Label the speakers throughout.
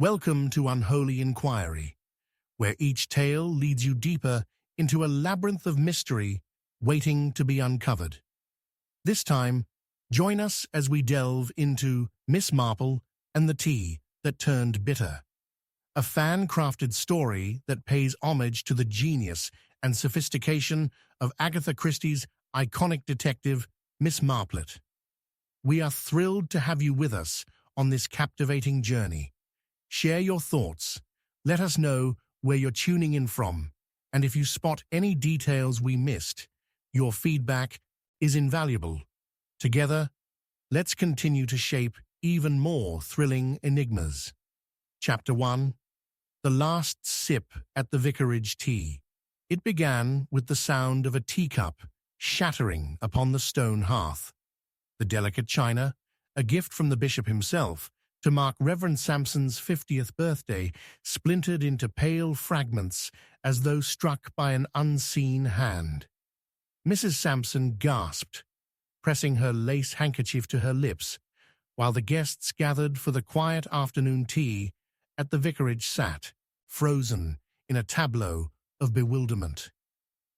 Speaker 1: Welcome to Unholy Inquiry, where each tale leads you deeper into a labyrinth of mystery waiting to be uncovered. This time, join us as we delve into Miss Marple and the Tea That Turned Bitter, a fan-crafted story that pays homage to the genius and sophistication of Agatha Christie's iconic detective, Miss Marple. We are thrilled to have you with us on this captivating journey. Share your thoughts, let us know where you're tuning in from, and if you spot any details we missed, your feedback is invaluable. Together, let's continue to shape even more thrilling enigmas. Chapter 1. The Last Sip at the Vicarage Tea. It began with the sound of a teacup shattering upon the stone hearth. The delicate china, a gift from the bishop himself, to mark Reverend Sampson's 50th birthday, splintered into pale fragments as though struck by an unseen hand. Mrs. Sampson gasped, pressing her lace handkerchief to her lips, while the guests gathered for the quiet afternoon tea at the vicarage sat, frozen in a tableau of bewilderment.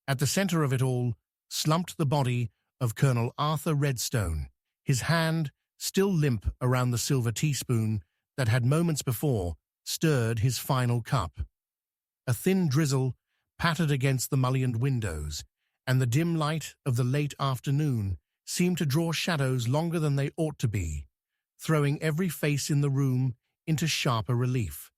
Speaker 1: At the center of it all slumped the body of Colonel Arthur Redstone, his hand still limp around the silver teaspoon that had moments before stirred his final cup. A thin drizzle pattered against the mullioned windows, and the dim light of the late afternoon seemed to draw shadows longer than they ought to be, throwing every face in the room into sharper relief.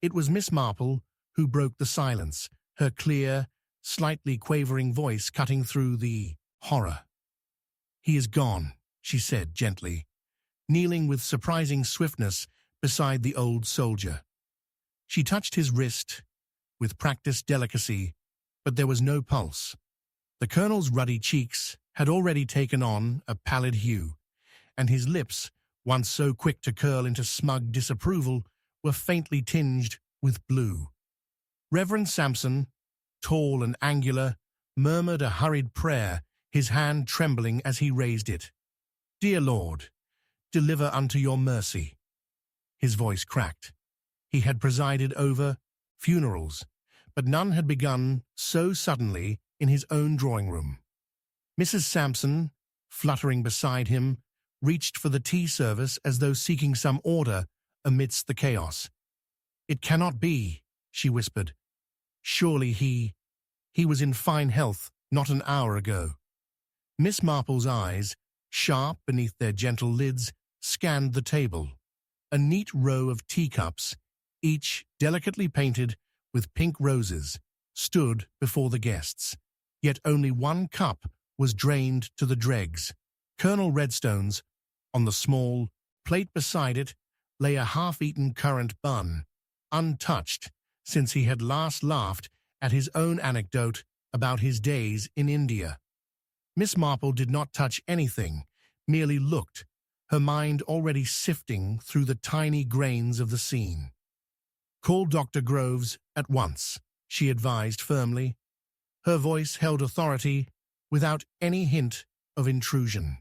Speaker 1: It was Miss Marple who broke the silence, her clear, slightly quavering voice cutting through the horror. "He is gone," she said gently, kneeling with surprising swiftness beside the old soldier. She touched his wrist with practiced delicacy, but there was no pulse. The colonel's ruddy cheeks had already taken on a pallid hue, and his lips, once so quick to curl into smug disapproval, were faintly tinged with blue. Reverend Sampson, tall and angular, murmured a hurried prayer, his hand trembling as he raised it. "Dear Lord, deliver unto your mercy." His voice cracked. He had presided over funerals, but none had begun so suddenly in his own drawing room. Mrs. Sampson, fluttering beside him, reached for the tea service as though seeking some order amidst the chaos. "It cannot be," she whispered. "Surely he was in fine health not an hour ago." Miss Marple's eyes, sharp beneath their gentle lids, scanned the table. A neat row of teacups, each delicately painted with pink roses, stood before the guests. Yet only one cup was drained to the dregs. Colonel Redstone's, on the small plate beside it, lay a half-eaten currant bun, untouched since he had last laughed at his own anecdote about his days in India. Miss Marple did not touch anything, merely looked, her mind already sifting through the tiny grains of the scene. "Call Dr. Groves at once," she advised firmly. Her voice held authority without any hint of intrusion.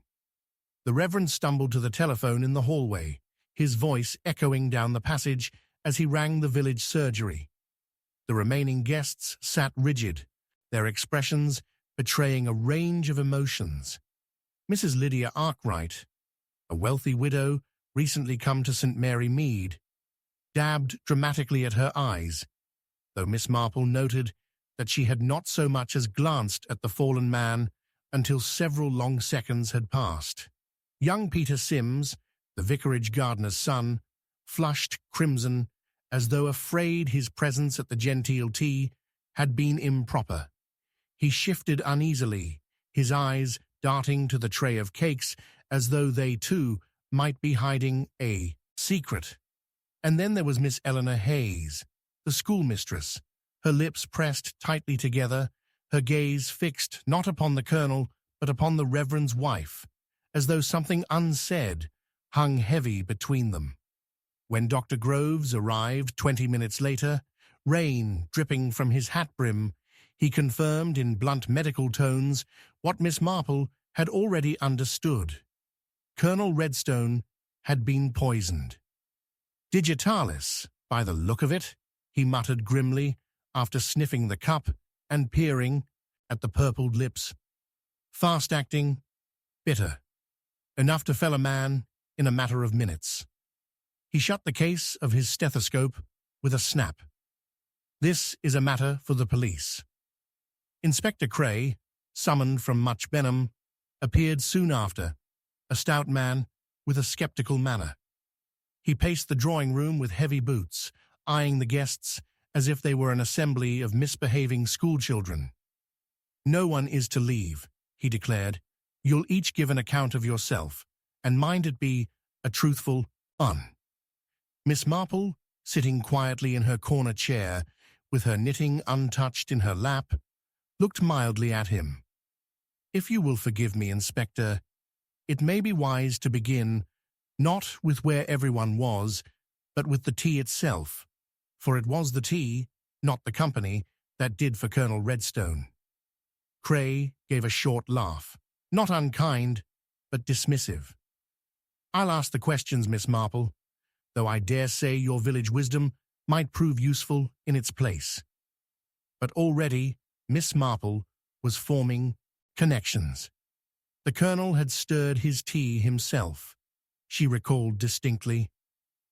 Speaker 1: The Reverend stumbled to the telephone in the hallway, his voice echoing down the passage as he rang the village surgery. The remaining guests sat rigid, their expressions betraying a range of emotions. Mrs. Lydia Arkwright, a wealthy widow recently come to St. Mary Mead, dabbed dramatically at her eyes, though Miss Marple noted that she had not so much as glanced at the fallen man until several long seconds had passed. Young Peter Sims, the vicarage gardener's son, flushed crimson as though afraid his presence at the genteel tea had been improper. He shifted uneasily, his eyes darting to the tray of cakes as though they, too, might be hiding a secret. And then there was Miss Eleanor Hayes, the schoolmistress, her lips pressed tightly together, her gaze fixed not upon the colonel but upon the Reverend's wife, as though something unsaid hung heavy between them. When Dr. Groves arrived 20 minutes later, rain dripping from his hat brim, he confirmed in blunt medical tones what Miss Marple had already understood. Colonel Redstone had been poisoned. Digitalis, by the look of it, he muttered grimly after sniffing the cup and peering at the purpled lips. Fast-acting, bitter, enough to fell a man in a matter of minutes. He shut the case of his stethoscope with a snap. This is a matter for the police. Inspector Cray, summoned from Much Benham, appeared soon after, a stout man with a skeptical manner. He paced the drawing-room with heavy boots, eyeing the guests as if they were an assembly of misbehaving schoolchildren. "No one is to leave," he declared. "You'll each give an account of yourself, and mind it be a truthful one." Miss Marple, sitting quietly in her corner chair, with her knitting untouched in her lap, looked mildly at him. "If you will forgive me, Inspector, it may be wise to begin not with where everyone was, but with the tea itself, for it was the tea, not the company, that did for Colonel Redstone." Cray gave a short laugh, not unkind, but dismissive. "I'll ask the questions, Miss Marple, though I dare say your village wisdom might prove useful in its place." But already Miss Marple was forming connections. The Colonel had stirred his tea himself, she recalled distinctly.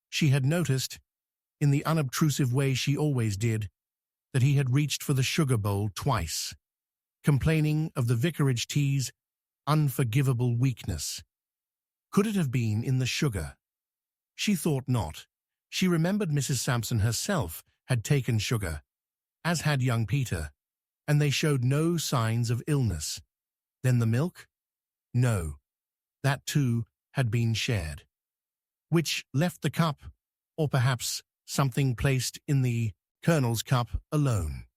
Speaker 1: She had noticed, in the unobtrusive way she always did, that he had reached for the sugar bowl twice, complaining of the vicarage tea's unforgivable weakness. Could it have been in the sugar? She thought not. She remembered Mrs. Sampson herself had taken sugar, as had young Peter, and they showed no signs of illness. Then the milk? No, that too had been shared. Which left the cup, or perhaps something placed in the Colonel's cup, alone.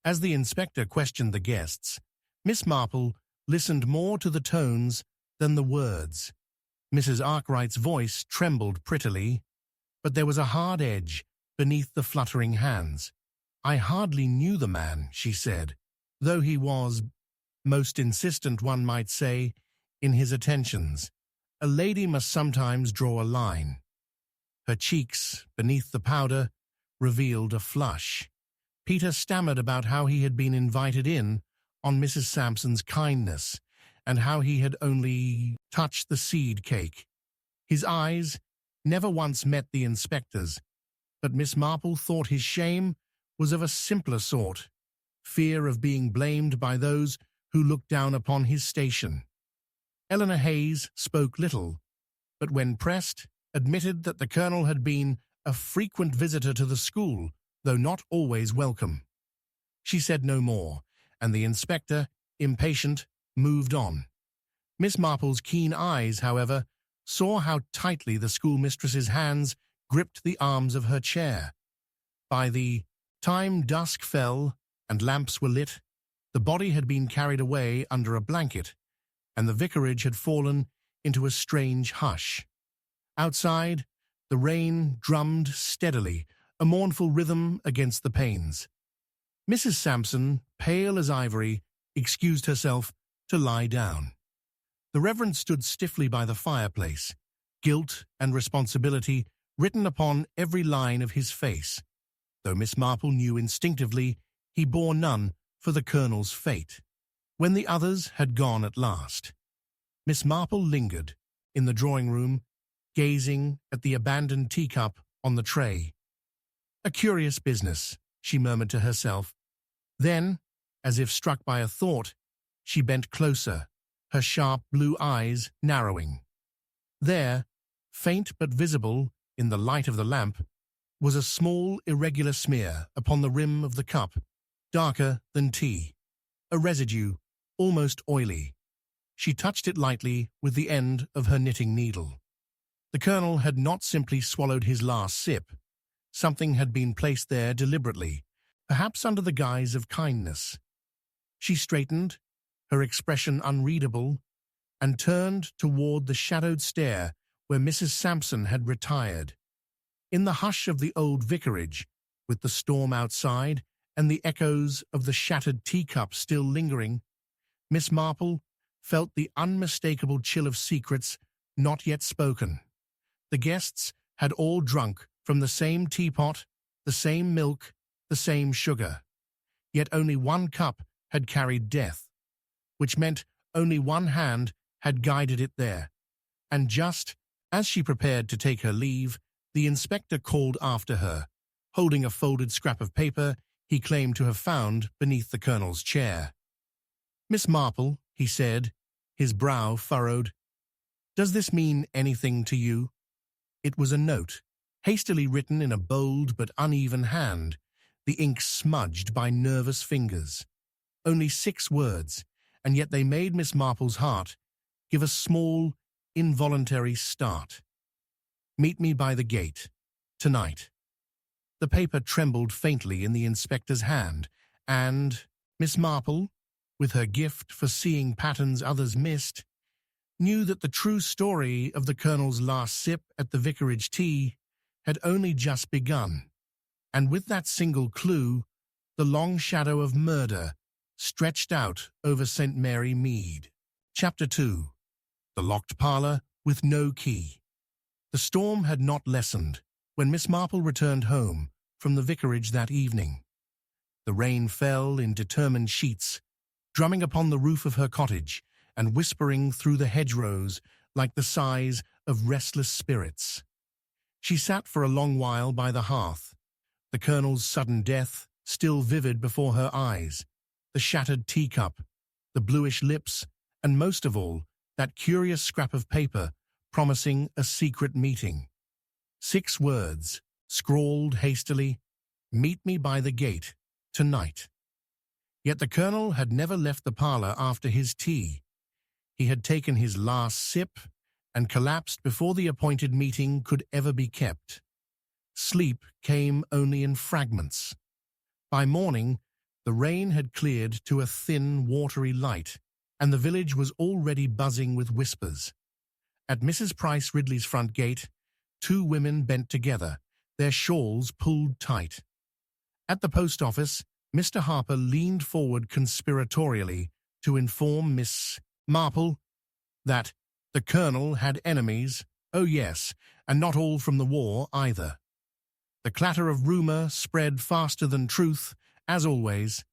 Speaker 1: As the inspector questioned the guests, Miss Marple listened more to the tones than the words. Mrs. Arkwright's voice trembled prettily, but there was a hard edge beneath the fluttering hands. "I hardly knew the man," she said, "though he was most insistent, one might say, in his attentions. A lady must sometimes draw a line." Her cheeks, beneath the powder, revealed a flush. Peter stammered about how he had been invited in on Mrs. Sampson's kindness, and how he had only touched the seed cake. His eyes never once met the inspector's, but Miss Marple thought his shame was of a simpler sort, fear of being blamed by those who looked down upon his station. Eleanor Hayes spoke little, but when pressed, admitted that the Colonel had been a frequent visitor to the school, though not always welcome. She said no more, and the inspector, impatient, moved on. Miss Marple's keen eyes, however, saw how tightly the schoolmistress's hands gripped the arms of her chair. By the time dusk fell and lamps were lit, the body had been carried away under a blanket, and the vicarage had fallen into a strange hush. Outside, the rain drummed steadily, a mournful rhythm against the panes. Mrs. Sampson, pale as ivory, excused herself to lie down. The Reverend stood stiffly by the fireplace, guilt and responsibility written upon every line of his face, though Miss Marple knew instinctively he bore none for the Colonel's fate. When the others had gone at last, Miss Marple lingered in the drawing-room, gazing at the abandoned teacup on the tray. "A curious business," she murmured to herself. Then, as if struck by a thought, she bent closer, her sharp blue eyes narrowing. There, faint but visible in the light of the lamp, was a small irregular smear upon the rim of the cup, darker than tea, a residue, almost oily. She touched it lightly with the end of her knitting needle. The Colonel had not simply swallowed his last sip. Something had been placed there deliberately, perhaps under the guise of kindness. She straightened, her expression unreadable, and turned toward the shadowed stair where Mrs. Sampson had retired. In the hush of the old vicarage, with the storm outside and the echoes of the shattered teacup still lingering, Miss Marple felt the unmistakable chill of secrets not yet spoken. The guests had all drunk from the same teapot, the same milk, the same sugar. Yet only one cup had carried death, which meant only one hand had guided it there. And just as she prepared to take her leave, the inspector called after her, holding a folded scrap of paper he claimed to have found beneath the colonel's chair. "Miss Marple," he said, his brow furrowed, "does this mean anything to you?" It was a note, hastily written in a bold but uneven hand, the ink smudged by nervous fingers. Only 6 words, and yet they made Miss Marple's heart give a small, involuntary start. "Meet me by the gate, tonight." The paper trembled faintly in the inspector's hand, and Miss Marple, with her gift for seeing patterns others missed, knew that the true story of the colonel's last sip at the vicarage tea had only just begun, and with that single clue, the long shadow of murder stretched out over St. Mary Mead. Chapter 2. The Locked Parlour with No Key. The storm had not lessened when Miss Marple returned home from the vicarage that evening. The rain fell in determined sheets, drumming upon the roof of her cottage and whispering through the hedgerows like the sighs of restless spirits. She sat for a long while by the hearth, the colonel's sudden death still vivid before her eyes, the shattered teacup, the bluish lips, and most of all, that curious scrap of paper promising a secret meeting. 6 words, scrawled hastily, "Meet me by the gate, tonight." Yet the colonel had never left the parlour after his tea. He had taken his last sip and collapsed before the appointed meeting could ever be kept. Sleep came only in fragments. By morning, the rain had cleared to a thin, watery light, and the village was already buzzing with whispers. At Mrs. Price Ridley's front gate, 2 women bent together, their shawls pulled tight. At the post office, Mr. Harper leaned forward conspiratorially to inform Miss Marple that the colonel had enemies, oh yes, and not all from the war either. The clatter of rumour spread faster than truth, as always.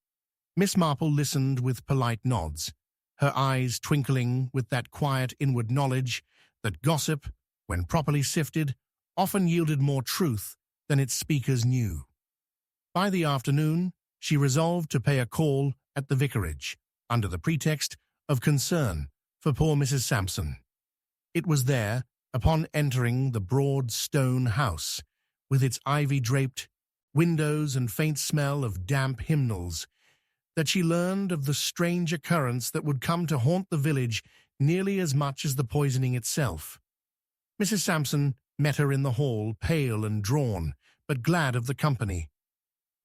Speaker 1: Miss Marple listened with polite nods, her eyes twinkling with that quiet inward knowledge that gossip, when properly sifted, often yielded more truth than its speakers knew. By the afternoon, she resolved to pay a call at the vicarage, under the pretext of concern for poor Mrs. Sampson. It was there, upon entering the broad stone house, with its ivy-draped windows and faint smell of damp hymnals, that she learned of the strange occurrence that would come to haunt the village nearly as much as the poisoning itself. Mrs. Sampson met her in the hall, pale and drawn, but glad of the company.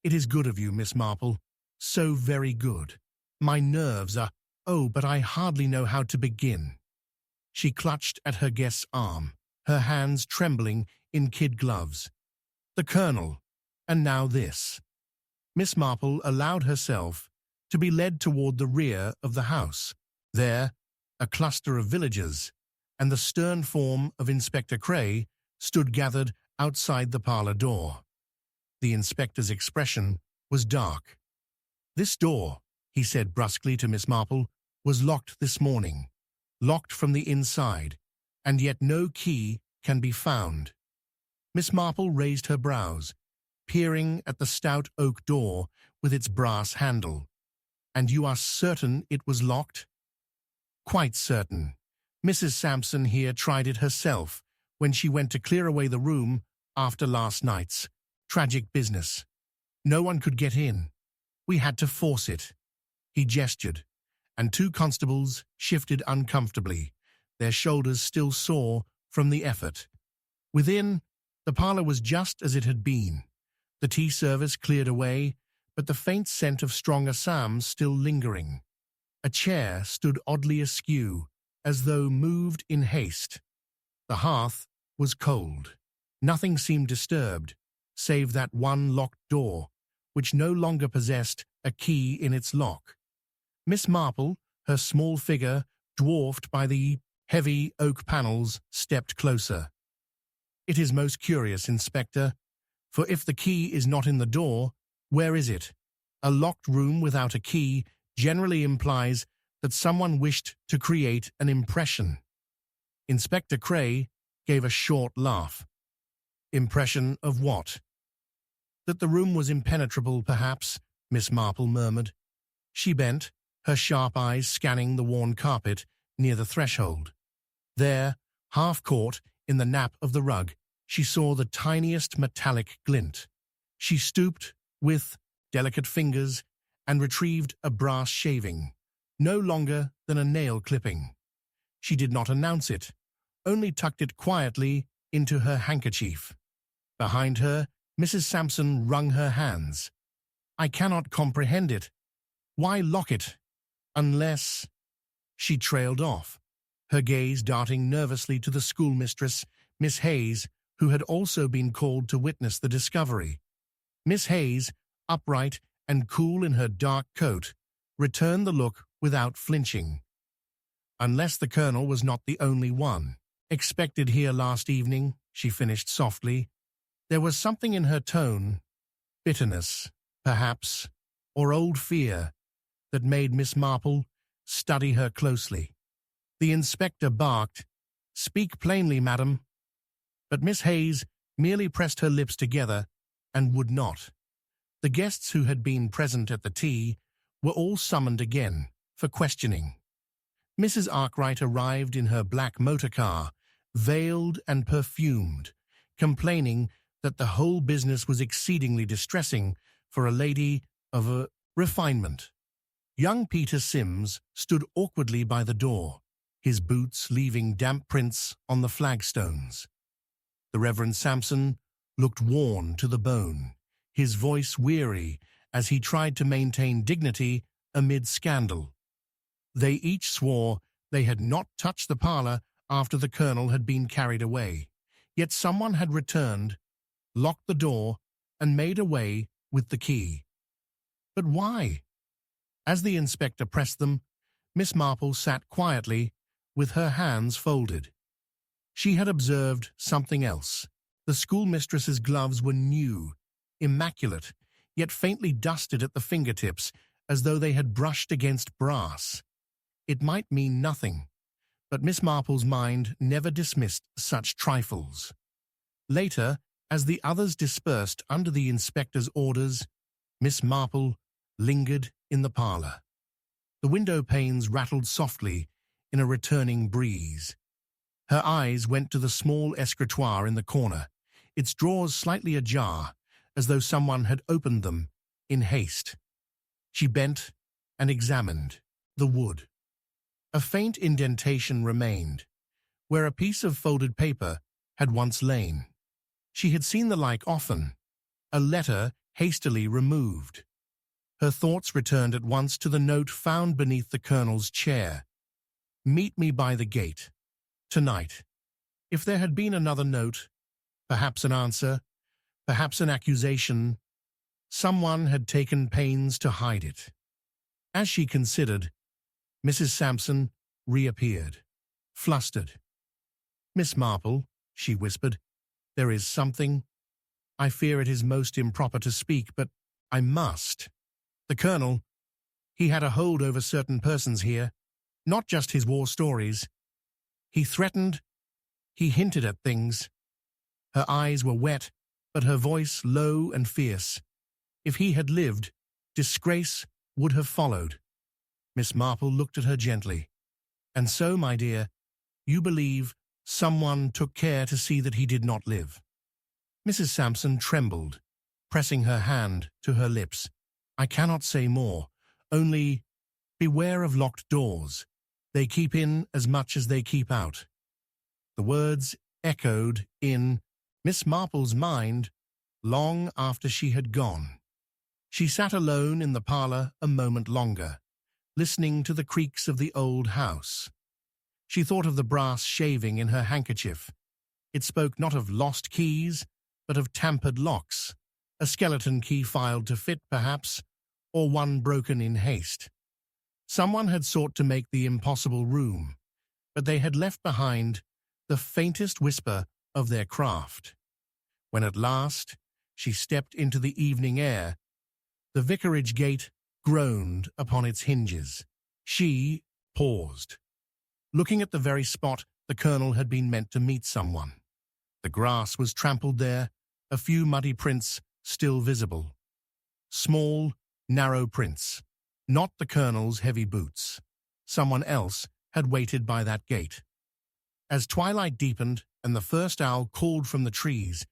Speaker 1: "It is good of you, Miss Marple, so very good. My nerves are, but I hardly know how to begin." She clutched at her guest's arm, her hands trembling in kid gloves. The colonel, and now this. Miss Marple allowed herself to be led toward the rear of the house. There, a cluster of villagers, and the stern form of Inspector Cray stood gathered outside the parlour door. The inspector's expression was dark. "This door," he said brusquely to Miss Marple, "was locked this morning, locked from the inside, and yet no key can be found." Miss Marple raised her brows, peering at the stout oak door with its brass handle. "And you are certain it was locked?" "Quite certain. Mrs. Sampson here tried it herself when she went to clear away the room after last night's tragic business. No one could get in. We had to force it." He gestured, and 2 constables shifted uncomfortably, their shoulders still sore from the effort. Within, the parlour was just as it had been. The tea service cleared away, but the faint scent of strong Assam still lingering. A chair stood oddly askew, as though moved in haste. The hearth was cold. Nothing seemed disturbed, save that one locked door, which no longer possessed a key in its lock. Miss Marple, her small figure dwarfed by the heavy oak panels, stepped closer. It is most curious, Inspector, for if the key is not in the door, where is it? A locked room without a key generally implies that someone wished to create an impression. Inspector Cray gave a short laugh. Impression of what? That the room was impenetrable, perhaps, Miss Marple murmured. She bent, her sharp eyes scanning the worn carpet near the threshold. There, half caught in the nap of the rug, she saw the tiniest metallic glint. She stooped with delicate fingers and retrieved a brass shaving, no longer than a nail clipping. She did not announce it, only tucked it quietly into her handkerchief. Behind her, Mrs. Sampson wrung her hands. I cannot comprehend it. Why lock it? Unless... She trailed off, her gaze darting nervously to the schoolmistress, Miss Hayes, who had also been called to witness the discovery. Miss Hayes, upright and cool in her dark coat, returned the look without flinching. Unless the colonel was not the only one. Expected here last evening, she finished softly. There was something in her tone, bitterness, perhaps, or old fear, that made Miss Marple study her closely. The inspector barked, Speak plainly, madam. But Miss Hayes merely pressed her lips together and would not. The guests who had been present at the tea were all summoned again for questioning. Mrs. Arkwright arrived in her black motor car, veiled and perfumed, complaining that the whole business was exceedingly distressing for a lady of a refinement. Young Peter Sims stood awkwardly by the door, his boots leaving damp prints on the flagstones. The Reverend Sampson looked worn to the bone, his voice weary as he tried to maintain dignity amid scandal. They each swore they had not touched the parlor after the colonel had been carried away, yet someone had returned, locked the door, and made away with the key. But why? As the inspector pressed them, Miss Marple sat quietly with her hands folded. She had observed something else. The schoolmistress's gloves were new, immaculate, yet faintly dusted at the fingertips as though they had brushed against brass. It might mean nothing, but Miss Marple's mind never dismissed such trifles. Later, as the others dispersed under the inspector's orders, Miss Marple lingered in the parlor. The window panes rattled softly in a returning breeze. Her eyes went to the small escritoire in the corner, its drawers slightly ajar, as though someone had opened them in haste. She bent and examined the wood. A faint indentation remained, where a piece of folded paper had once lain. She had seen the like often, a letter hastily removed. Her thoughts returned at once to the note found beneath the colonel's chair. Meet me by the gate, tonight. If there had been another note, perhaps an answer, perhaps an accusation, someone had taken pains to hide it. As she considered, Mrs. Sampson reappeared, flustered. Miss Marple, she whispered, there is something. I fear it is most improper to speak, but I must. The colonel, he had a hold over certain persons here, not just his war stories. He threatened, he hinted at things. Her eyes were wet, but her voice low and fierce. If he had lived, disgrace would have followed. Miss Marple looked at her gently. And so, my dear, you believe someone took care to see that he did not live. Mrs. Sampson trembled, pressing her hand to her lips. I cannot say more, only beware of locked doors. They keep in as much as they keep out. The words echoed in Miss Marple's mind long after she had gone. She sat alone in the parlor a moment longer, listening to the creaks of the old house. She thought of the brass shaving in her handkerchief. It spoke not of lost keys, but of tampered locks, a skeleton key filed to fit, perhaps, or one broken in haste. Someone had sought to make the impossible room, but they had left behind the faintest whisper of their craft. When at last she stepped into the evening air, the vicarage gate groaned upon its hinges. She paused, looking at the very spot the colonel had been meant to meet someone. The grass was trampled there, a few muddy prints still visible. Small, narrow prints, not the colonel's heavy boots. Someone else had waited by that gate. As twilight deepened and the first owl called from the trees,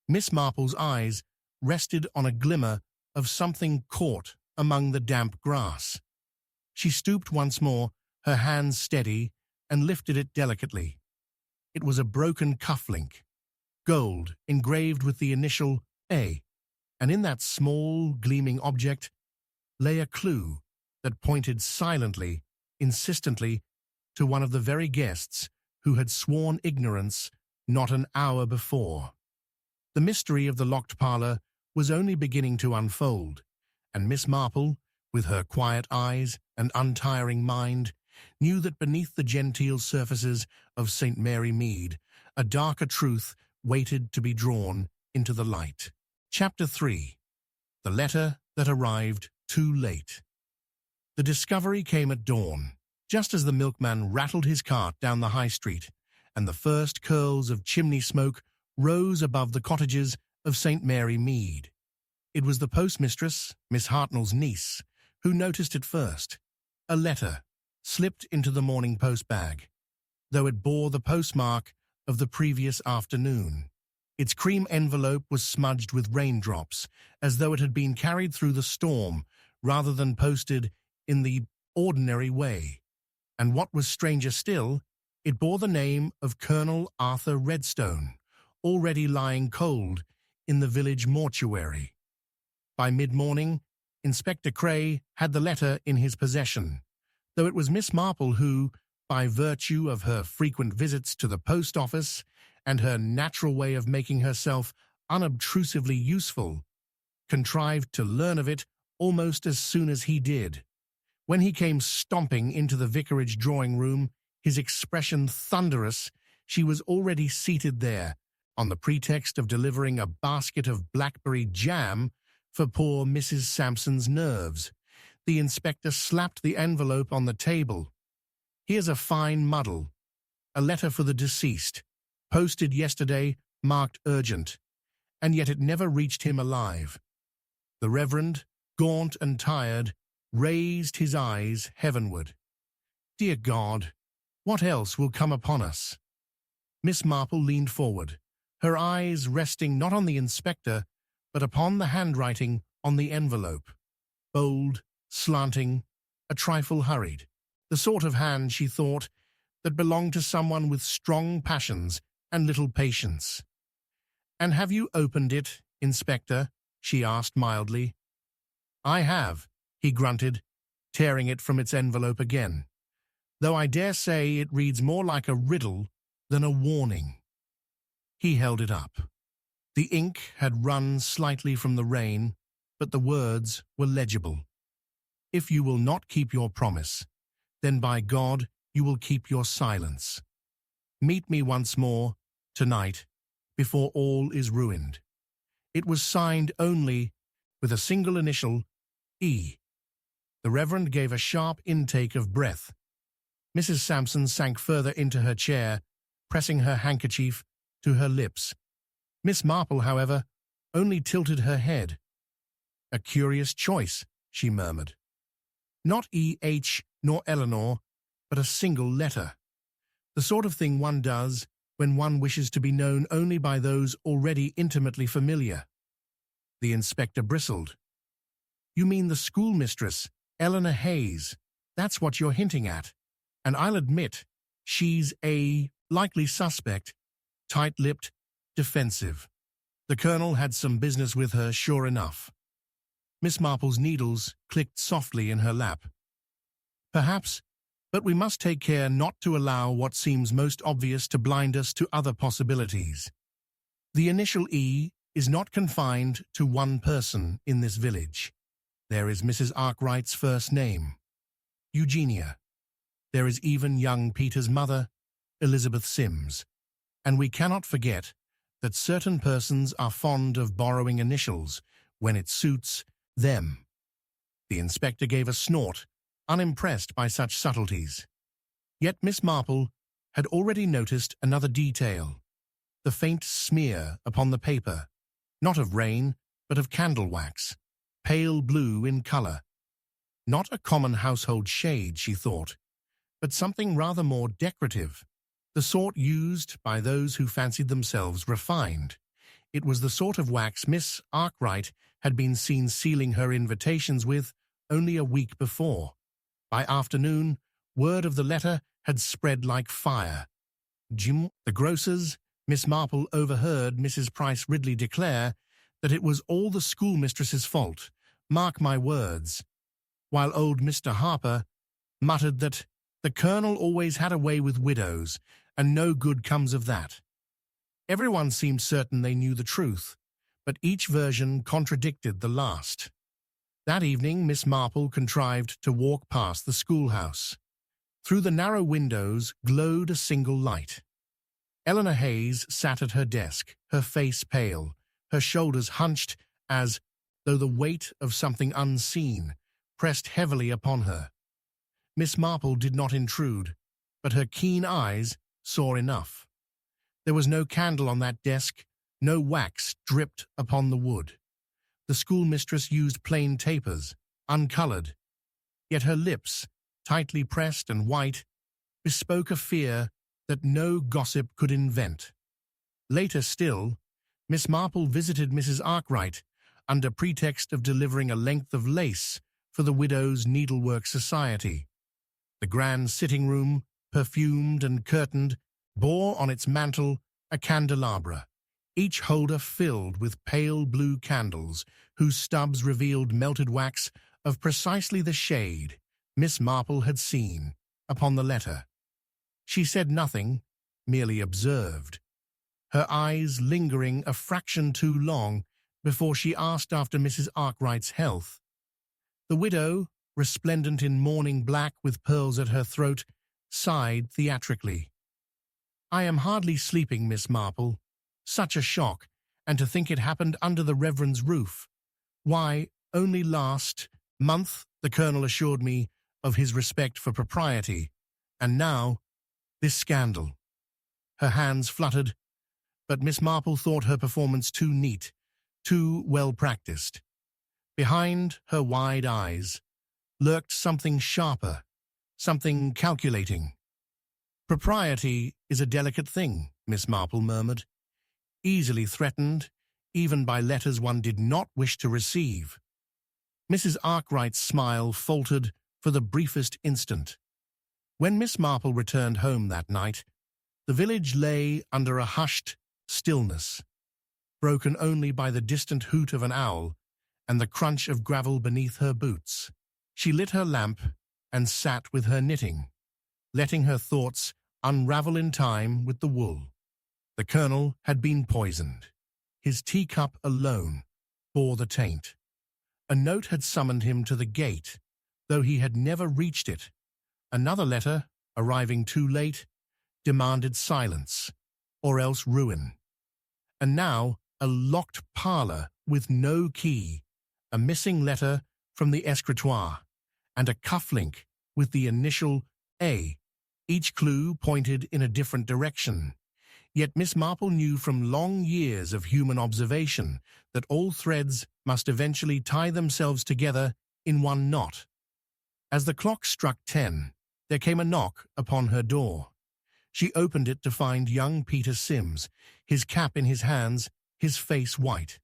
Speaker 1: Miss Marple's eyes rested on a glimmer of something caught among the damp grass. She stooped once more, her hands steady, and lifted it delicately. It was a broken cufflink, gold engraved with the initial A, and in that small, gleaming object lay a clue that pointed silently, insistently, to one of the very guests who had sworn ignorance not an hour before. The mystery of the locked parlour was only beginning to unfold, and Miss Marple, with her quiet eyes and untiring mind, knew that beneath the genteel surfaces of St. Mary Mead, a darker truth waited to be drawn into the light. Chapter 3. The Letter That Arrived Too Late. The discovery came at dawn, just as the milkman rattled his cart down the high street, and the first curls of chimney smoke rose above the cottages of St. Mary Mead. It was the postmistress, Miss Hartnell's niece, who noticed it first. A letter slipped into the morning post bag, though it bore the postmark of the previous afternoon. Its cream envelope was smudged with raindrops, as though it had been carried through the storm rather than posted in the ordinary way. And what was stranger still, it bore the name of Colonel Arthur Redstone, already lying cold in the village mortuary. By mid-morning, Inspector Cray had the letter in his possession, though it was Miss Marple who, by virtue of her frequent visits to the post office and her natural way of making herself unobtrusively useful, contrived to learn of it almost as soon as he did. When he came stomping into the vicarage drawing-room, his expression thunderous, she was already seated there, on the pretext of delivering a basket of blackberry jam for poor Mrs. Sampson's nerves. The inspector slapped the envelope on the table. "Here's a fine muddle. A letter for the deceased, posted yesterday, marked urgent, and yet it never reached him alive." The Reverend, gaunt and tired, raised his eyes heavenward. "Dear God, what else will come upon us?" Miss Marple leaned forward, her eyes resting not on the inspector, but upon the handwriting on the envelope. Bold, slanting, a trifle hurried. The sort of hand, she thought, that belonged to someone with strong passions and little patience. "And have you opened it, Inspector?" she asked mildly. "I have," he grunted, tearing it from its envelope again, "though I dare say it reads more like a riddle than a warning." He held it up. The ink had run slightly from the rain, but the words were legible. "If you will not keep your promise, then by God you will keep your silence. Meet me once more, tonight, before all is ruined." It was signed only with a single initial, E. The Reverend gave a sharp intake of breath. Mrs. Sampson sank further into her chair, pressing her handkerchief to her lips. Miss Marple, however, only tilted her head. "A curious choice," she murmured. "Not E.H. nor Eleanor, but a single letter. The sort of thing one does when one wishes to be known only by those already intimately familiar." The inspector bristled. "You mean the schoolmistress, Eleanor Hayes. That's what you're hinting at. And I'll admit, she's a likely suspect, tight-lipped, defensive. The colonel had some business with her, sure enough." Miss Marple's needles clicked softly in her lap. "Perhaps, but we must take care not to allow what seems most obvious to blind us to other possibilities. The initial E is not confined to one person in this village. There is Mrs. Arkwright's first name, Eugenia. There is even young Peter's mother, Elizabeth Sims. And we cannot forget that certain persons are fond of borrowing initials when it suits them. The inspector gave a snort, unimpressed by such subtleties. Yet Miss Marple had already noticed another detail, the faint smear upon the paper, not of rain, but of candle wax, pale blue in colour. Not a common household shade, she thought, but something rather more decorative, the sort used by those who fancied themselves refined. It was the sort of wax Miss Arkwright had been seen sealing her invitations with only a week before. By afternoon, word of the letter had spread like fire. Jim, the grocer's, Miss Marple overheard Mrs. Price Ridley declare that it was all the schoolmistress's fault, mark my words, while old Mr. Harper muttered that the Colonel always had a way with widows, and no good comes of that. Everyone seemed certain they knew the truth, but each version contradicted the last. That evening Miss Marple contrived to walk past the schoolhouse. Through the narrow windows glowed a single light. Eleanor Hayes sat at her desk, her face pale, her shoulders hunched as though the weight of something unseen pressed heavily upon her. Miss Marple did not intrude, but her keen eyes saw enough. There was no candle on that desk, no wax dripped upon the wood. The schoolmistress used plain tapers, uncoloured, yet her lips, tightly pressed and white, bespoke a fear that no gossip could invent. Later still, Miss Marple visited Mrs. Arkwright under pretext of delivering a length of lace for the Widows' Needlework Society. The grand sitting-room, perfumed and curtained, bore on its mantel a candelabra, each holder filled with pale blue candles whose stubs revealed melted wax of precisely the shade Miss Marple had seen upon the letter. She said nothing, merely observed, her eyes lingering a fraction too long before she asked after Mrs. Arkwright's health. The widow, resplendent in mourning black with pearls at her throat, sighed theatrically. "I am hardly sleeping, Miss Marple. Such a shock, and to think it happened under the Reverend's roof. Why, only last month the Colonel assured me of his respect for propriety, and now this scandal." Her hands fluttered, but Miss Marple thought her performance too neat, too well practiced. Behind her wide eyes lurked something sharper, something calculating. "Propriety is a delicate thing," Miss Marple murmured, "easily threatened, even by letters one did not wish to receive." Mrs. Arkwright's smile faltered for the briefest instant. When Miss Marple returned home that night, the village lay under a hushed stillness, broken only by the distant hoot of an owl and the crunch of gravel beneath her boots. She lit her lamp and sat with her knitting, letting her thoughts unravel in time with the wool. The Colonel had been poisoned. His teacup alone bore the taint. A note had summoned him to the gate, though he had never reached it. Another letter, arriving too late, demanded silence, or else ruin. And now a locked parlour with no key, a missing letter from the escritoire, and a cufflink with the initial A. Each clue pointed in a different direction. Yet Miss Marple knew from long years of human observation that all threads must eventually tie themselves together in one knot. As the clock struck 10, there came a knock upon her door. She opened it to find young Peter Sims, his cap in his hands, his face white.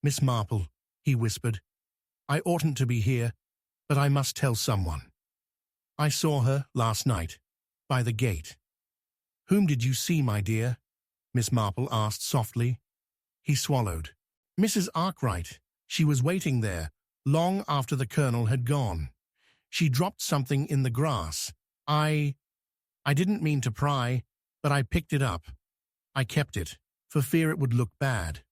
Speaker 1: "Miss Marple," he whispered, "I oughtn't to be here, but I must tell someone. I saw her last night, by the gate." "Whom did you see, my dear?" Miss Marple asked softly. He swallowed. "Mrs. Arkwright. She was waiting there, long after the Colonel had gone. She dropped something in the grass. I didn't mean to pry, but I picked it up. I kept it, for fear it would look bad."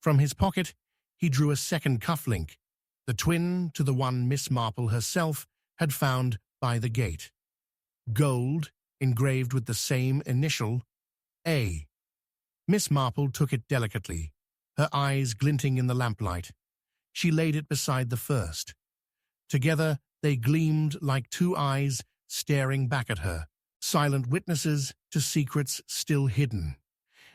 Speaker 1: From his pocket, he drew a second cufflink, the twin to the one Miss Marple herself had found by the gate. Gold, engraved with the same initial, A. Miss Marple took it delicately, her eyes glinting in the lamplight. She laid it beside the first. Together they gleamed like two eyes staring back at her, silent witnesses to secrets still hidden.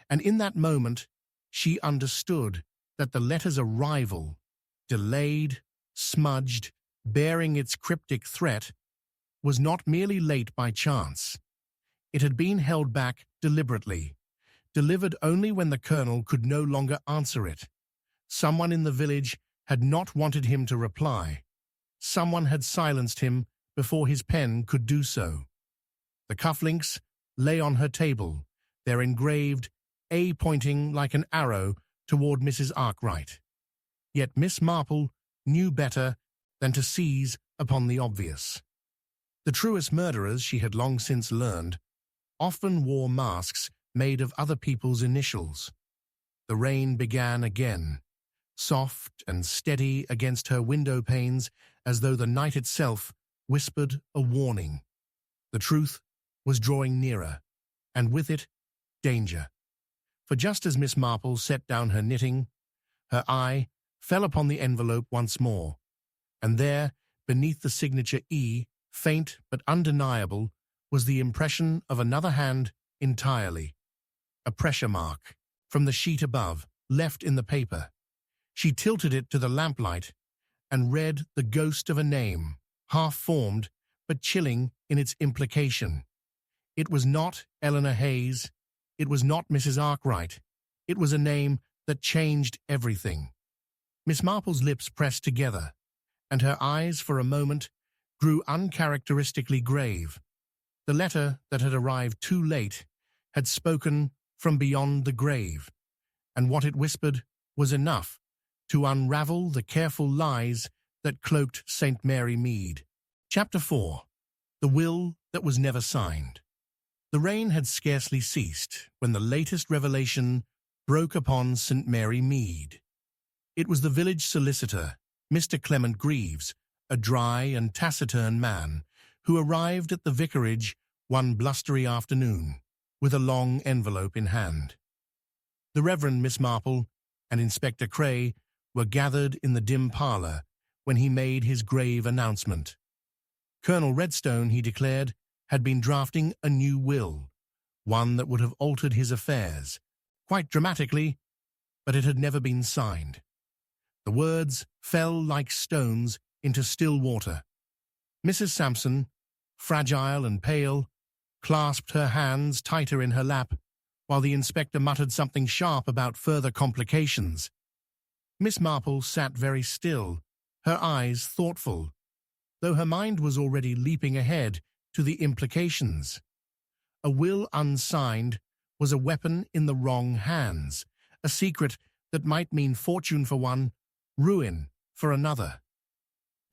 Speaker 1: And in that moment, she understood that the letter's arrival, delayed, smudged, bearing its cryptic threat, was not merely late by chance. It had been held back deliberately, delivered only when the colonel could no longer answer it. Someone in the village had not wanted him to reply. Someone had silenced him before his pen could do so. The cufflinks lay on her table, their engraved A pointing like an arrow toward Mrs. Arkwright. Yet Miss Marple knew better than to seize upon the obvious. The truest murderers, she had long since learned, often wore masks made of other people's initials. The rain began again, soft and steady against her window panes, as though the night itself whispered a warning. The truth was drawing nearer, and with it, danger. For just as Miss Marple set down her knitting, her eye fell upon the envelope once more, and there, beneath the signature E, faint but undeniable, was the impression of another hand entirely. A pressure mark, from the sheet above, left in the paper. She tilted it to the lamplight and read the ghost of a name, half-formed but chilling in its implication. It was not Eleanor Hayes. It was not Mrs. Arkwright. It was a name that changed everything. Miss Marple's lips pressed together, and her eyes, for a moment, grew uncharacteristically grave. The letter that had arrived too late had spoken from beyond the grave, and what it whispered was enough to unravel the careful lies that cloaked St. Mary Mead. Chapter 4. The Will That Was Never Signed. The rain had scarcely ceased when the latest revelation broke upon St. Mary Mead. It was the village solicitor, Mr. Clement Greaves, a dry and taciturn man, who arrived at the vicarage one blustery afternoon, with a long envelope in hand. The Reverend Miss Marple and Inspector Cray were gathered in the dim parlour when he made his grave announcement. Colonel Redstone, he declared, had been drafting a new will, one that would have altered his affairs, quite dramatically, but it had never been signed. The words fell like stones into still water. Mrs. Sampson, fragile and pale, clasped her hands tighter in her lap, while the inspector muttered something sharp about further complications. Miss Marple sat very still, her eyes thoughtful, though her mind was already leaping ahead to the implications. A will unsigned was a weapon in the wrong hands, a secret that might mean fortune for one, ruin for another.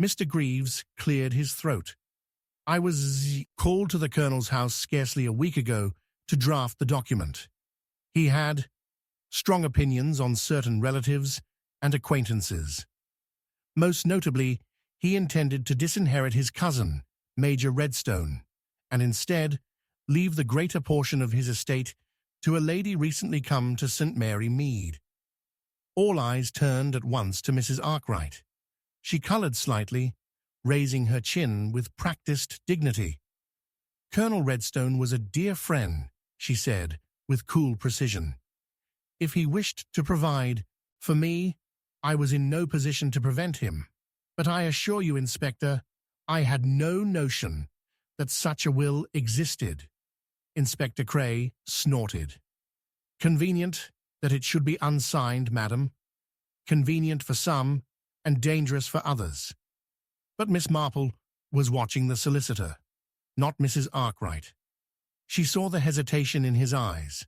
Speaker 1: Mr. Greaves cleared his throat. I was called to the colonel's house scarcely a week ago to draft the document. He had strong opinions on certain relatives and acquaintances. Most notably, he intended to disinherit his cousin, Major Redstone, and instead leave the greater portion of his estate to a lady recently come to St. Mary Mead. All eyes turned at once to Mrs. Arkwright. She coloured slightly, raising her chin with practised dignity. Colonel Redstone was a dear friend, she said, with cool precision. If he wished to provide for me, I was in no position to prevent him. But I assure you, Inspector, I had no notion that such a will existed. Inspector Cray snorted. Convenient that it should be unsigned, madam. Convenient for some and dangerous for others. But Miss Marple was watching the solicitor, not Mrs. Arkwright. She saw the hesitation in his eyes,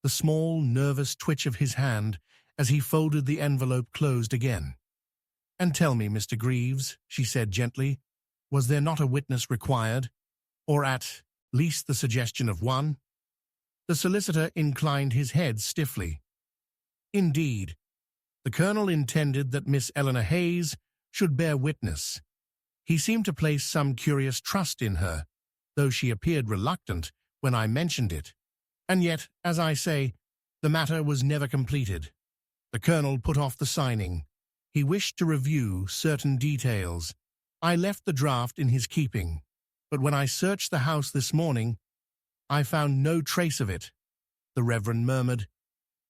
Speaker 1: the small, nervous twitch of his hand as he folded the envelope closed again. And tell me, Mr. Greaves, she said gently, was there not a witness required, or at least the suggestion of one? The solicitor inclined his head stiffly. Indeed, the colonel intended that Miss Eleanor Hayes should bear witness. He seemed to place some curious trust in her, though she appeared reluctant when I mentioned it, And yet, as I say, the matter was never completed. The colonel put off the signing. He wished to review certain details. I left the draft in his keeping, but when I searched the house this morning, I found no trace of it. The Reverend murmured.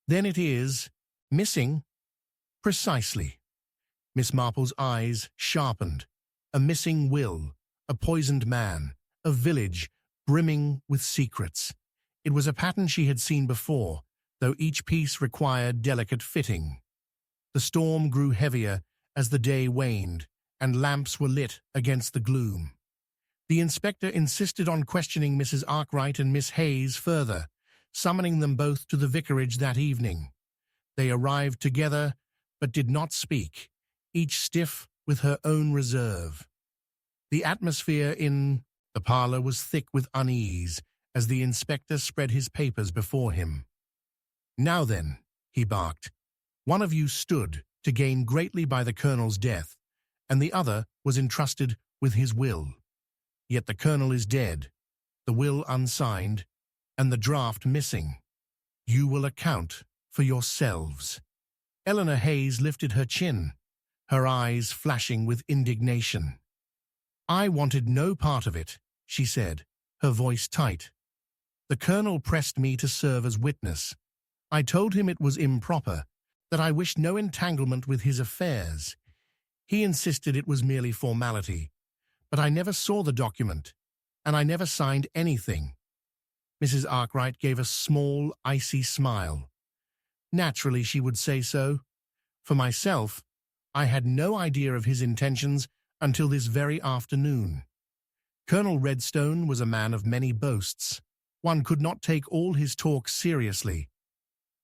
Speaker 1: Then it is missing? Precisely. Miss Marple's eyes sharpened. A missing will, a poisoned man, a village brimming with secrets. It was a pattern she had seen before, though each piece required delicate fitting. The storm grew heavier as the day waned, and lamps were lit against the gloom. The inspector insisted on questioning Mrs. Arkwright and Miss Hayes further, summoning them both to the vicarage that evening. They arrived together, but did not speak, each stiff with her own reserve. The atmosphere in the parlor was thick with unease as the inspector spread his papers before him. Now then, he barked, one of you stood to gain greatly by the colonel's death, and the other was entrusted with his will. Yet the colonel is dead, the will unsigned, and the draft missing. You will account for yourselves. Eleanor Hayes lifted her chin, her eyes flashing with indignation. I wanted no part of it, she said, her voice tight. The colonel pressed me to serve as witness. I told him it was improper, that I wished no entanglement with his affairs. He insisted it was merely formality, but I never saw the document, and I never signed anything. Mrs. Arkwright gave a small, icy smile. Naturally, she would say so. For myself, I had no idea of his intentions until this very afternoon. Colonel Redstone was a man of many boasts. One could not take all his talk seriously.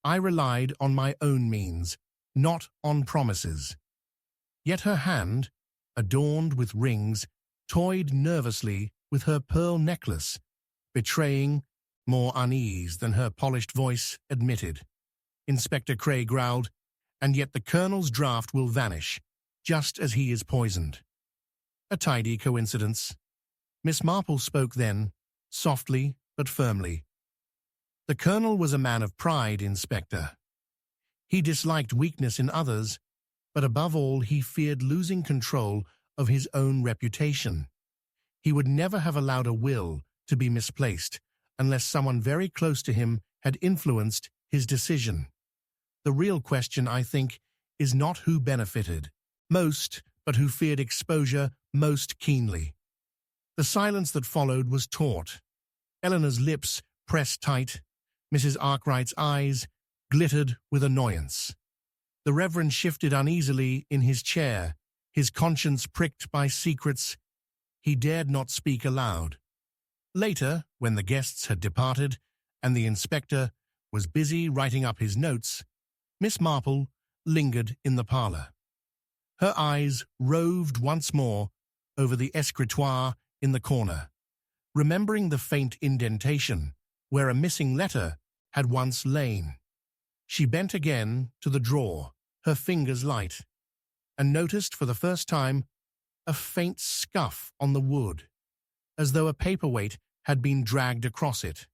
Speaker 1: I relied on my own means, not on promises. Yet her hand, adorned with rings, toyed nervously with her pearl necklace, betraying more unease than her polished voice admitted. Inspector Cray growled, and yet the colonel's draft will vanish, just as he is poisoned. A tidy coincidence. Miss Marple spoke then, softly but firmly. The colonel was a man of pride, Inspector. He disliked weakness in others, but above all he feared losing control of his own reputation. He would never have allowed a will to be misplaced unless someone very close to him had influenced his decision. The real question, I think, is not who benefited most, but who feared exposure most keenly. The silence that followed was taut. Eleanor's lips pressed tight. Mrs. Arkwright's eyes glittered with annoyance. The Reverend shifted uneasily in his chair, his conscience pricked by secrets he dared not speak aloud. Later, when the guests had departed and the inspector was busy writing up his notes, Miss Marple lingered in the parlor. Her eyes roved once more over the escritoire in the corner, remembering the faint indentation where a missing letter had once lain. She bent again to the drawer, her fingers light, and noticed for the first time a faint scuff on the wood, as though a paperweight had been dragged across it.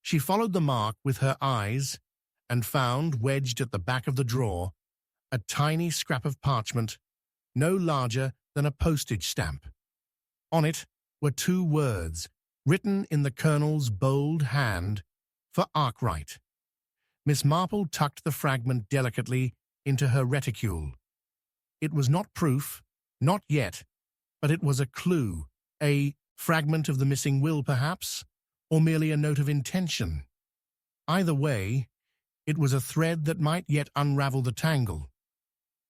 Speaker 1: She followed the mark with her eyes and found, wedged at the back of the drawer, a tiny scrap of parchment, no larger than a postage stamp. On it were 2 words, written in the colonel's bold hand, for Arkwright. Miss Marple tucked the fragment delicately into her reticule. It was not proof, not yet, but it was a clue, a fragment of the missing will, perhaps, or merely a note of intention. Either way, it was a thread that might yet unravel the tangle.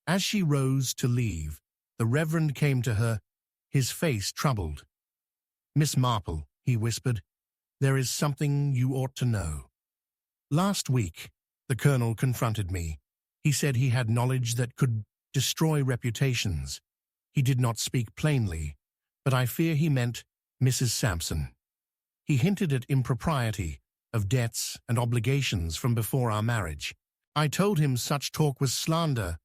Speaker 1: As she rose to leave, the Reverend came to her, his face troubled. Miss Marple, he whispered, there is something you ought to know. Last week, the colonel confronted me. He said he had knowledge that could destroy reputations. He did not speak plainly, but I fear he meant Mrs. Sampson. He hinted at impropriety, of debts and obligations from before our marriage. I told him such talk was slander,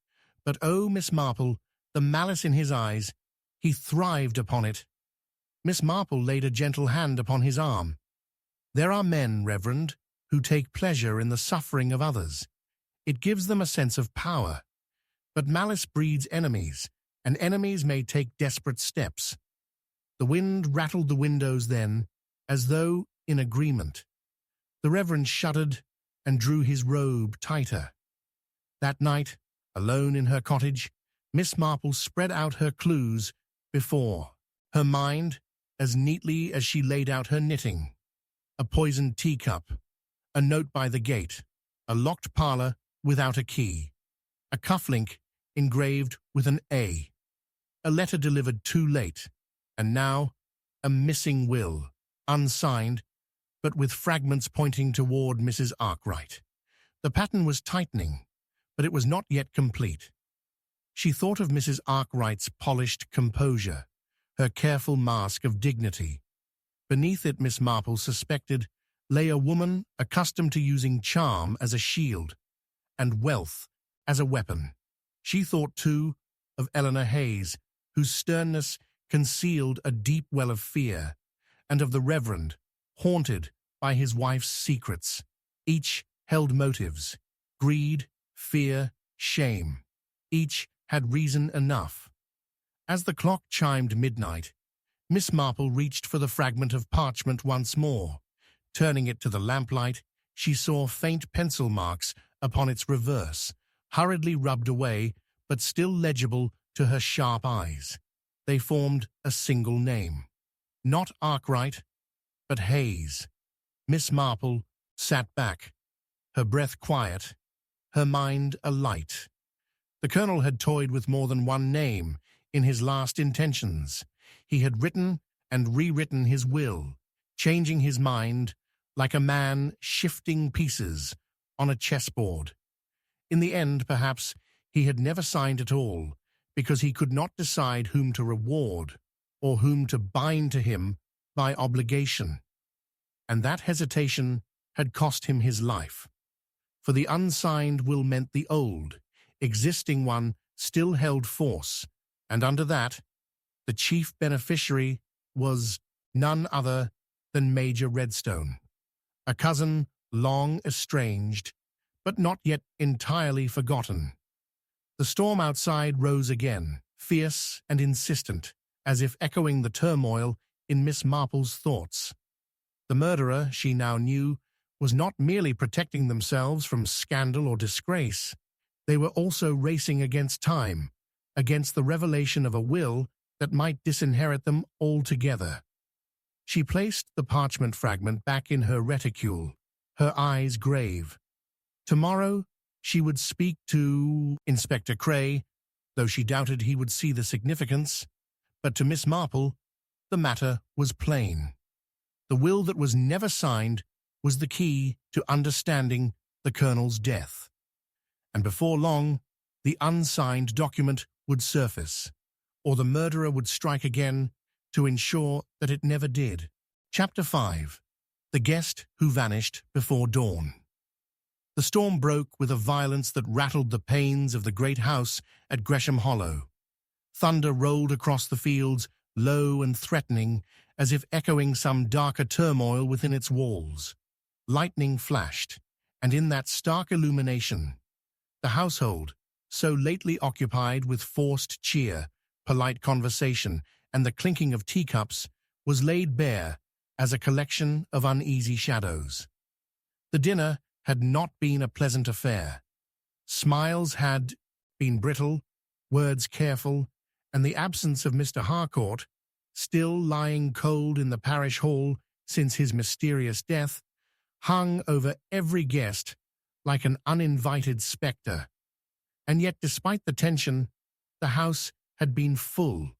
Speaker 1: but oh, Miss Marple, the malice in his eyes, he thrived upon it. Miss Marple laid a gentle hand upon his arm. There are men, Reverend, who take pleasure in the suffering of others. It gives them a sense of power. But malice breeds enemies, and enemies may take desperate steps. The wind rattled the windows then, as though in agreement. The Reverend shuddered and drew his robe tighter. That night, alone in her cottage, Miss Marple spread out her clues before her mind as neatly as she laid out her knitting. A poisoned teacup, a note by the gate, a locked parlor without a key, a cufflink engraved with an A, a letter delivered too late, and now a missing will, unsigned, but with fragments pointing toward Mrs. Arkwright. The pattern was tightening, but it was not yet complete. She thought of Mrs. Arkwright's polished composure, her careful mask of dignity. Beneath it, Miss Marple suspected, lay a woman accustomed to using charm as a shield and wealth as a weapon. She thought, too, of Eleanor Hayes, whose sternness concealed a deep well of fear, and of the Reverend, haunted by his wife's secrets. Each held motives: greed, fear, shame. Each had reason enough. As the clock chimed midnight, Miss Marple reached for the fragment of parchment once more. Turning it to the lamplight, she saw faint pencil marks upon its reverse, hurriedly rubbed away, but still legible to her sharp eyes. They formed a single name. Not Arkwright, but Hayes. Miss Marple sat back, her breath quiet, her mind alight. The Colonel had toyed with more than one name in his last intentions. He had written and rewritten his will, changing his mind like a man shifting pieces on a chessboard. In the end, perhaps, he had never signed at all, because he could not decide whom to reward or whom to bind to him by obligation. And that hesitation had cost him his life. For the unsigned will meant the old, existing one still held force, and under that, the chief beneficiary was none other than Major Redstone, a cousin long estranged, but not yet entirely forgotten. The storm outside rose again, fierce and insistent, as if echoing the turmoil in Miss Marple's thoughts. The murderer, she now knew, was not merely protecting themselves from scandal or disgrace. They were also racing against time, against the revelation of a will that might disinherit them altogether. She placed the parchment fragment back in her reticule, her eyes grave. Tomorrow she would speak to Inspector Cray, though she doubted he would see the significance, but to Miss Marple the matter was plain. The will that was never signed was the key to understanding the Colonel's death. And before long, the unsigned document would surface, or the murderer would strike again to ensure that it never did. Chapter 5. The Guest Who Vanished Before Dawn. The storm broke with a violence that rattled the panes of the great house at Gresham Hollow. Thunder rolled across the fields, low and threatening, as if echoing some darker turmoil within its walls. Lightning flashed, and in that stark illumination, the household, so lately occupied with forced cheer, polite conversation, and the clinking of teacups, was laid bare as a collection of uneasy shadows. The dinner had not been a pleasant affair. Smiles had been brittle, words careful, and the absence of Mr. Harcourt, still lying cold in the parish hall since his mysterious death, hung over every guest like an uninvited spectre. And yet, despite the tension, the house had been full.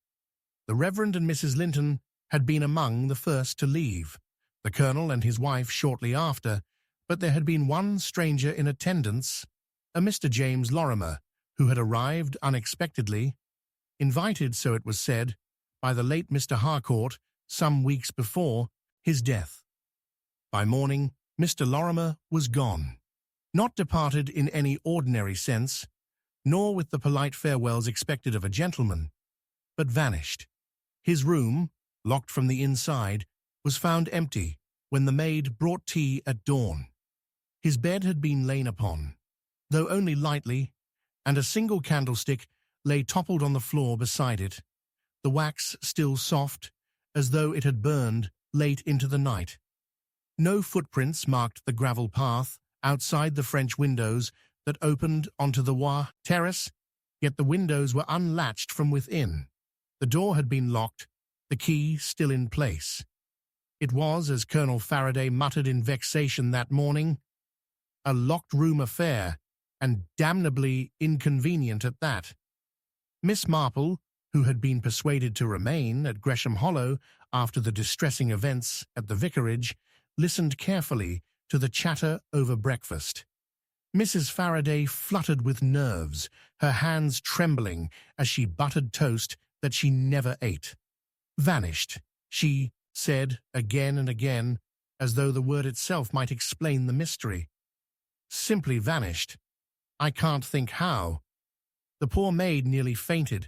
Speaker 1: The Reverend and Mrs. Linton had been among the first to leave, the Colonel and his wife shortly after, but there had been one stranger in attendance, a Mr. James Lorimer, who had arrived unexpectedly, invited, so it was said, by the late Mr. Harcourt some weeks before his death. By morning, Mr. Lorimer was gone, not departed in any ordinary sense, nor with the polite farewells expected of a gentleman, but vanished. His room, locked from the inside, was found empty when the maid brought tea at dawn. His bed had been lain upon, though only lightly, and a single candlestick lay toppled on the floor beside it, the wax still soft, as though it had burned late into the night. No footprints marked the gravel path outside the French windows that opened onto the Wa terrace, yet the windows were unlatched from within. The door had been locked, the key still in place. It was, as Colonel Faraday muttered in vexation that morning, a locked-room affair, and damnably inconvenient at that. Miss Marple, who had been persuaded to remain at Gresham Hollow after the distressing events at the vicarage, listened carefully to the chatter over breakfast. Mrs. Faraday fluttered with nerves, her hands trembling as she buttered toast that she never ate. Vanished, she said again and again, as though the word itself might explain the mystery. Simply vanished. I can't think how. The poor maid nearly fainted.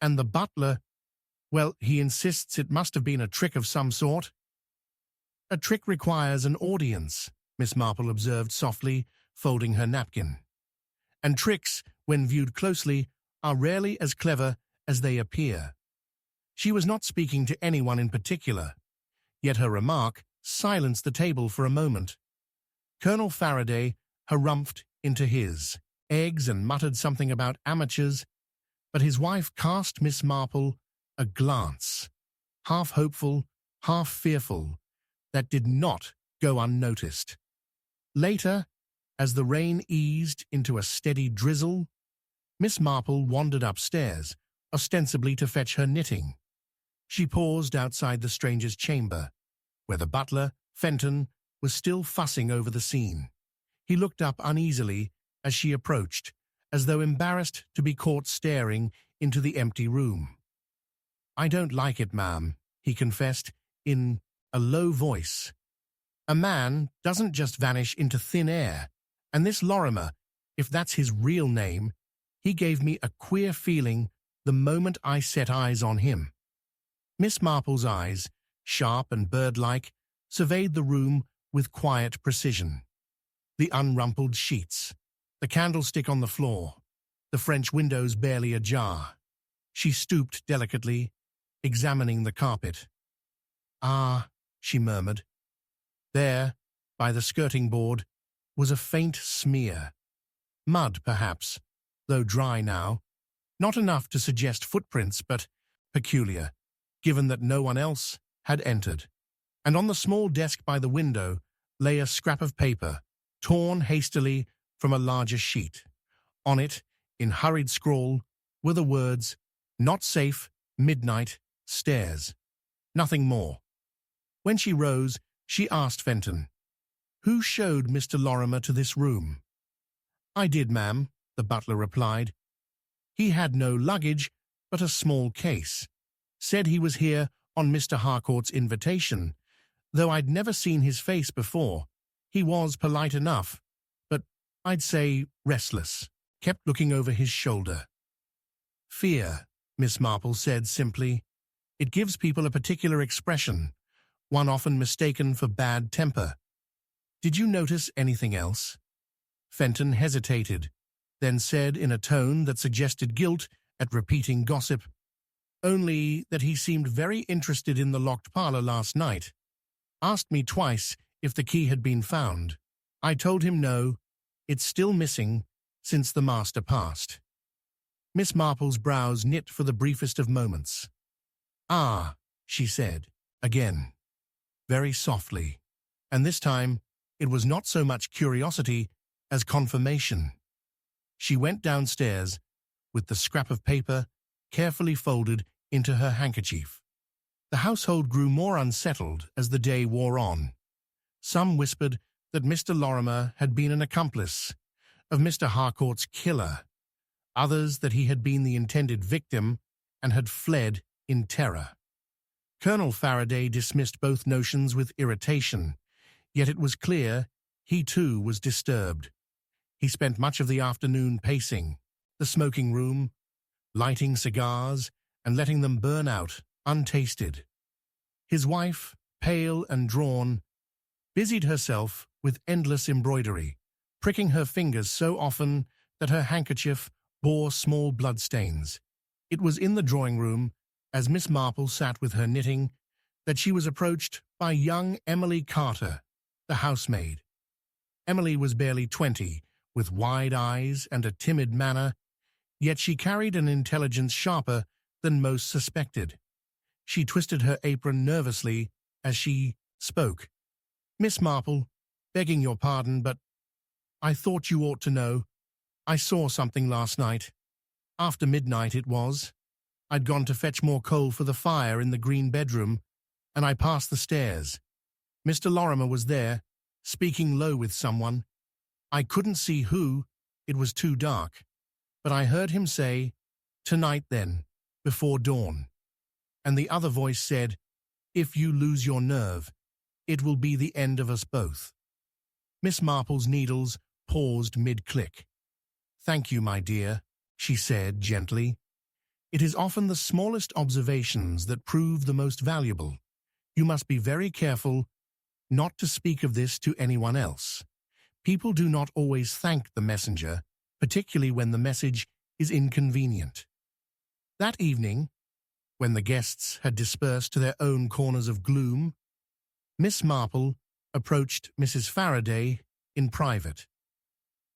Speaker 1: And the butler, well, he insists it must have been a trick of some sort. A trick requires an audience, Miss Marple observed softly, folding her napkin. And tricks, when viewed closely, are rarely as clever as they appear. She was not speaking to anyone in particular, yet her remark silenced the table for a moment. Colonel Faraday harumphed into his eggs and muttered something about amateurs, but his wife cast Miss Marple a glance, half hopeful, half fearful, that did not go unnoticed. Later, as the rain eased into a steady drizzle, Miss Marple wandered upstairs, ostensibly to fetch her knitting. She paused outside the stranger's chamber, where the butler, Fenton, was still fussing over the scene. He looked up uneasily as she approached, as though embarrassed to be caught staring into the empty room. "I don't like it, ma'am," he confessed, in a low voice. "A man doesn't just vanish into thin air, and this Lorimer, if that's his real name, he gave me a queer feeling the moment I set eyes on him." Miss Marple's eyes, sharp and bird-like, surveyed the room with quiet precision. The unrumpled sheets, the candlestick on the floor, the French windows barely ajar. She stooped delicately, examining the carpet. "Ah," she murmured. There, by the skirting board, was a faint smear. Mud, perhaps, though dry now. Not enough to suggest footprints, but peculiar, given that no one else had entered. And on the small desk by the window lay a scrap of paper, torn hastily from a larger sheet. On it, in hurried scrawl, were the words, "Not safe, midnight, stairs." Nothing more. When she rose, she asked Fenton, "Who showed Mr. Lorimer to this room?" "I did, ma'am," the butler replied. "He had no luggage, but a small case. Said he was here on Mr. Harcourt's invitation, though I'd never seen his face before. He was polite enough, but I'd say restless, kept looking over his shoulder." "Fear," Miss Marple said simply. "It gives people a particular expression, one often mistaken for bad temper. Did you notice anything else?" Fenton hesitated, then said in a tone that suggested guilt at repeating gossip, "Only that he seemed very interested in the locked parlor last night. Asked me twice if the key had been found. I told him no, it's still missing since the master passed." Miss Marple's brows knit for the briefest of moments. "Ah," she said, again, very softly, and this time it was not so much curiosity as confirmation. She went downstairs with the scrap of paper carefully folded into her handkerchief. The household grew more unsettled as the day wore on. Some whispered that Mr. Lorimer had been an accomplice of Mr. Harcourt's killer, others that he had been the intended victim and had fled in terror. Colonel Faraday dismissed both notions with irritation, yet it was clear he too was disturbed. He spent much of the afternoon pacing the smoking room, lighting cigars and letting them burn out untasted. His wife, pale and drawn, busied herself with endless embroidery, pricking her fingers so often that her handkerchief bore small bloodstains. It was in the drawing-room, as Miss Marple sat with her knitting, that she was approached by young Emily Carter, the housemaid. Emily was barely 20, with wide eyes and a timid manner, yet she carried an intelligence sharper than most suspected. She twisted her apron nervously as she spoke. "Miss Marple, begging your pardon, but I thought you ought to know. I saw something last night. After midnight it was. I'd gone to fetch more coal for the fire in the green bedroom, and I passed the stairs. Mr. Lorimer was there, speaking low with someone. I couldn't see who, it was too dark, but I heard him say, 'Tonight then, before dawn.' And the other voice said, 'If you lose your nerve, it will be the end of us both.'" Miss Marple's needles paused mid-click. "Thank you, my dear," she said gently. "It is often the smallest observations that prove the most valuable. You must be very careful not to speak of this to anyone else. People do not always thank the messenger, particularly when the message is inconvenient." That evening, when the guests had dispersed to their own corners of gloom, Miss Marple approached Mrs. Faraday in private.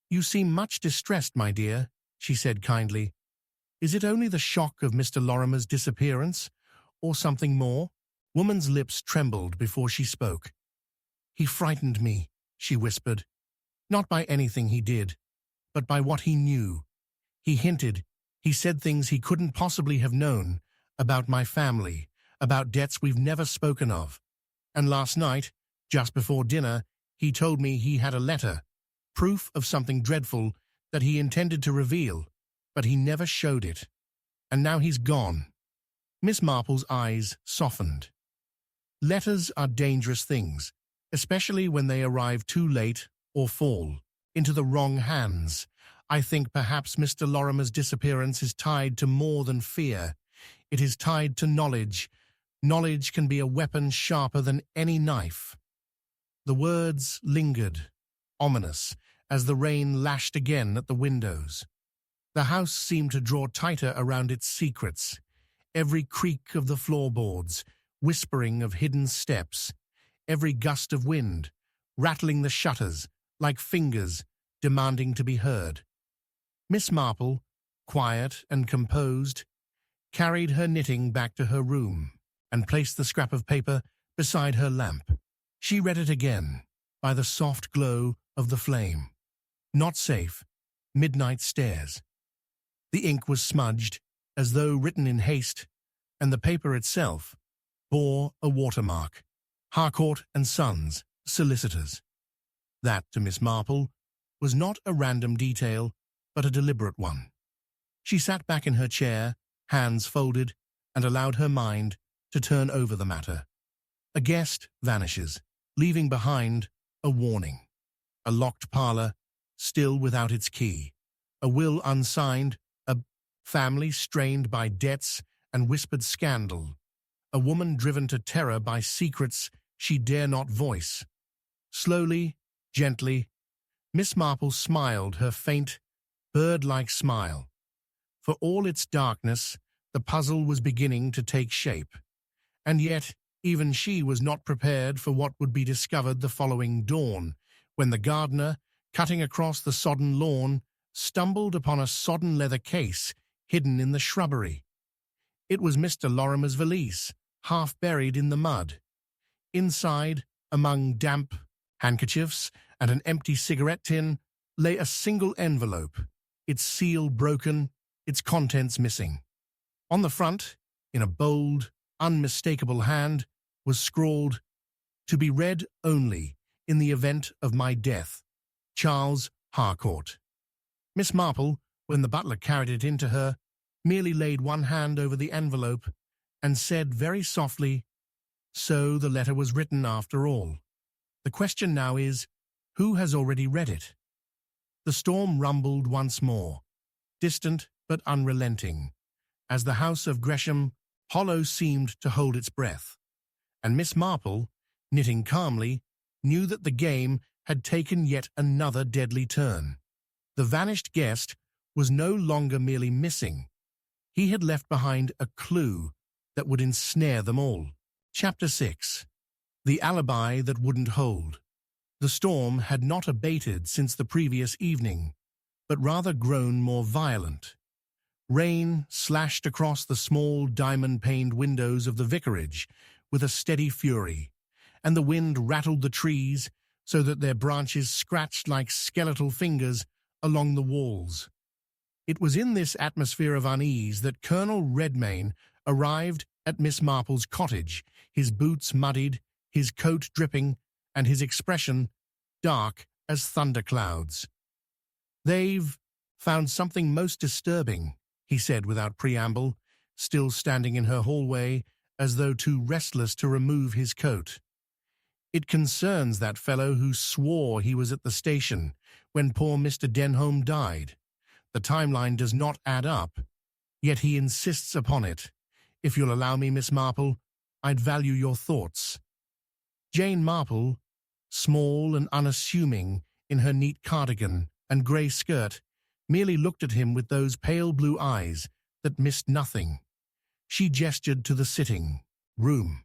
Speaker 1: "You seem much distressed, my dear," she said kindly. "Is it only the shock of Mr. Lorimer's disappearance, or something more?" Woman's lips trembled before she spoke. "He frightened me," she whispered. "Not by anything he did, but by what he knew. He said things he couldn't possibly have known, about my family, about debts we've never spoken of. And last night, just before dinner, he told me he had a letter, proof of something dreadful that he intended to reveal, but he never showed it. And now he's gone." Miss Marple's eyes softened. Letters are dangerous things, especially when they arrive too late or fall into the wrong hands. I think perhaps Mr. Lorimer's disappearance is tied to more than fear. It is tied to knowledge. Knowledge can be a weapon sharper than any knife. The words lingered, ominous, as the rain lashed again at the windows. The house seemed to draw tighter around its secrets, every creak of the floorboards, whispering of hidden steps, every gust of wind, rattling the shutters like fingers demanding to be heard. Miss Marple, quiet and composed, carried her knitting back to her room and placed the scrap of paper beside her lamp. She read it again, by the soft glow of the flame. Not safe. Midnight stairs. The ink was smudged, as though written in haste, and the paper itself bore a watermark. Harcourt and Sons, solicitors. That, to Miss Marple, was not a random detail, but a deliberate one. She sat back in her chair, hands folded, and allowed her mind to turn over the matter. A guest vanishes, leaving behind a warning. A locked parlor, still without its key. A will unsigned, a family strained by debts and whispered scandal. A woman driven to terror by secrets she dare not voice. Slowly, gently, Miss Marple smiled her faint, bird-like smile. For all its darkness, the puzzle was beginning to take shape. And yet, even she was not prepared for what would be discovered the following dawn, when the gardener, cutting across the sodden lawn, stumbled upon a sodden leather case hidden in the shrubbery. It was Mr. Lorimer's valise, half buried in the mud. Inside, among damp handkerchiefs and an empty cigarette tin, lay a single envelope, its seal broken, its contents missing. On the front, in a bold, unmistakable hand, was scrawled, "To be read only in the event of my death, Charles Harcourt." Miss Marple, when the butler carried it in to her, merely laid one hand over the envelope and said very softly, "So the letter was written after all. The question now is, who has already read it?" The storm rumbled once more, distant but unrelenting, as the house of Gresham Hollow seemed to hold its breath, and Miss Marple, knitting calmly, knew that the game had taken yet another deadly turn. The vanished guest was no longer merely missing. He had left behind a clue that would ensnare them all. Chapter 6. The alibi that wouldn't hold. The storm had not abated since the previous evening, but rather grown more violent. Rain slashed across the small diamond-paned windows of the vicarage with a steady fury, and the wind rattled the trees so that their branches scratched like skeletal fingers along the walls. It was in this atmosphere of unease that Colonel Redmayne arrived at Miss Marple's cottage, his boots muddied, his coat dripping, and his expression dark as thunderclouds. "They've found something most disturbing," he said without preamble, still standing in her hallway as though too restless to remove his coat. "It concerns that fellow who swore he was at the station when poor Mr. Denholm died. The timeline does not add up, yet he insists upon it. If you'll allow me, Miss Marple, I'd value your thoughts." Jane Marple, small and unassuming in her neat cardigan and grey skirt, merely looked at him with those pale blue eyes that missed nothing. She gestured to the sitting room.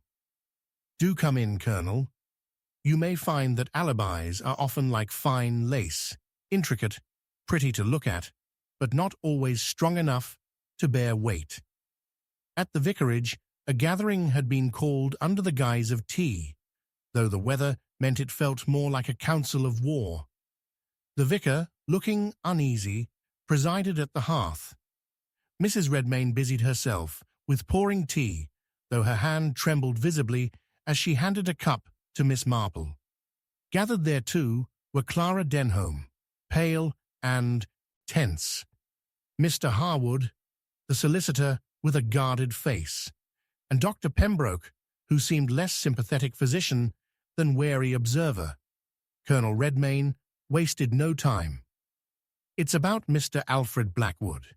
Speaker 1: "Do come in, Colonel. You may find that alibis are often like fine lace, intricate, pretty to look at, but not always strong enough to bear weight." At the vicarage, a gathering had been called under the guise of tea, though the weather meant it felt more like a council of war. The vicar, looking uneasy, presided at the hearth. Mrs. Redmayne busied herself with pouring tea, though her hand trembled visibly as she handed a cup to Miss Marple. Gathered there, too, were Clara Denholm, pale and tense, Mr. Harwood, the solicitor with a guarded face, and Dr. Pembroke, who seemed less sympathetic physician than wary observer. Colonel Redmayne wasted no time. "It's about Mr. Alfred Blackwood.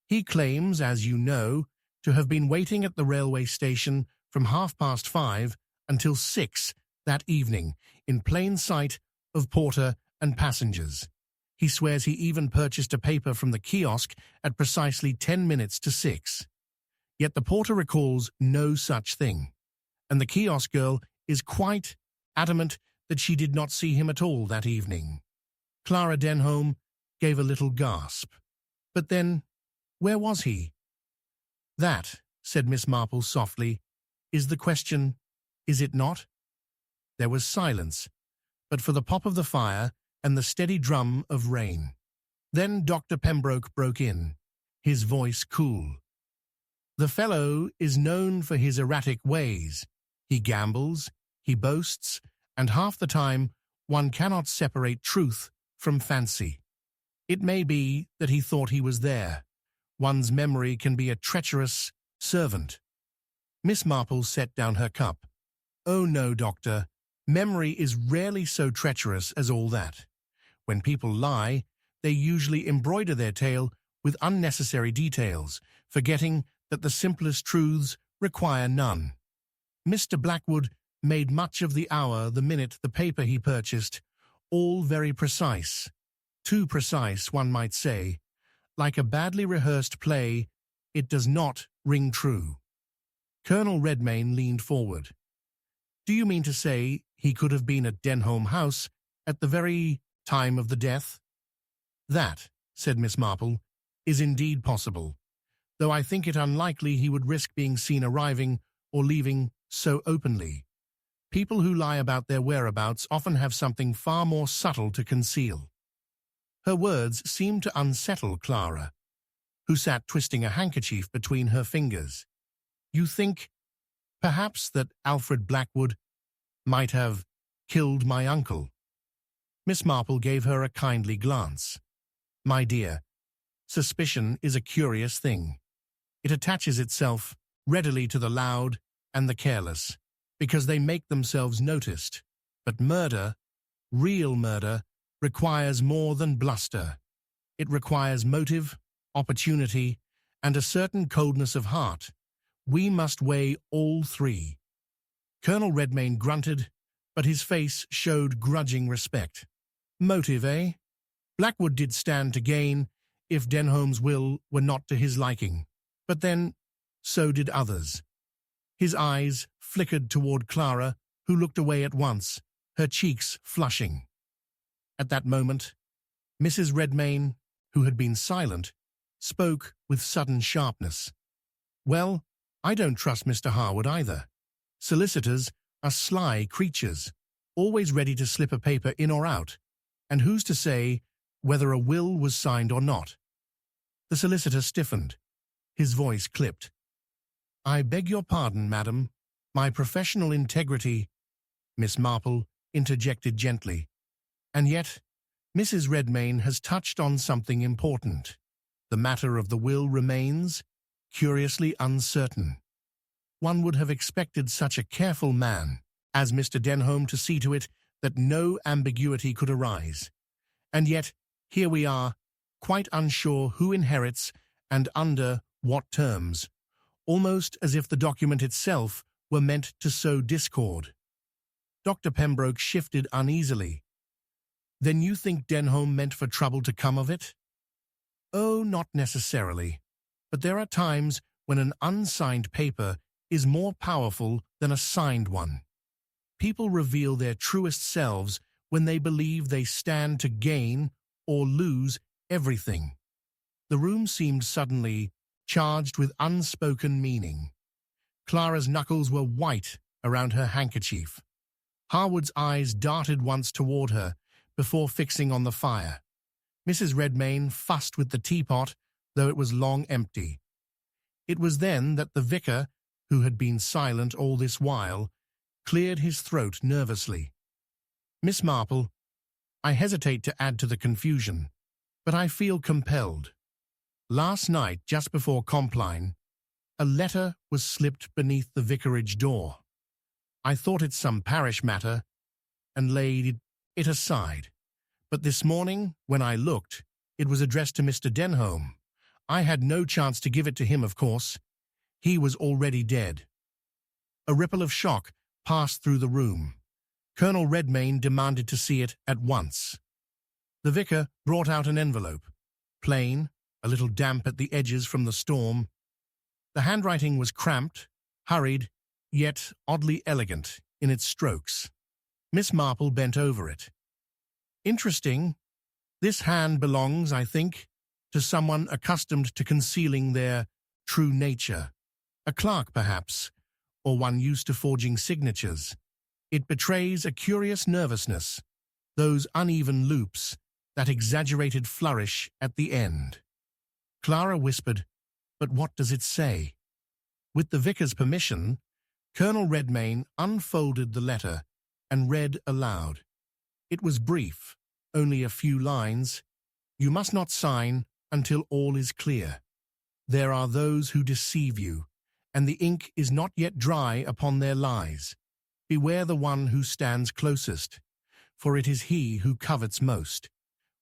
Speaker 1: He claims, as you know, to have been waiting at the railway station from 5:30 until 6 that evening, in plain sight of porter and passengers. He swears he even purchased a paper from the kiosk at precisely 10 minutes to 6. Yet the porter recalls no such thing, and the kiosk girl is quite adamant that she did not see him at all that evening." Clara Denholm gave a little gasp. "But then, where was he?" "That," said Miss Marple softly, "is the question, is it not?" There was silence, but for the pop of the fire and the steady drum of rain. Then Dr. Pembroke broke in, his voice cool. "The fellow is known for his erratic ways. He gambles, he boasts, and half the time one cannot separate truth from fancy. It may be that he thought he was there. One's memory can be a treacherous servant." Miss Marple set down her cup. "Oh no, Doctor. Memory is rarely so treacherous as all that. When people lie, they usually embroider their tale with unnecessary details, forgetting that the simplest truths require none. Mr. Blackwood made much of the hour, the minute, the paper he purchased, all very precise. Too precise, one might say. Like a badly rehearsed play, it does not ring true." Colonel Redmayne leaned forward. "Do you mean to say he could have been at Denholm House at the very time of the death?" "That," said Miss Marple, "is indeed possible, though I think it unlikely he would risk being seen arriving or leaving so openly. People who lie about their whereabouts often have something far more subtle to conceal." Her words seemed to unsettle Clara, who sat twisting a handkerchief between her fingers. "You think, perhaps, that Alfred Blackwood might have killed my uncle?" Miss Marple gave her a kindly glance. "My dear, suspicion is a curious thing. It attaches itself readily to the loud and the careless, because they make themselves noticed. But murder, real murder, requires more than bluster. It requires motive, opportunity, and a certain coldness of heart. We must weigh all three." Colonel Redmayne grunted, but his face showed grudging respect. Motive, eh? Blackwood did stand to gain if Denholm's will were not to his liking, but then so did others. His eyes flickered toward Clara, who looked away at once, her cheeks flushing. At that moment, Mrs. Redmayne, who had been silent, spoke with sudden sharpness. Well, I don't trust Mr. Harwood either. Solicitors are sly creatures, always ready to slip a paper in or out, and who's to say whether a will was signed or not? The solicitor stiffened. His voice clipped. I beg your pardon, madam. My professional integrity, Miss Marple interjected gently. And yet, Mrs. Redmayne has touched on something important. The matter of the will remains curiously uncertain. One would have expected such a careful man as Mr. Denholm to see to it that no ambiguity could arise. And yet, here we are, quite unsure who inherits and under what terms, almost as if the document itself were meant to sow discord. Dr. Pembroke shifted uneasily. Then you think Denholm meant for trouble to come of it? Oh, not necessarily. But there are times when an unsigned paper is more powerful than a signed one. People reveal their truest selves when they believe they stand to gain or lose everything. The room seemed suddenly charged with unspoken meaning. Clara's knuckles were white around her handkerchief. Harwood's eyes darted once toward her before fixing on the fire. Mrs. Redmayne fussed with the teapot, though it was long empty. It was then that the vicar, who had been silent all this while, cleared his throat nervously. Miss Marple, I hesitate to add to the confusion, but I feel compelled. Last night, just before Compline, a letter was slipped beneath the vicarage door. I thought it some parish matter and laid it aside. But this morning, when I looked, it was addressed to Mr. Denholm. I had no chance to give it to him, of course. He was already dead. A ripple of shock passed through the room. Colonel Redmayne demanded to see it at once. The vicar brought out an envelope, plain, a little damp at the edges from the storm. The handwriting was cramped, hurried, yet oddly elegant in its strokes. Miss Marple bent over it. Interesting. This hand belongs, I think, to someone accustomed to concealing their true nature. A clerk, perhaps, or one used to forging signatures. It betrays a curious nervousness, those uneven loops, that exaggerated flourish at the end. Clara whispered, "But what does it say?" With the vicar's permission, Colonel Redmayne unfolded the letter and read aloud. It was brief, only a few lines. You must not sign until all is clear. There are those who deceive you, and the ink is not yet dry upon their lies. Beware the one who stands closest, for it is he who covets most.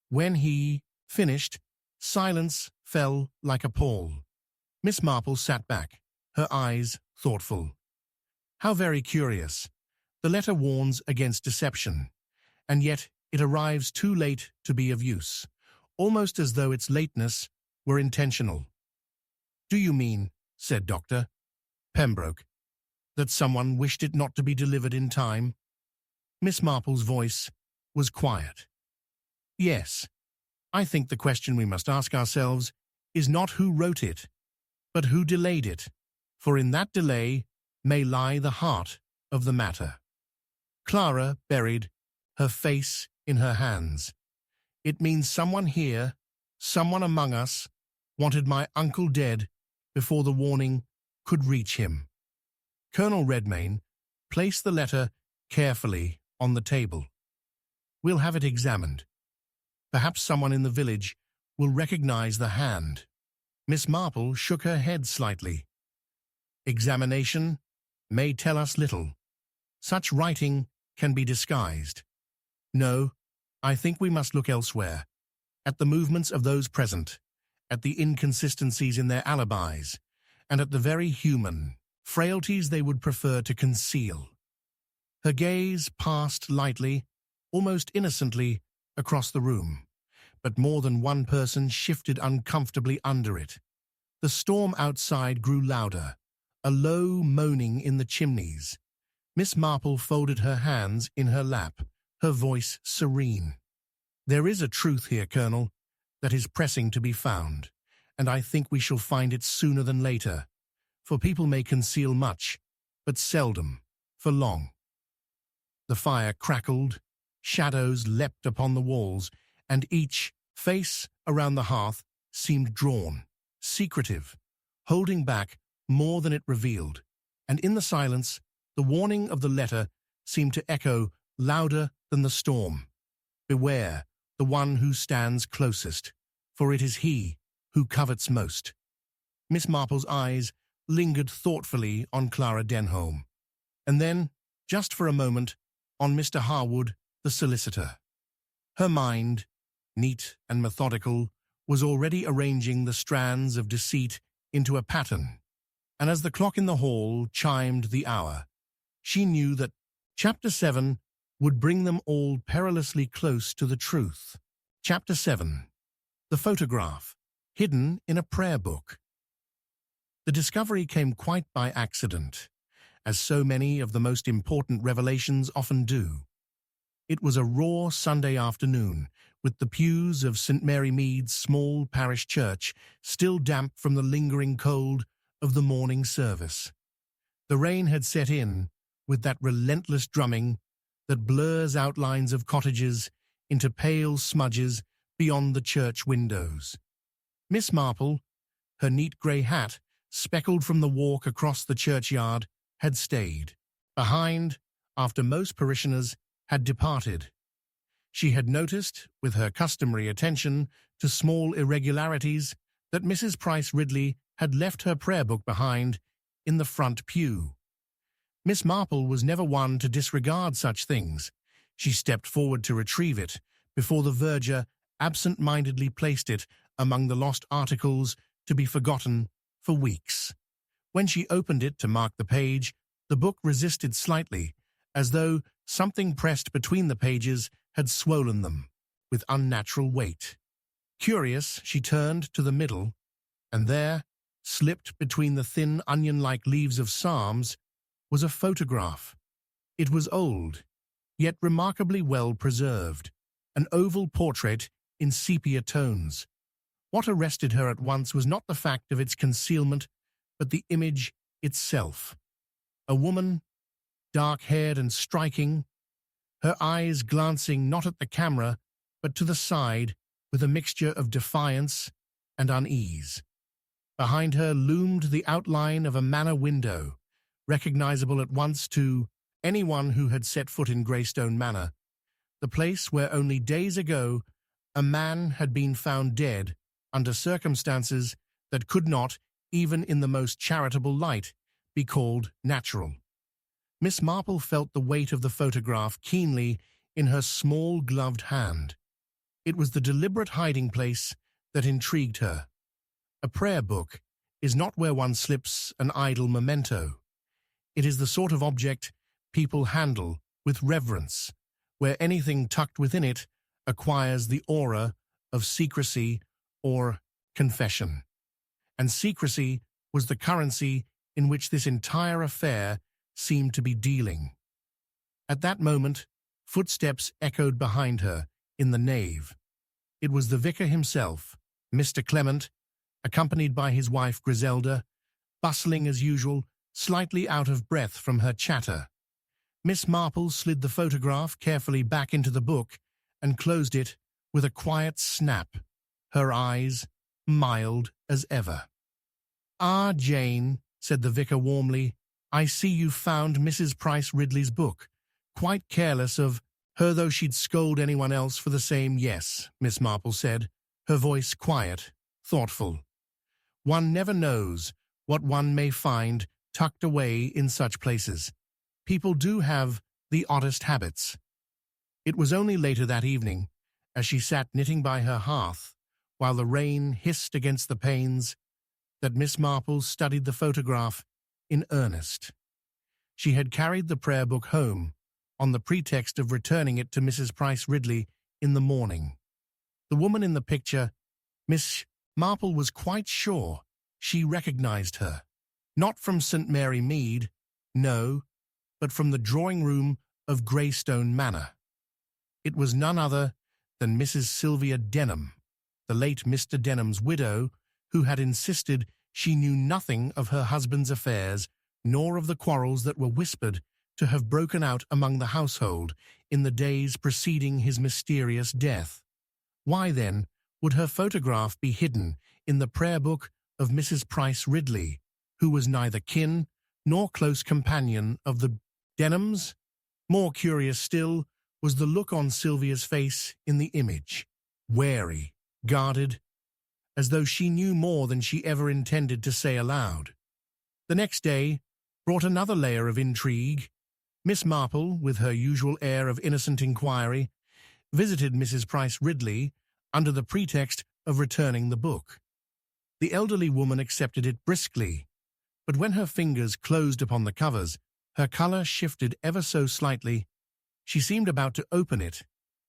Speaker 1: When he finished, silence fell like a pall. Miss Marple sat back, her eyes thoughtful. How very curious. The letter warns against deception, and yet it arrives too late to be of use, almost as though its lateness were intentional. Do you mean, said Dr. Pembroke, that someone wished it not to be delivered in time? Miss Marple's voice was quiet. Yes, I think the question we must ask ourselves is not who wrote it, but who delayed it, for in that delay may lie the heart of the matter. Clara buried her face in her hands. It means someone here, someone among us, wanted my uncle dead before the warning could reach him. Colonel Redmayne placed the letter carefully on the table. We'll have it examined. Perhaps someone in the village will recognize the hand. Miss Marple shook her head slightly. Examination may tell us little. Such writing can be disguised. No, I think we must look elsewhere, at the movements of those present, at the inconsistencies in their alibis, and at the very human frailties they would prefer to conceal. Her gaze passed lightly, almost innocently, across the room, but more than one person shifted uncomfortably under it. The storm outside grew louder, a low moaning in the chimneys. Miss Marple folded her hands in her lap, her voice serene. "There is a truth here, Colonel, that is pressing to be found, and I think we shall find it sooner than later, for people may conceal much, but seldom, for long." The fire crackled, shadows leapt upon the walls, and each face around the hearth seemed drawn, secretive, holding back more than it revealed, and in the silence, the warning of the letter seemed to echo louder than the storm. "Beware the one who stands closest, for it is he who covets most." Miss Marple's eyes lingered thoughtfully on Clara Denholm, and then, just for a moment, on Mr. Harwood, the solicitor. Her mind, neat and methodical, was already arranging the strands of deceit into a pattern, and as the clock in the hall chimed the hour, she knew that Chapter 7 would bring them all perilously close to the truth. Chapter 7. The photograph, hidden in a prayer book. The discovery came quite by accident, as so many of the most important revelations often do. It was a raw Sunday afternoon, with the pews of St. Mary Mead's small parish church still damp from the lingering cold of the morning service. The rain had set in with that relentless drumming that blurs outlines of cottages into pale smudges beyond the church windows. Miss Marple, her neat grey hat speckled from the walk across the churchyard, had stayed behind after most parishioners had departed. She had noticed, with her customary attention to small irregularities, that Mrs. Price Ridley had left her prayer book behind in the front pew. Miss Marple was never one to disregard such things. She stepped forward to retrieve it, before the verger absent-mindedly placed it among the lost articles to be forgotten for weeks. When she opened it to mark the page, the book resisted slightly, as though something pressed between the pages had swollen them with unnatural weight. Curious, she turned to the middle, and there, slipped between the thin onion-like leaves of Psalms, was a photograph. It was old, yet remarkably well preserved, an oval portrait in sepia tones. What arrested her at once was not the fact of its concealment, but the image itself. A woman, dark-haired and striking, her eyes glancing not at the camera, but to the side with a mixture of defiance and unease. Behind her loomed the outline of a manor window, recognizable at once to anyone who had set foot in Greystone Manor, the place where only days ago a man had been found dead under circumstances that could not, even in the most charitable light, be called natural. Miss Marple felt the weight of the photograph keenly in her small gloved hand. It was the deliberate hiding place that intrigued her. A prayer book is not where one slips an idle memento. It is the sort of object people handle with reverence, where anything tucked within it acquires the aura of secrecy or confession. And secrecy was the currency in which this entire affair seemed to be dealing. At that moment, footsteps echoed behind her in the nave. It was the vicar himself, Mr. Clement, accompanied by his wife Griselda, bustling as usual, slightly out of breath from her chatter. Miss Marple slid the photograph carefully back into the book and closed it with a quiet snap, her eyes mild as ever. "Ah, Jane," said the vicar warmly, "I see you found Mrs. Price Ridley's book. Quite careless of her, though she'd scold anyone else for the same." "Yes," Miss Marple said, her voice quiet, thoughtful. "One never knows what one may find tucked away in such places. People do have the oddest habits." It was only later that evening, as she sat knitting by her hearth, while the rain hissed against the panes, that Miss Marple studied the photograph in earnest. She had carried the prayer book home, on the pretext of returning it to Mrs. Price Ridley in the morning. The woman in the picture, Miss Marple, was quite sure she recognized her. Not from St. Mary Mead, no, but from the drawing-room of Greystone Manor. It was none other than Mrs. Sylvia Denham, the late Mr. Denham's widow, who had insisted she knew nothing of her husband's affairs, nor of the quarrels that were whispered to have broken out among the household in the days preceding his mysterious death. Why, then, would her photograph be hidden in the prayer book of Mrs. Price Ridley, who was neither kin nor close companion of the Denhams? More curious still was the look on Sylvia's face in the image, wary, guarded, as though she knew more than she ever intended to say aloud. The next day brought another layer of intrigue. Miss Marple, with her usual air of innocent inquiry, visited Mrs. Price Ridley under the pretext of returning the book. The elderly woman accepted it briskly, but when her fingers closed upon the covers, her colour shifted ever so slightly. She seemed about to open it,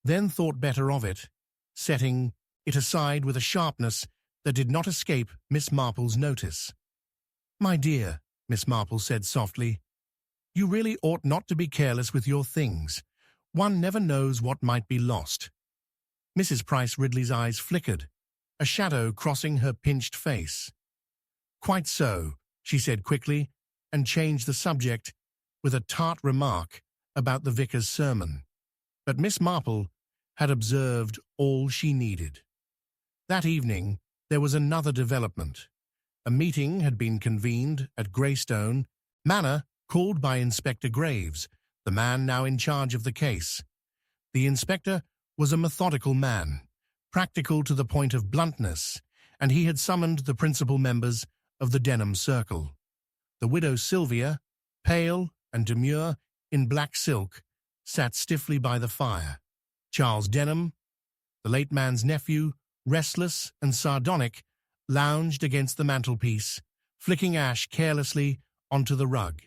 Speaker 1: then thought better of it, setting it aside with a sharpness that did not escape Miss Marple's notice. "My dear," Miss Marple said softly, "you really ought not to be careless with your things. One never knows what might be lost." Mrs. Price Ridley's eyes flickered, a shadow crossing her pinched face. "Quite so," she said quickly, and changed the subject with a tart remark about the vicar's sermon. But Miss Marple had observed all she needed. That evening there was another development. A meeting had been convened at Greystone Manor, called by Inspector Graves, the man now in charge of the case. The inspector was a methodical man, practical to the point of bluntness, and he had summoned the principal members of the Denham circle. The widow Sylvia, pale and demure in black silk, sat stiffly by the fire. Charles Denham, the late man's nephew, restless and sardonic, lounged against the mantelpiece, flicking ash carelessly onto the rug.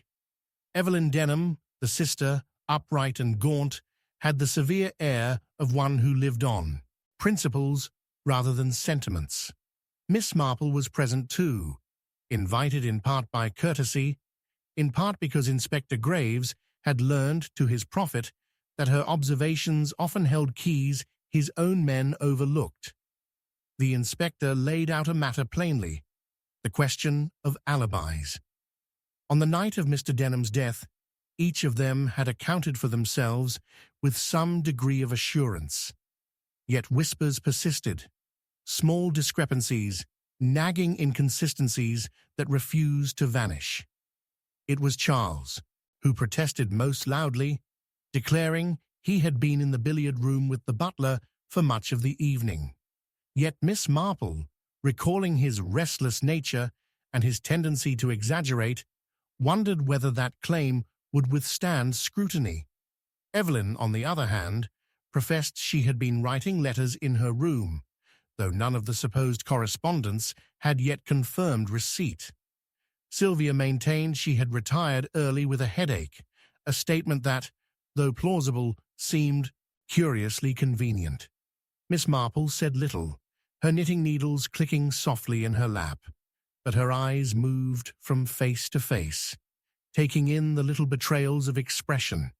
Speaker 1: Evelyn Denham, the sister, upright and gaunt, had the severe air of one who lived on principles rather than sentiments. Miss Marple was present too, invited in part by courtesy, in part because Inspector Graves had learned to his profit that her observations often held keys his own men overlooked. The inspector laid out a matter plainly, the question of alibis. On the night of Mr. Denham's death, each of them had accounted for themselves with some degree of assurance. Yet whispers persisted, small discrepancies, nagging inconsistencies that refused to vanish. It was Charles who protested most loudly, declaring he had been in the billiard room with the butler for much of the evening. Yet Miss Marple, recalling his restless nature and his tendency to exaggerate, wondered whether that claim would withstand scrutiny. Evelyn, on the other hand, professed she had been writing letters in her room, though none of the supposed correspondence had yet confirmed receipt. Sylvia maintained she had retired early with a headache, a statement that, though plausible, seemed curiously convenient. Miss Marple said little, her knitting needles clicking softly in her lap, but her eyes moved from face to face, taking in the little betrayals of expression,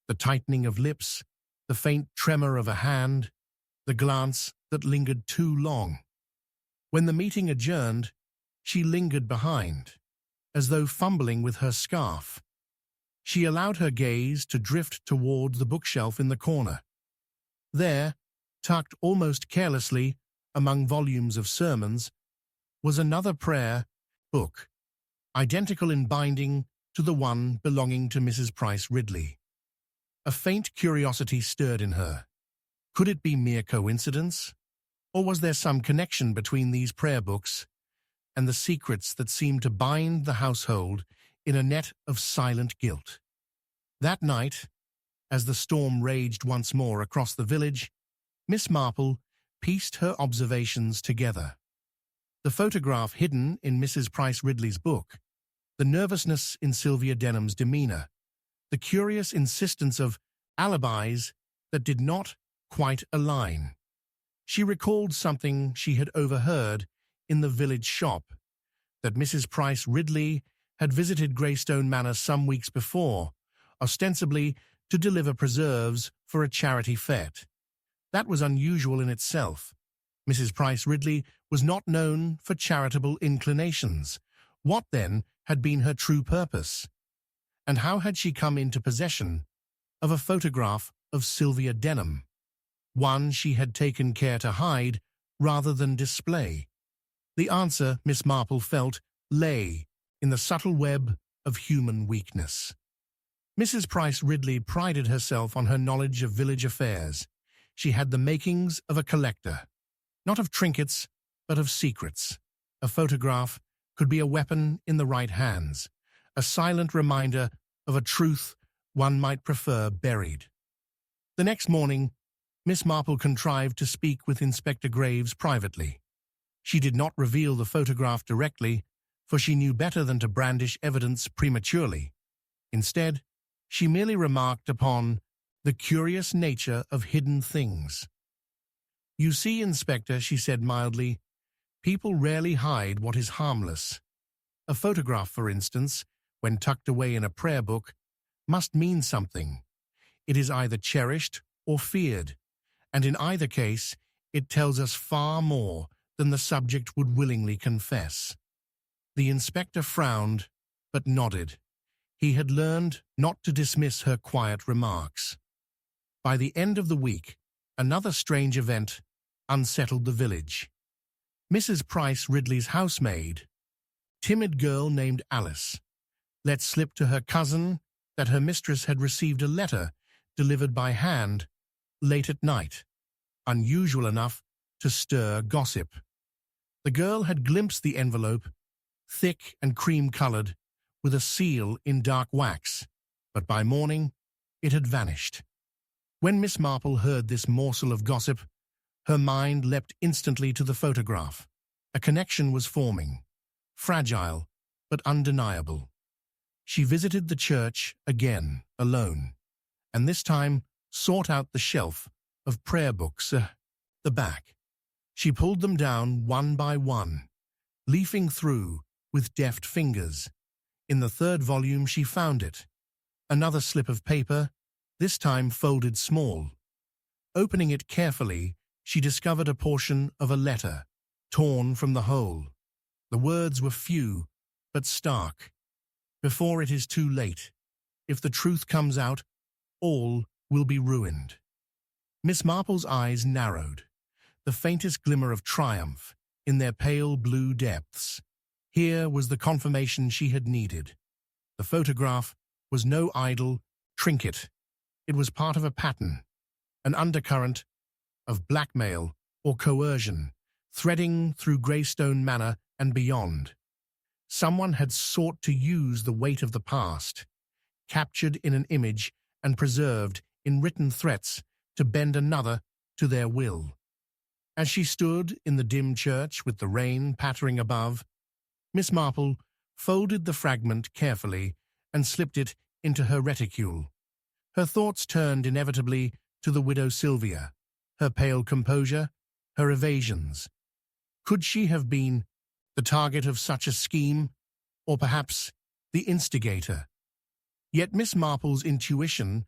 Speaker 1: the tightening of lips, the faint tremor of a hand, the glance that lingered too long. When the meeting adjourned, she lingered behind, as though fumbling with her scarf. She allowed her gaze to drift toward the bookshelf in the corner. There, tucked almost carelessly among volumes of sermons, was another prayer book, identical in binding to the one belonging to Mrs. Price Ridley. A faint curiosity stirred in her. Could it be mere coincidence? Or was there some connection between these prayer books and the secrets that seemed to bind the household in a net of silent guilt? That night, as the storm raged once more across the village, Miss Marple pieced her observations together. The photograph hidden in Mrs. Price Ridley's book, the nervousness in Sylvia Denham's demeanor, the curious insistence of alibis that did not quite a line. She recalled something she had overheard in the village shop, that Mrs. Price Ridley had visited Greystone Manor some weeks before, ostensibly to deliver preserves for a charity fete. That was unusual in itself. Mrs. Price Ridley was not known for charitable inclinations. What, then, had been her true purpose? And how had she come into possession of a photograph of Sylvia Denham, one she had taken care to hide rather than display? The answer, Miss Marple felt, lay in the subtle web of human weakness. Mrs. Price Ridley prided herself on her knowledge of village affairs. She had the makings of a collector, not of trinkets, but of secrets. A photograph could be a weapon in the right hands, a silent reminder of a truth one might prefer buried. The next morning, Miss Marple contrived to speak with Inspector Graves privately. She did not reveal the photograph directly, for she knew better than to brandish evidence prematurely. Instead, she merely remarked upon the curious nature of hidden things. "You see, Inspector," she said mildly, "people rarely hide what is harmless. A photograph, for instance, when tucked away in a prayer book, must mean something. It is either cherished or feared, and in either case, it tells us far more than the subject would willingly confess." The inspector frowned, but nodded. He had learned not to dismiss her quiet remarks. By the end of the week, another strange event unsettled the village. Mrs. Price Ridley's housemaid, timid girl named Alice, let slip to her cousin that her mistress had received a letter delivered by hand late at night, unusual enough to stir gossip. The girl had glimpsed the envelope, thick and cream-colored, with a seal in dark wax, but by morning it had vanished. When Miss Marple heard this morsel of gossip, her mind leapt instantly to the photograph. A connection was forming, fragile but undeniable. She visited the church again, alone, and this time sought out the shelf of prayer books at the back. She pulled them down one by one, leafing through with deft fingers. In the third volume she found it, another slip of paper, this time folded small. Opening it carefully, she discovered a portion of a letter, torn from the whole. The words were few, but stark. "Before it is too late. If the truth comes out, all will be ruined." Miss Marple's eyes narrowed, the faintest glimmer of triumph in their pale blue depths. Here was the confirmation she had needed. The photograph was no idle trinket. It was part of a pattern, an undercurrent of blackmail or coercion, threading through Greystone Manor and beyond. Someone had sought to use the weight of the past, captured in an image and preserved in written threats, to bend another to their will. As she stood in the dim church with the rain pattering above, Miss Marple folded the fragment carefully and slipped it into her reticule. Her thoughts turned inevitably to the widow Sylvia, her pale composure, her evasions. Could she have been the target of such a scheme, or perhaps the instigator? Yet Miss Marple's intuition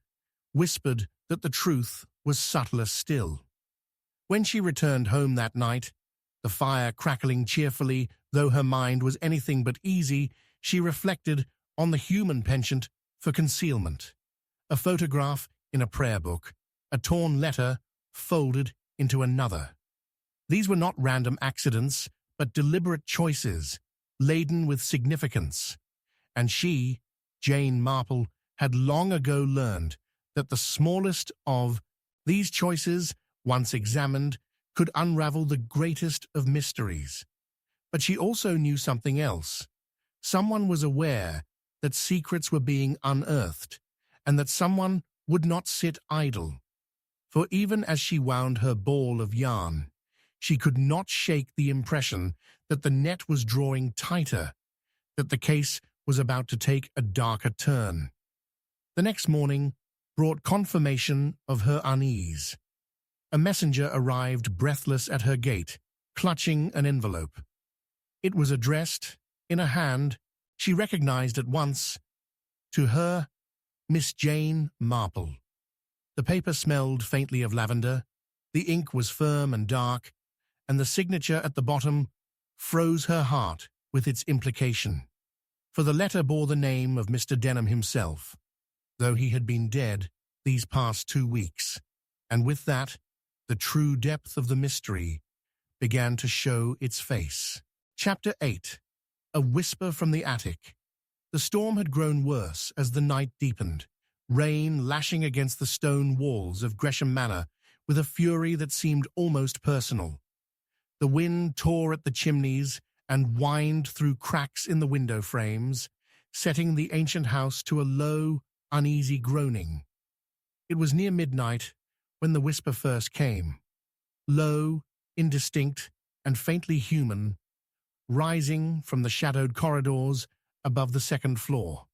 Speaker 1: whispered that the truth was subtler still. When she returned home that night, the fire crackling cheerfully, though her mind was anything but easy, she reflected on the human penchant for concealment. A photograph in a prayer book, a torn letter folded into another. These were not random accidents, but deliberate choices, laden with significance. And she, Jane Marple, had long ago learned that the smallest of these choices, once examined, could unravel the greatest of mysteries. But she also knew something else. Someone was aware that secrets were being unearthed, and that someone would not sit idle. For even as she wound her ball of yarn, she could not shake the impression that the net was drawing tighter, that the case was about to take a darker turn. The next morning brought confirmation of her unease. a messenger arrived breathless at her gate, clutching an envelope. It was addressed, in a hand she recognized at once, to her, Miss Jane Marple. The paper smelled faintly of lavender, the ink was firm and dark, and the signature at the bottom froze her heart with its implication. For the letter bore the name of Mr. Denham himself, though he had been dead these past 2 weeks, and with that, the true depth of the mystery began to show its face. Chapter 8. A Whisper from the Attic. The storm had grown worse as the night deepened, rain lashing against the stone walls of Gresham Manor with a fury that seemed almost personal. The wind tore at the chimneys and whined through cracks in the window frames, setting the ancient house to a low, uneasy groaning. It was near midnight when the whisper first came, low, indistinct, and faintly human, rising from the shadowed corridors above the second floor.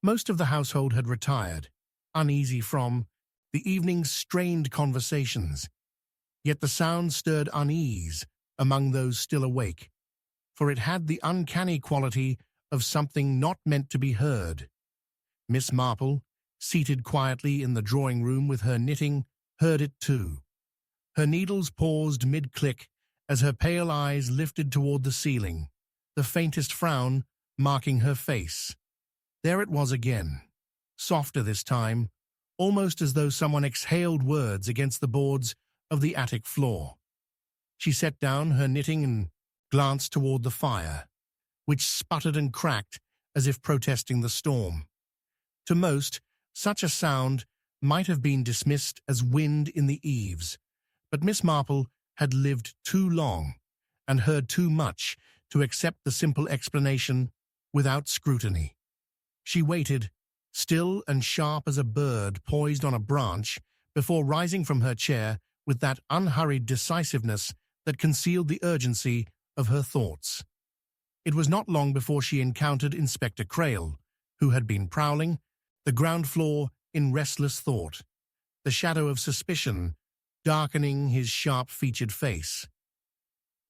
Speaker 1: Most of the household had retired, uneasy from the evening's strained conversations, yet the sound stirred unease among those still awake, for it had the uncanny quality of something not meant to be heard. Miss Marple, seated quietly in the drawing-room with her knitting, heard it too. Her needles paused mid-click as her pale eyes lifted toward the ceiling, the faintest frown marking her face. There it was again, softer this time, almost as though someone exhaled words against the boards of the attic floor. She set down her knitting and glanced toward the fire, which sputtered and cracked as if protesting the storm. To most, such a sound might have been dismissed as wind in the eaves, but Miss Marple had lived too long and heard too much to accept the simple explanation without scrutiny. She waited, still and sharp as a bird poised on a branch, before rising from her chair with that unhurried decisiveness that concealed the urgency of her thoughts. It was not long before she encountered Inspector Crail, who had been prowling the ground floor in restless thought, the shadow of suspicion darkening his sharp-featured face.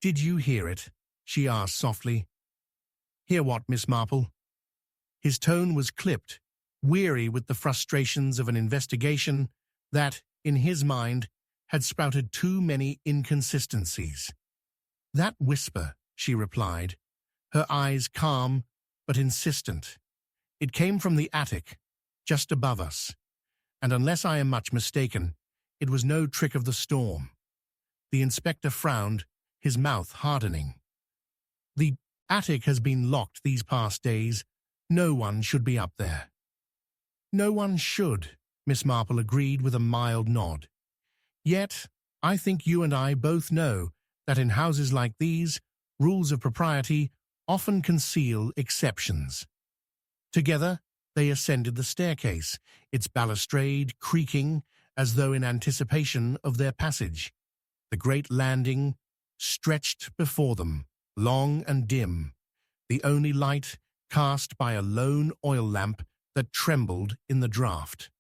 Speaker 1: "Did you hear it?" she asked softly. "Hear what, Miss Marple?" His tone was clipped, weary with the frustrations of an investigation that, in his mind, had sprouted too many inconsistencies. "That whisper," she replied, her eyes calm but insistent. "It came from the attic, just above us, and unless I am much mistaken, it was no trick of the storm." The inspector frowned, his mouth hardening. "The attic has been locked these past days. No one should be up there." "No one should," Miss Marple agreed with a mild nod. "Yet, I think you and I both know that in houses like these, rules of propriety often conceal exceptions." Together, they ascended the staircase, its balustrade creaking as though in anticipation of their passage. The great landing stretched before them, long and dim, the only light cast by a lone oil lamp that trembled in the draught.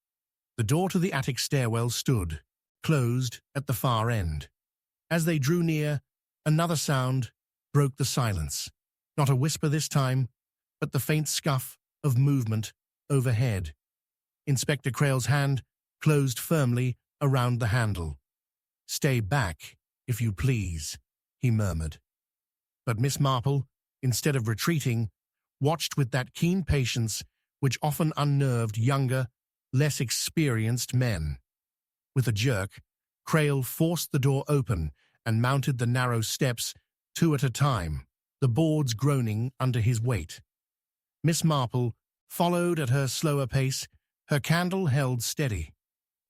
Speaker 1: The door to the attic stairwell stood, closed at the far end. As they drew near, another sound broke the silence. Not a whisper this time, but the faint scuff of movement overhead. Inspector Crail's hand closed firmly around the handle. "Stay back, if you please," he murmured. But Miss Marple, instead of retreating, watched with that keen patience which often unnerved younger, less experienced men. With a jerk, Crail forced the door open and mounted the narrow steps 2 at a time, the boards groaning under his weight. Miss Marple followed at her slower pace, her candle held steady.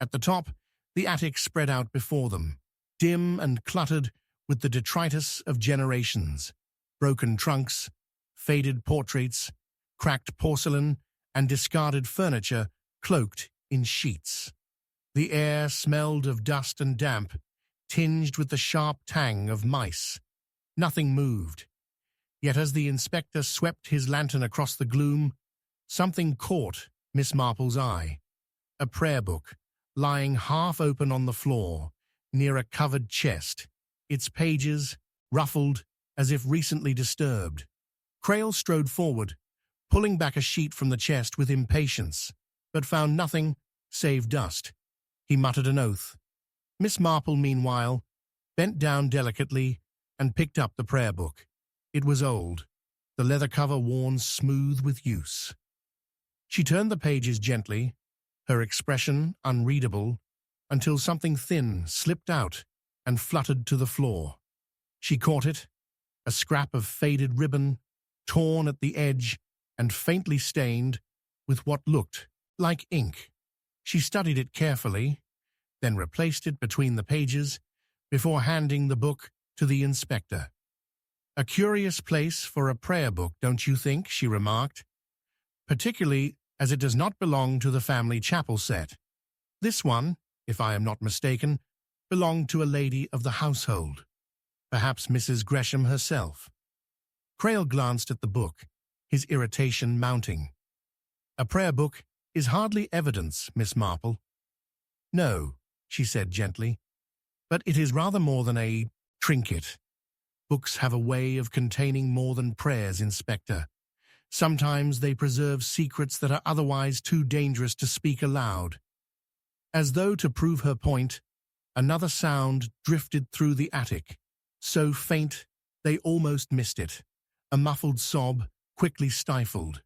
Speaker 1: At the top, the attic spread out before them, dim and cluttered with the detritus of generations, broken trunks, faded portraits, cracked porcelain, and discarded furniture cloaked in sheets. The air smelled of dust and damp, tinged with the sharp tang of mice. Nothing moved. Yet as the inspector swept his lantern across the gloom, something caught Miss Marple's eye. A prayer book, lying half open on the floor, near a covered chest, its pages ruffled as if recently disturbed. Crail strode forward, pulling back a sheet from the chest with impatience, but found nothing save dust. He muttered an oath. Miss Marple, meanwhile, bent down delicately and picked up the prayer book. It was old, the leather cover worn smooth with use. She turned the pages gently, her expression unreadable, until something thin slipped out and fluttered to the floor. She caught it, a scrap of faded ribbon, torn at the edge and faintly stained with what looked like ink. She studied it carefully, then replaced it between the pages before handing the book to the inspector. "A curious place for a prayer book, don't you think?" she remarked, "particularly as it does not belong to the family chapel set. This one, if I am not mistaken, belonged to a lady of the household, perhaps Mrs. Gresham herself." Crail glanced at the book, his irritation mounting. "A prayer book is hardly evidence, Miss Marple." "No," she said gently, "but it is rather more than a trinket. Books have a way of containing more than prayers, Inspector. Sometimes they preserve secrets that are otherwise too dangerous to speak aloud." As though to prove her point, another sound drifted through the attic, so faint they almost missed it, a muffled sob quickly stifled.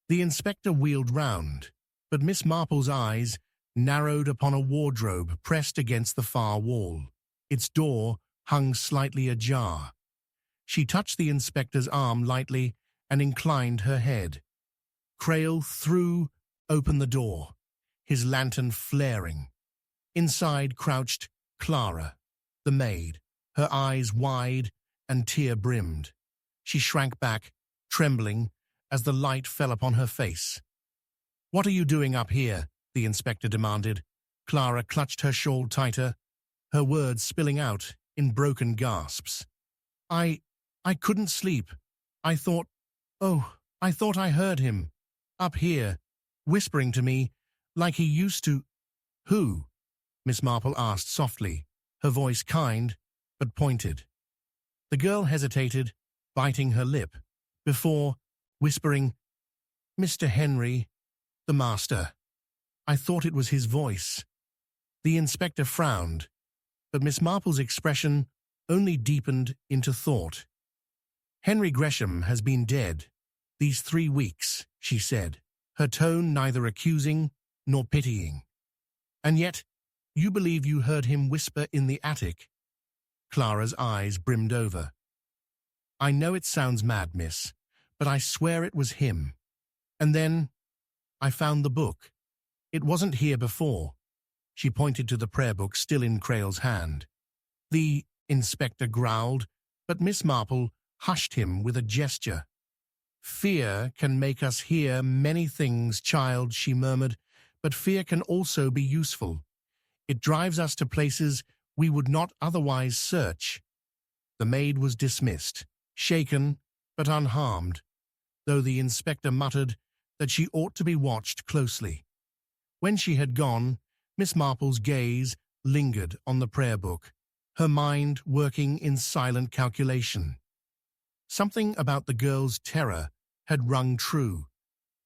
Speaker 1: The inspector wheeled round, but Miss Marple's eyes narrowed upon a wardrobe pressed against the far wall. Its door hung slightly ajar. She touched the inspector's arm lightly and inclined her head. Crail threw open the door, his lantern flaring. Inside crouched Clara, the maid, her eyes wide and tear-brimmed. She shrank back, trembling, as the light fell upon her face. "What are you doing up here?" the inspector demanded. Clara clutched her shawl tighter, her words spilling out in broken gasps. I couldn't sleep. I thought I heard him, up here, whispering to me, like he used to." "Who?" Miss Marple asked softly, her voice kind, but pointed. The girl hesitated, biting her lip, before whispering, "Mr. Henry, the master. I thought it was his voice." The inspector frowned, but Miss Marple's expression only deepened into thought. "Henry Gresham has been dead these 3 weeks," she said, her tone neither accusing nor pitying. "And yet, you believe you heard him whisper in the attic?" Clara's eyes brimmed over. "I know it sounds mad, miss, but I swear it was him. And then I found the book. It wasn't here before." She pointed to the prayer book still in Crail's hand. The inspector growled, but Miss Marple hushed him with a gesture. "Fear can make us hear many things, child," she murmured, "but fear can also be useful. It drives us to places we would not otherwise search." The maid was dismissed, shaken but unharmed, though the inspector muttered that she ought to be watched closely. When she had gone, Miss Marple's gaze lingered on the prayer book, her mind working in silent calculation. Something about the girl's terror had rung true,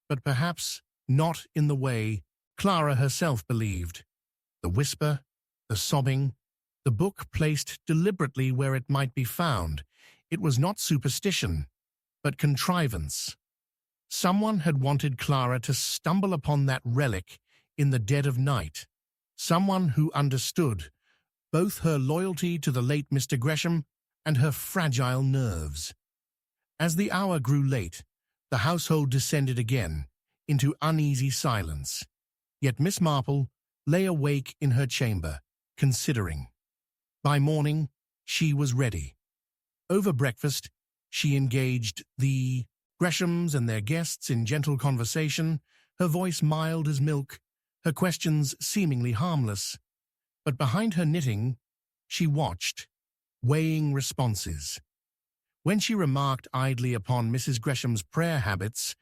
Speaker 1: but perhaps not in the way Clara herself believed. The whisper, the sobbing, the book placed deliberately where it might be found. It was not superstition, but contrivance. Someone had wanted Clara to stumble upon that relic in the dead of night, someone who understood both her loyalty to the late Mr. Gresham and her fragile nerves. As the hour grew late, the household descended again into uneasy silence, yet Miss Marple lay awake in her chamber, considering. By morning, she was ready. Over breakfast, she engaged the Greshams and their guests in gentle conversation, her voice mild as milk, her questions seemingly harmless. But behind her knitting, she watched, weighing responses. When she remarked idly upon Mrs. Gresham's prayer habits,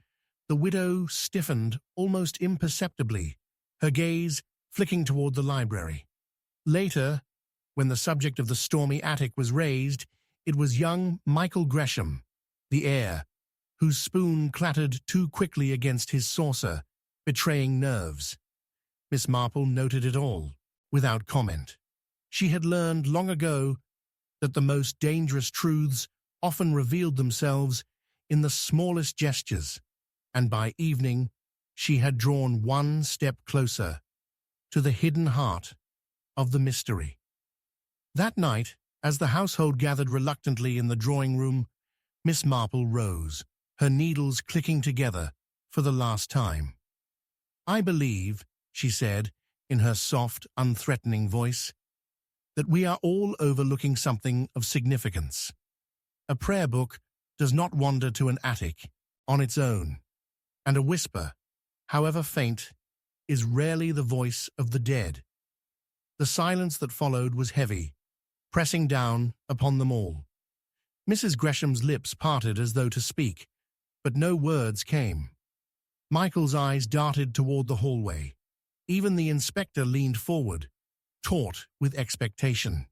Speaker 1: the widow stiffened almost imperceptibly, her gaze flicking toward the library. Later, When the subject of the stormy attic was raised, it was young Michael Gresham, the heir, whose spoon clattered too quickly against his saucer, betraying nerves. Miss Marple noted it all, without comment. She had learned long ago that the most dangerous truths often revealed themselves in the smallest gestures, and by evening she had drawn one step closer to the hidden heart of the mystery. That night, as the household gathered reluctantly in the drawing-room, Miss Marple rose, her needles clicking together for the last time. "I believe," she said, in her soft, unthreatening voice, "that we are all overlooking something of significance. A prayer book does not wander to an attic on its own, and a whisper, however faint, is rarely the voice of the dead." The silence that followed was heavy, pressing down upon them all. Mrs. Gresham's lips parted as though to speak, but no words came. Michael's eyes darted toward the hallway. Even the inspector leaned forward, taut with expectation.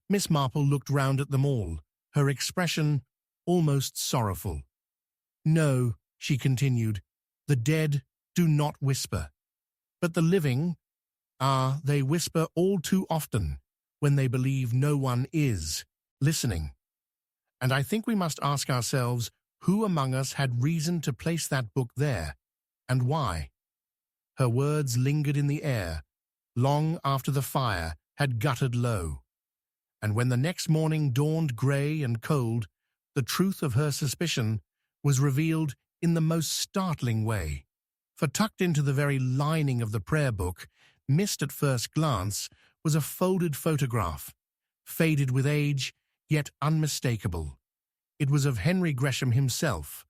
Speaker 1: Miss Marple looked round at them all, her expression almost sorrowful. "No," she continued, "the dead do not whisper. But the living, they whisper all too often when they believe no one is listening. And I think we must ask ourselves who among us had reason to place that book there, and why." Her words lingered in the air, long after the fire had guttered low. And when the next morning dawned grey and cold, the truth of her suspicion was revealed in the most startling way. For tucked into the very lining of the prayer book, missed at first glance, was a folded photograph, faded with age, yet unmistakable. It was of Henry Gresham himself,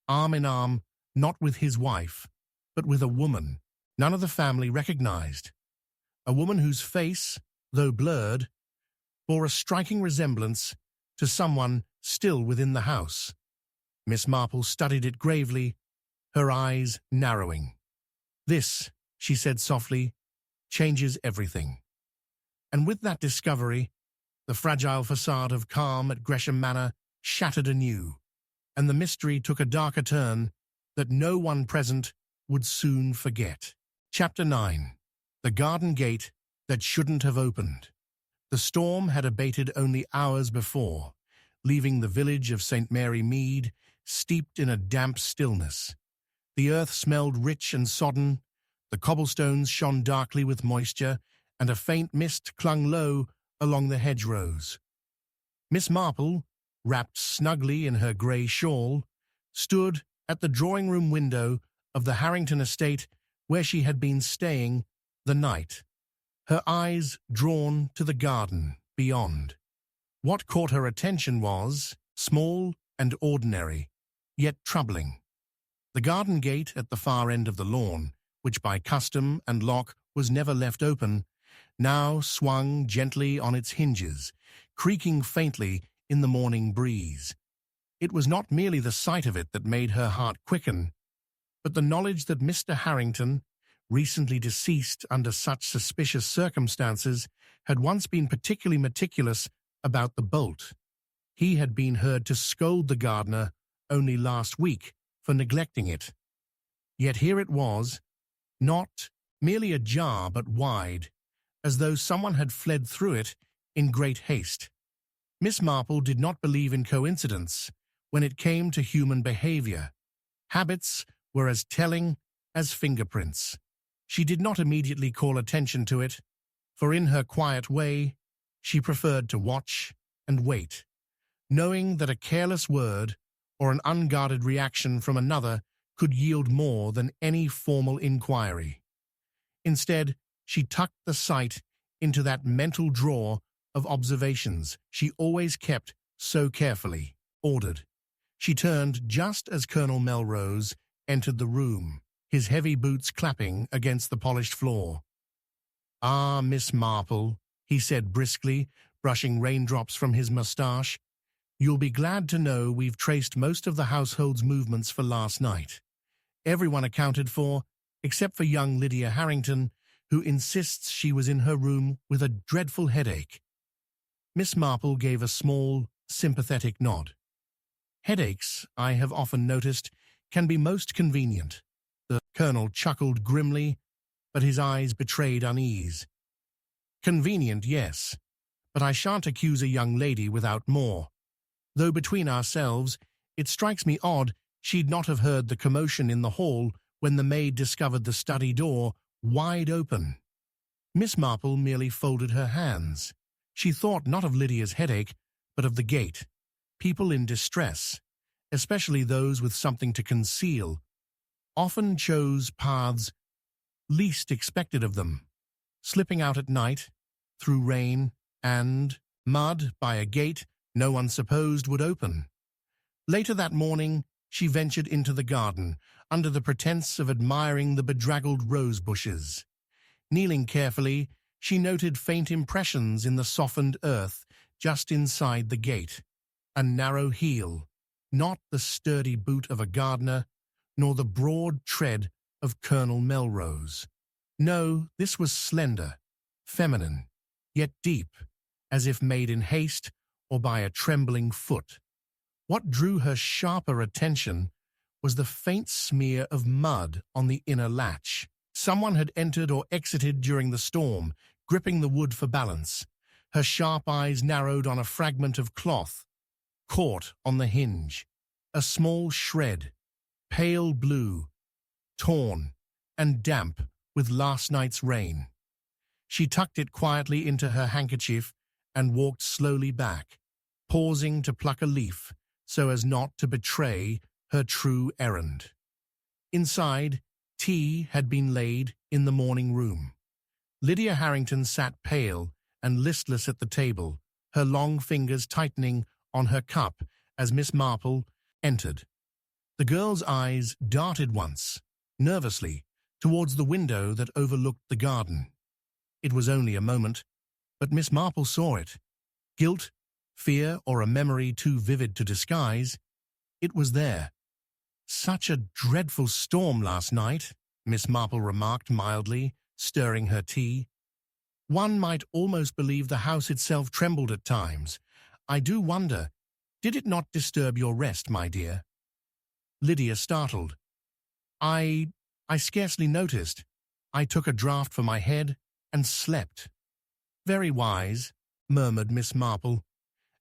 Speaker 1: arm in arm, not with his wife, but with a woman none of the family recognized. A woman whose face, though blurred, bore a striking resemblance to someone still within the house. Miss Marple studied it gravely, her eyes narrowing. "This," she said softly, "changes everything." And with that discovery, the fragile facade of calm at Gresham Manor shattered anew, and the mystery took a darker turn that no one present would soon forget. Chapter 9. The Garden Gate That Shouldn't Have Opened. The storm had abated only hours before, leaving the village of St. Mary Mead steeped in a damp stillness. The earth smelled rich and sodden, the cobblestones shone darkly with moisture, and a faint mist clung low along the hedgerows. Miss Marple, wrapped snugly in her grey shawl, stood at the drawing-room window of the Harrington estate where she had been staying the night, her eyes drawn to the garden beyond. What caught her attention was small and ordinary, yet troubling. The garden gate at the far end of the lawn, which by custom and lock was never left open, now swung gently on its hinges, creaking faintly in the morning breeze. It was not merely the sight of it that made her heart quicken, but the knowledge that Mr. Harrington, recently deceased under such suspicious circumstances, had once been particularly meticulous about the bolt. He had been heard to scold the gardener only last week for neglecting it. Yet here it was, not merely ajar but wide, as though someone had fled through it in great haste. Miss Marple did not believe in coincidence when it came to human behavior. Habits were as telling as fingerprints. She did not immediately call attention to it, for in her quiet way, she preferred to watch and wait, knowing that a careless word or an unguarded reaction from another could yield more than any formal inquiry. Instead, she tucked the sight into that mental drawer of observations she always kept so carefully ordered. She turned just as Colonel Melrose entered the room, his heavy boots clapping against the polished floor. "Ah, Miss Marple," he said briskly, brushing raindrops from his moustache, "you'll be glad to know we've traced most of the household's movements for last night. Everyone accounted for, except for young Lydia Harrington, who insists she was in her room with a dreadful headache. Miss Marple gave a small, sympathetic nod. Headaches, I have often noticed, can be most convenient. The colonel chuckled grimly, but his eyes betrayed unease. Convenient, yes, but I shan't accuse a young lady without more. Though between ourselves, it strikes me odd she'd not have heard the commotion in the hall when the maid discovered the study door wide open. Miss Marple merely folded her hands. She thought not of Lydia's headache, but of the gate. People in distress, especially those with something to conceal, often chose paths least expected of them, slipping out at night, through rain and mud by a gate no one supposed would open. Later that morning, she ventured into the garden, under the pretense of admiring the bedraggled rose bushes. Kneeling carefully, she noted faint impressions in the softened earth just inside the gate. A narrow heel, not the sturdy boot of a gardener, nor the broad tread of Colonel Melrose. No, this was slender, feminine, yet deep, as if made in haste or by a trembling foot. What drew her sharper attention was the faint smear of mud on the inner latch. Someone had entered or exited during the storm, gripping the wood for balance. Her sharp eyes narrowed on a fragment of cloth, caught on the hinge. A small shred, pale blue, torn and damp with last night's rain. She tucked it quietly into her handkerchief and walked slowly back, pausing to pluck a leaf so as not to betray her true errand. Inside, tea had been laid in the morning room. Lydia Harrington sat pale and listless at the table, her long fingers tightening on her cup as Miss Marple entered. The girl's eyes darted once, nervously, towards the window that overlooked the garden. It was only a moment, but Miss Marple saw it. Guilt, fear, or a memory too vivid to disguise, it was there. "Such a dreadful storm last night," Miss Marple remarked mildly, stirring her tea. "One might almost believe the house itself trembled at times. I do wonder, did it not disturb your rest, my dear?" Lydia startled. I scarcely noticed. I took a draught for my head and slept." "Very wise," murmured Miss Marple.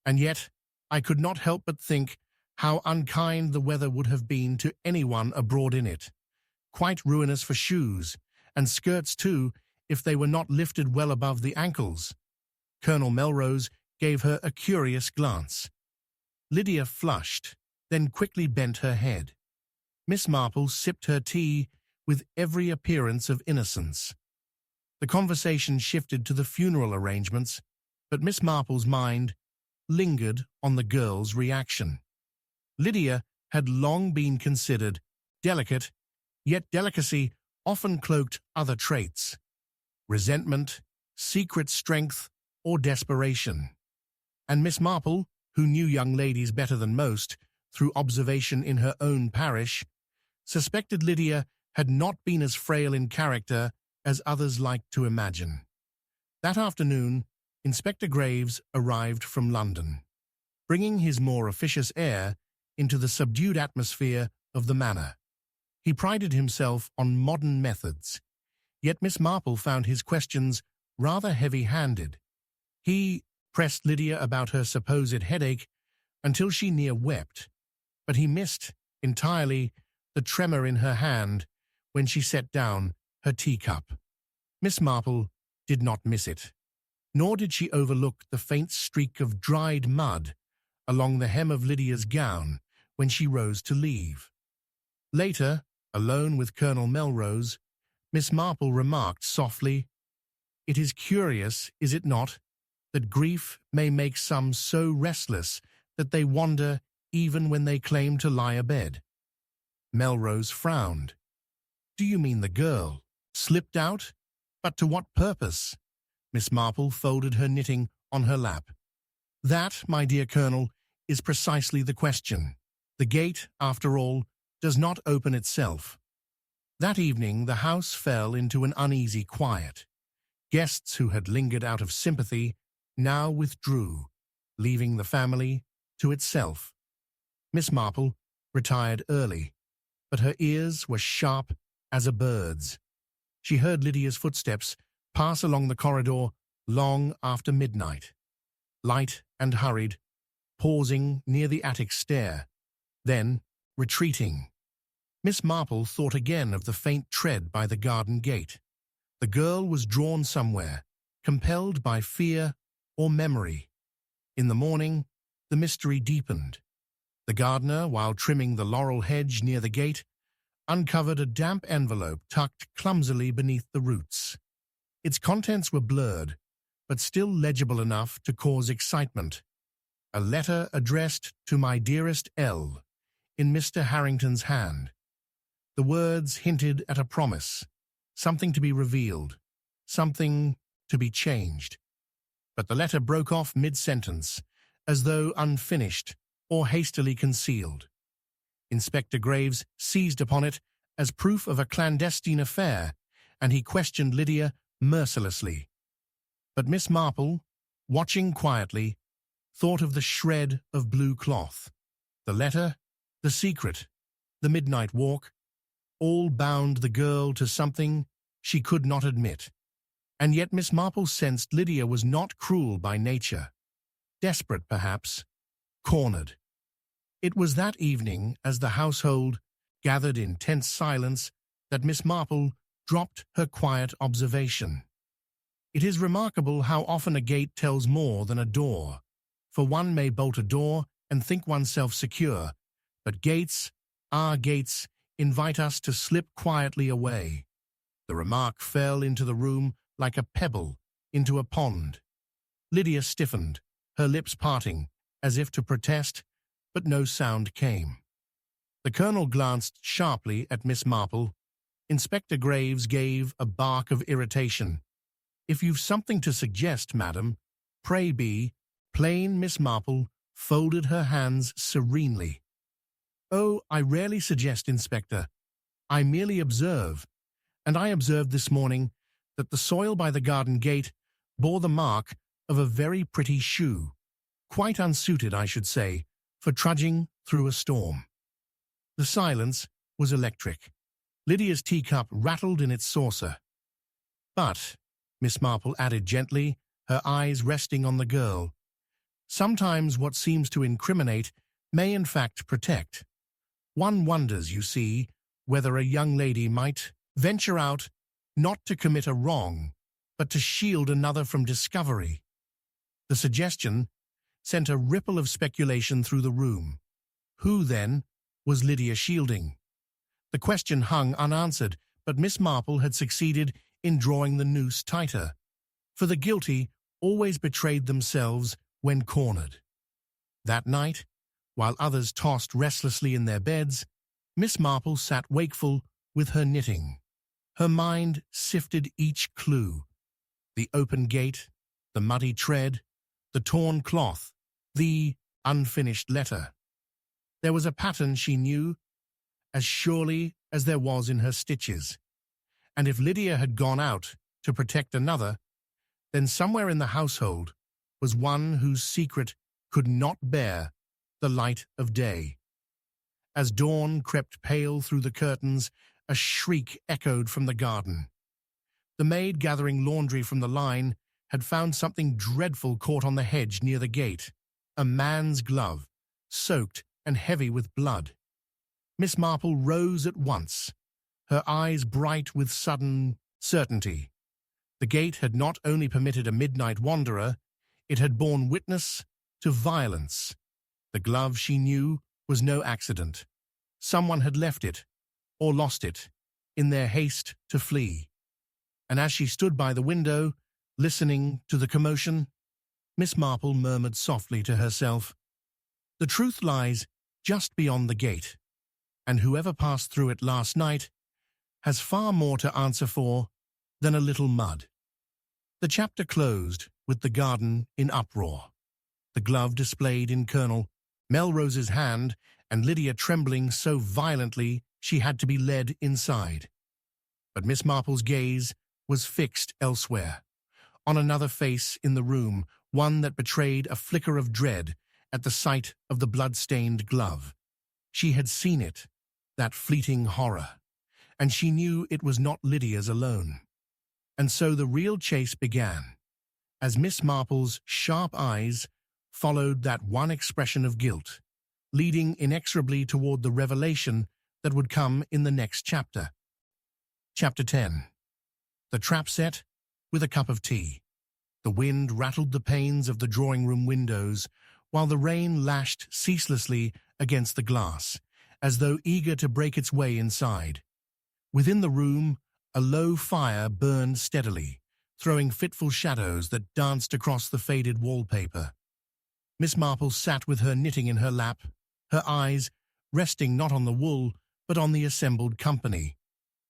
Speaker 1: "And yet I could not help but think how unkind the weather would have been to anyone abroad in it. Quite ruinous for shoes, and skirts too, if they were not lifted well above the ankles." Colonel Melrose gave her a curious glance. Lydia flushed, then quickly bent her head. Miss Marple sipped her tea with every appearance of innocence. The conversation shifted to the funeral arrangements, but Miss Marple's mind lingered on the girl's reaction. Lydia had long been considered delicate, yet delicacy often cloaked other traits: resentment, secret strength, or desperation. And Miss Marple, who knew young ladies better than most, through observation in her own parish, suspected Lydia had not been as frail in character as others liked to imagine. That afternoon, Inspector Graves arrived from London, bringing his more officious air into the subdued atmosphere of the manor. He prided himself on modern methods, yet Miss Marple found his questions rather heavy-handed. He pressed Lydia about her supposed headache until she near wept, but he missed entirely the tremor in her hand when she set down her teacup. Miss Marple did not miss it, nor did she overlook the faint streak of dried mud along the hem of Lydia's gown when she rose to leave. Later, alone with Colonel Melrose, Miss Marple remarked softly, "It is curious, is it not, that grief may make some so restless that they wander even when they claim to lie abed?" Melrose frowned. "Do you mean the girl? Slipped out? But to what purpose?" Miss Marple folded her knitting on her lap. "That, my dear Colonel, is precisely the question. The gate, after all, does not open itself." That evening the house fell into an uneasy quiet. Guests who had lingered out of sympathy now withdrew, leaving the family to itself. Miss Marple retired early, but her ears were sharp as a bird's. She heard Lydia's footsteps pass along the corridor long after midnight, light and hurried, pausing near the attic stair, then retreating. Miss Marple thought again of the faint tread by the garden gate. The girl was drawn somewhere, compelled by fear or memory. In the morning, the mystery deepened. The gardener, while trimming the laurel hedge near the gate, uncovered a damp envelope tucked clumsily beneath the roots. Its contents were blurred, but still legible enough to cause excitement. A letter addressed to my dearest L, in Mr. Harrington's hand. The words hinted at a promise, something to be revealed, something to be changed. But the letter broke off mid-sentence, as though unfinished or hastily concealed. Inspector Graves seized upon it as proof of a clandestine affair, and he questioned Lydia mercilessly. But Miss Marple, watching quietly, thought of the shred of blue cloth, the letter, the secret, the midnight walk, all bound the girl to something she could not admit. And yet Miss Marple sensed Lydia was not cruel by nature. Desperate, perhaps, cornered. It was that evening, as the household gathered in tense silence, that Miss Marple dropped her quiet observation. It is remarkable how often a gate tells more than a door, for one may bolt a door and think oneself secure, but gates, our gates, invite us to slip quietly away. The remark fell into the room like a pebble into a pond. Lydia stiffened, her lips parting, as if to protest, but no sound came. The colonel glanced sharply at Miss Marple. Inspector Graves gave a bark of irritation. "If you've something to suggest, madam, pray be." Plain Miss Marple folded her hands serenely. "Oh, I rarely suggest, Inspector. I merely observe, and I observed this morning that the soil by the garden gate bore the mark of a very pretty shoe, quite unsuited, I should say, for trudging through a storm." The silence was electric. Lydia's teacup rattled in its saucer. "But," Miss Marple added gently, her eyes resting on the girl, "sometimes what seems to incriminate may in fact protect. One wonders, you see, whether a young lady might venture out not to commit a wrong, but to shield another from discovery." The suggestion sent a ripple of speculation through the room. Who, then, was Lydia shielding? The question hung unanswered, but Miss Marple had succeeded in drawing the noose tighter, for the guilty always betrayed themselves when cornered. That night, while others tossed restlessly in their beds, Miss Marple sat wakeful with her knitting. Her mind sifted each clue: the open gate, the muddy tread, the torn cloth, the unfinished letter. There was a pattern she knew as surely as there was in her stitches, and if Lydia had gone out to protect another, then somewhere in the household was one whose secret could not bear the light of day. As dawn crept pale through the curtains, a shriek echoed from the garden. The maid gathering laundry from the line had found something dreadful caught on the hedge near the gate, a man's glove, soaked and heavy with blood. Miss Marple rose at once, her eyes bright with sudden certainty. The gate had not only permitted a midnight wanderer, it had borne witness to violence. The glove, she knew, was no accident. Someone had left it, or lost it, in their haste to flee. And as she stood by the window, listening to the commotion, Miss Marple murmured softly to herself, "The truth lies just beyond the gate, and whoever passed through it last night has far more to answer for than a little mud." The chapter closed with the garden in uproar, the glove displayed in Colonel Melrose's hand, and Lydia trembling so violently she had to be led inside. But Miss Marple's gaze was fixed elsewhere, on another face in the room, one that betrayed a flicker of dread at the sight of the blood-stained glove. She had seen it, that fleeting horror, and she knew it was not Lydia's alone. And so the real chase began, as Miss Marple's sharp eyes followed that one expression of guilt, leading inexorably toward the revelation that would come in the next chapter. Chapter 10. The trap set with a cup of tea. The wind rattled the panes of the drawing-room windows, while the rain lashed ceaselessly against the glass, as though eager to break its way inside. Within the room, a low fire burned steadily, throwing fitful shadows that danced across the faded wallpaper. Miss Marple sat with her knitting in her lap, her eyes resting not on the wool, but on the assembled company.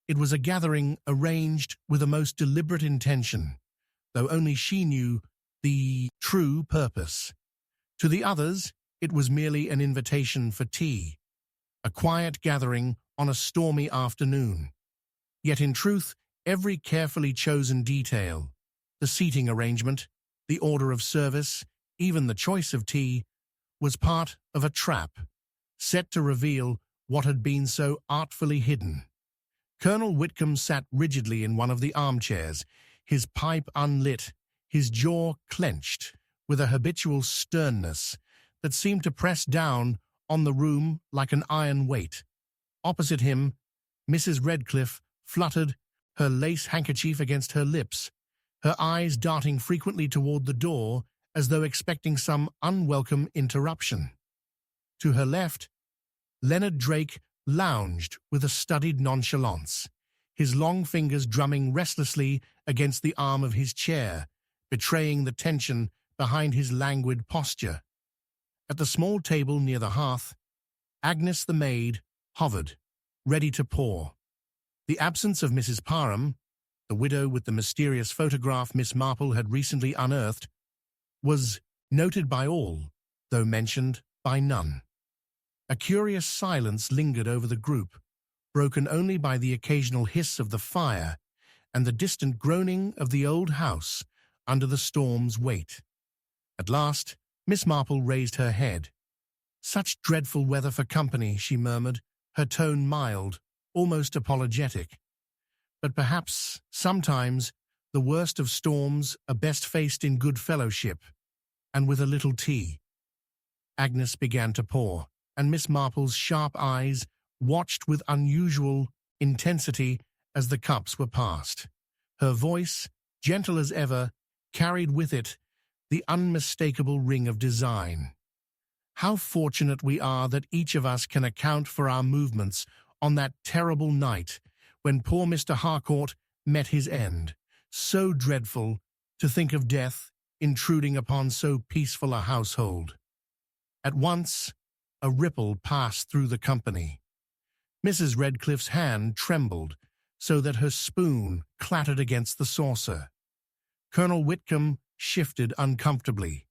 Speaker 1: It was a gathering arranged with a most deliberate intention, though only she knew the true purpose. To the others, it was merely an invitation for tea, a quiet gathering on a stormy afternoon. Yet in truth, every carefully chosen detail, the seating arrangement, the order of service, even the choice of tea, was part of a trap, set to reveal what had been so artfully hidden. Colonel Whitcomb sat rigidly in one of the armchairs, his pipe unlit, his jaw clenched, with a habitual sternness that seemed to press down on the room like an iron weight. Opposite him, Mrs. Redcliffe fluttered, her lace handkerchief against her lips, her eyes darting frequently toward the door as though expecting some unwelcome interruption. To her left, Leonard Drake lounged with a studied nonchalance, his long fingers drumming restlessly against the arm of his chair, betraying the tension behind his languid posture. At the small table near the hearth, Agnes the maid hovered, ready to pour. The absence of Mrs. Parham, the widow with the mysterious photograph Miss Marple had recently unearthed, was noted by all, though mentioned by none. A curious silence lingered over the group, broken only by the occasional hiss of the fire and the distant groaning of the old house under the storm's weight. At last, Miss Marple raised her head. "Such dreadful weather for company," she murmured, her tone mild, almost apologetic. "But perhaps, sometimes, the worst of storms are best faced in good fellowship, and with a little tea." Agnes began to pour, and Miss Marple's sharp eyes watched with unusual intensity as the cups were passed. Her voice, gentle as ever, carried with it the unmistakable ring of design. "How fortunate we are that each of us can account for our movements on that terrible night when poor Mr. Harcourt met his end. So dreadful to think of death intruding upon so peaceful a household." At once, a ripple passed through the company. Mrs. Redcliffe's hand trembled so that her spoon clattered against the saucer. Colonel Whitcomb shifted uncomfortably.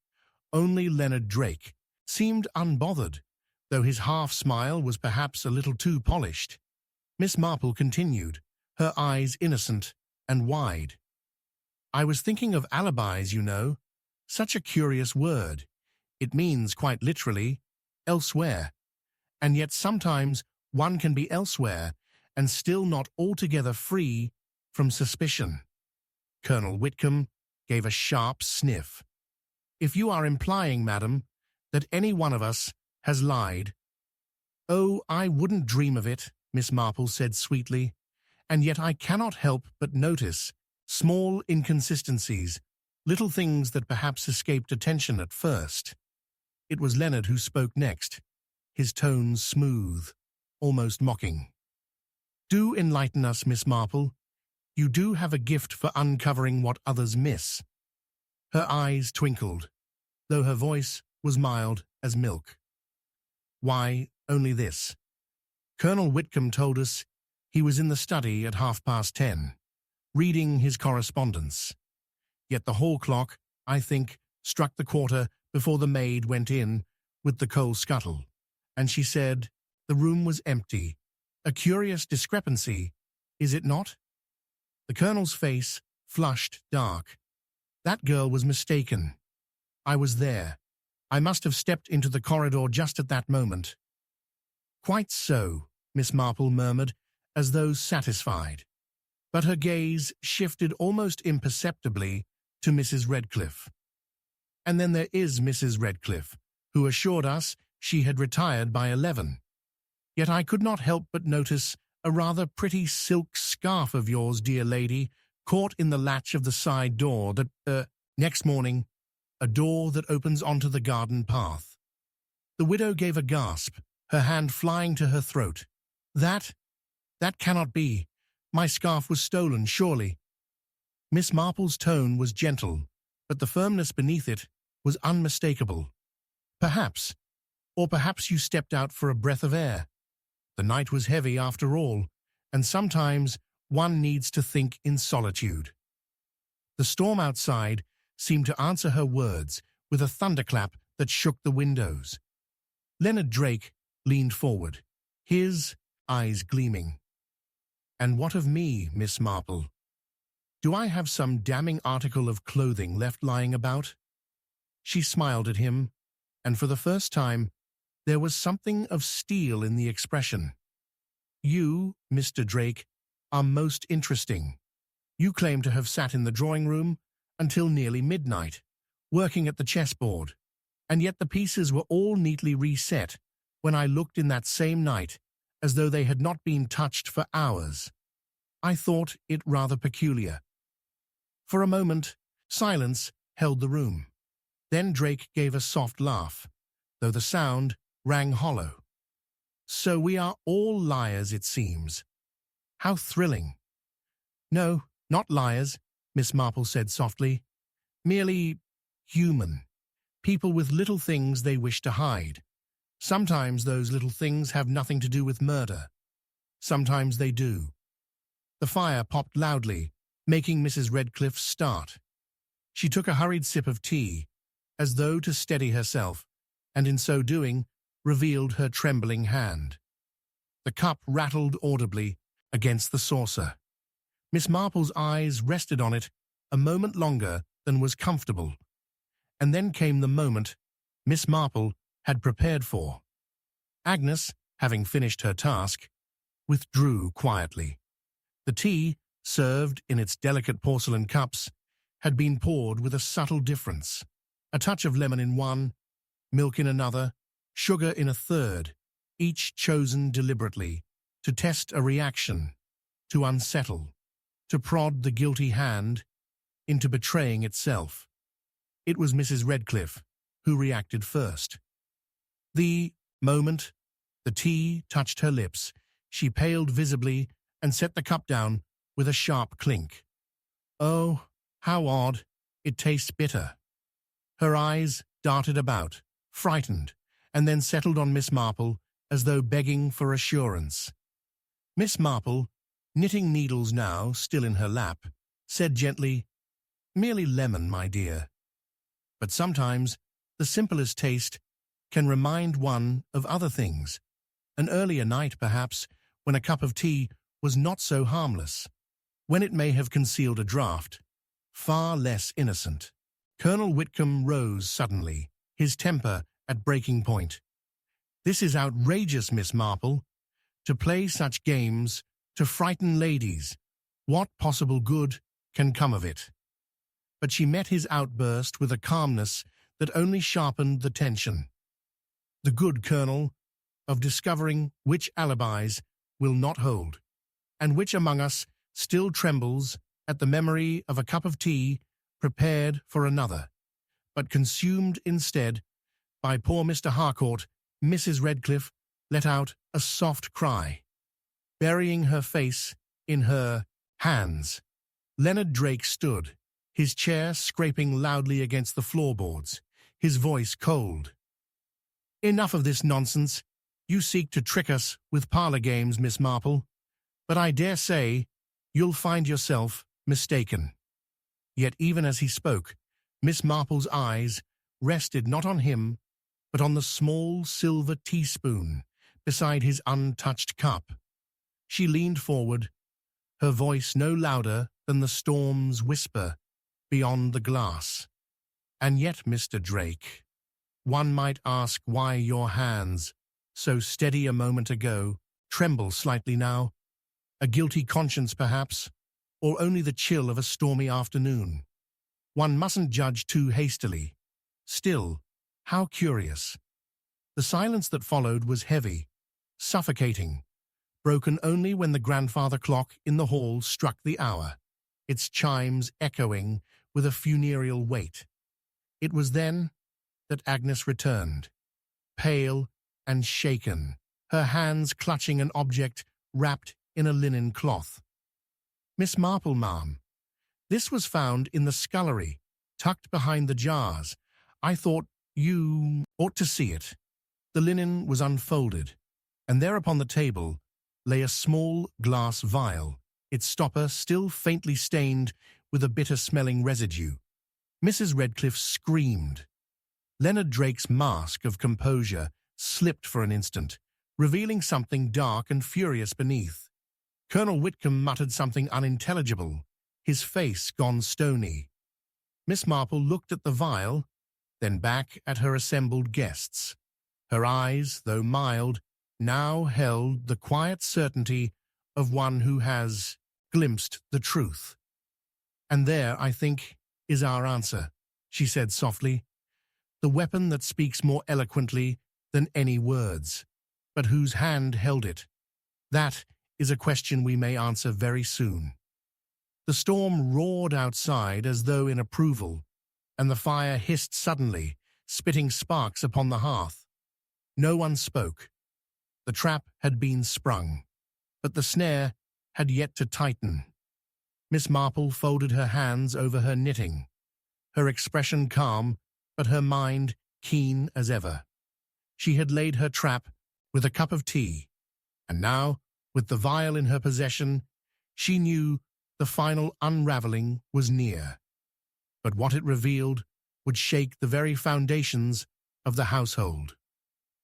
Speaker 1: Only Leonard Drake seemed unbothered, though his half-smile was perhaps a little too polished. Miss Marple continued, her eyes innocent and wide. "I was thinking of alibis, you know. Such a curious word. It means, quite literally, elsewhere. And yet sometimes one can be elsewhere and still not altogether free from suspicion." Colonel Whitcomb gave a sharp sniff. "If you are implying, madam, that any one of us has lied—" "Oh, I wouldn't dream of it," Miss Marple said sweetly. "And yet I cannot help but notice small inconsistencies, little things that perhaps escaped attention at first." It was Leonard who spoke next, his tones smooth, almost mocking. "Do enlighten us, Miss Marple. You do have a gift for uncovering what others miss." Her eyes twinkled, though her voice was mild as milk. "Why, only this. Colonel Whitcomb told us he was in the study at 10:30, reading his correspondence. Yet the hall clock, I think, struck the quarter before the maid went in with the coal scuttle, and she said the room was empty. A curious discrepancy, is it not?" The colonel's face flushed dark. That girl was mistaken. I was there. I must have stepped into the corridor just at that moment." "Quite so," Miss Marple murmured, as though satisfied. But her gaze shifted almost imperceptibly to Mrs. Redcliffe. "And then there is Mrs. Redcliffe, who assured us she had retired by 11. Yet I could not help but notice a rather pretty silk scarf of yours, dear lady, caught in the latch of the side door next morning, a door that opens onto the garden path." The widow gave a gasp, her hand flying to her throat. That cannot be. My scarf was stolen, surely." Miss Marple's tone was gentle, but the firmness beneath it was unmistakable. "Perhaps, or perhaps you stepped out for a breath of air. The night was heavy after all, and sometimes one needs to think in solitude." The storm outside seemed to answer her words with a thunderclap that shook the windows. Leonard Drake leaned forward, his eyes gleaming. "And what of me, Miss Marple? Do I have some damning article of clothing left lying about?" She smiled at him, and for the first time there was something of steel in the expression. "You, Mr. Drake, are most interesting. You claim to have sat in the drawing-room until nearly midnight, working at the chessboard, and yet the pieces were all neatly reset when I looked in that same night, as though they had not been touched for hours. I thought it rather peculiar." For a moment, silence held the room. Then Drake gave a soft laugh, though the sound rang hollow. "So we are all liars, it seems. How thrilling." "No, not liars," Miss Marple said softly. "Merely human. People with little things they wish to hide. Sometimes those little things have nothing to do with murder. Sometimes they do." The fire popped loudly, making Mrs. Redcliffe start. She took a hurried sip of tea, as though to steady herself, and in so doing, revealed her trembling hand. The cup rattled audibly against the saucer. Miss Marple's eyes rested on it a moment longer than was comfortable. And then came the moment Miss Marple had prepared for. Agnes, having finished her task, withdrew quietly. The tea, served in its delicate porcelain cups, had been poured with a subtle difference. A touch of lemon in one, milk in another, sugar in a third, each chosen deliberately, to test a reaction, to unsettle, to prod the guilty hand into betraying itself. It was Mrs. Redcliffe who reacted first. The moment the tea touched her lips, she paled visibly and set the cup down with a sharp clink. "Oh, how odd! It tastes bitter." Her eyes darted about, frightened, and then settled on Miss Marple as though begging for assurance. Miss Marple, knitting needles now still in her lap, said gently, "Merely lemon, my dear. But sometimes the simplest taste can remind one of other things. An earlier night, perhaps, when a cup of tea was not so harmless, when it may have concealed a draught, far less innocent." Colonel Whitcomb rose suddenly, his temper at breaking point. "This is outrageous, Miss Marple. To play such games, to frighten ladies. What possible good can come of it?" But she met his outburst with a calmness that only sharpened the tension. "The good, Colonel, of discovering which alibis will not hold, and which among us still trembles at the memory of a cup of tea prepared for another, but consumed instead by poor Mr. Harcourt." Mrs. Redcliffe let out a soft cry, burying her face in her hands. Leonard Drake stood, his chair scraping loudly against the floorboards, his voice cold. "Enough of this nonsense. You seek to trick us with parlour games, Miss Marple, but I dare say you'll find yourself mistaken." Yet even as he spoke, Miss Marple's eyes rested not on him, but on the small silver teaspoon beside his untouched cup. She leaned forward, her voice no louder than the storm's whisper beyond the glass. And yet, Mr. Drake, one might ask why your hands, so steady a moment ago, tremble slightly now. A guilty conscience, perhaps, or only the chill of a stormy afternoon. One mustn't judge too hastily. Still, how curious. The silence that followed was heavy, suffocating, broken only when the grandfather clock in the hall struck the hour, its chimes echoing with a funereal weight. It was then that Agnes returned, pale and shaken, her hands clutching an object wrapped in a linen cloth. "Miss Marple, ma'am. This was found in the scullery, tucked behind the jars. I thought you ought to see it." The linen was unfolded, and there upon the table lay a small glass vial, its stopper still faintly stained with a bitter-smelling residue. Mrs. Redcliffe screamed. Leonard Drake's mask of composure slipped for an instant, revealing something dark and furious beneath. Colonel Whitcomb muttered something unintelligible, his face gone stony. Miss Marple looked at the vial, then back at her assembled guests. Her eyes, though mild, now held the quiet certainty of one who has glimpsed the truth. "And there, I think, is our answer," she said softly. "The weapon that speaks more eloquently than any words, but whose hand held it. That is a question we may answer very soon." The storm roared outside as though in approval, and the fire hissed suddenly, spitting sparks upon the hearth. No one spoke. The trap had been sprung, but the snare had yet to tighten. Miss Marple folded her hands over her knitting, her expression calm, but her mind keen as ever. She had laid her trap with a cup of tea, and now, with the vial in her possession, she knew the final unraveling was near. But what it revealed would shake the very foundations of the household.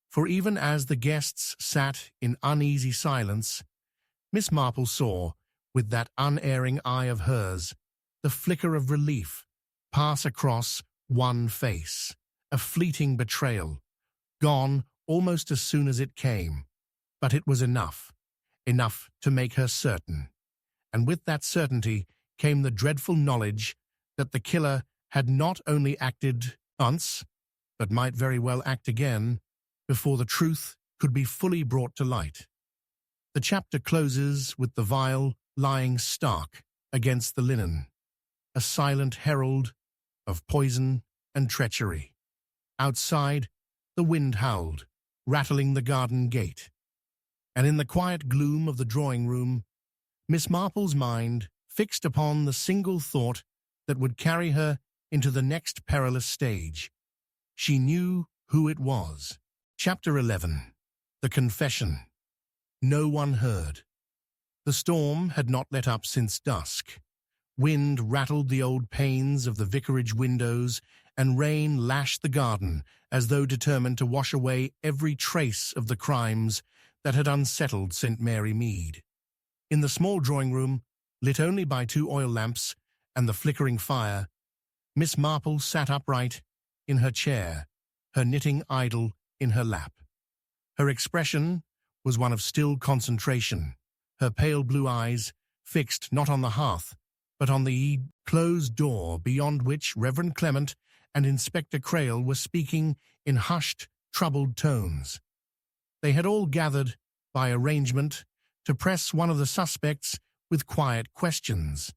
Speaker 1: For even as the guests sat in uneasy silence, Miss Marple saw, with that unerring eye of hers, the flicker of relief pass across one face, a fleeting betrayal, gone almost as soon as it came. But it was enough to make her certain. And with that certainty came the dreadful knowledge that the killer had not only acted once, but might very well act again, before the truth could be fully brought to light. The chapter closes with the vial lying stark against the linen, a silent herald of poison and treachery. Outside, the wind howled, rattling the garden gate. And in the quiet gloom of the drawing-room, Miss Marple's mind fixed upon the single thought that would carry her into the next perilous stage. She knew who it was. Chapter 11. The Confession. No one heard. The storm had not let up since dusk. Wind rattled the old panes of the vicarage windows, and rain lashed the garden as though determined to wash away every trace of the crimes that had unsettled St. Mary Mead. In the small drawing-room, lit only by 2 oil lamps and the flickering fire, Miss Marple sat upright in her chair, her knitting idle in her lap. Her expression was one of still concentration, her pale blue eyes fixed not on the hearth, but on the closed door beyond which Reverend Clement and Inspector Crail were speaking in hushed, troubled tones. They had all gathered, by arrangement, to press one of the suspects with quiet questions,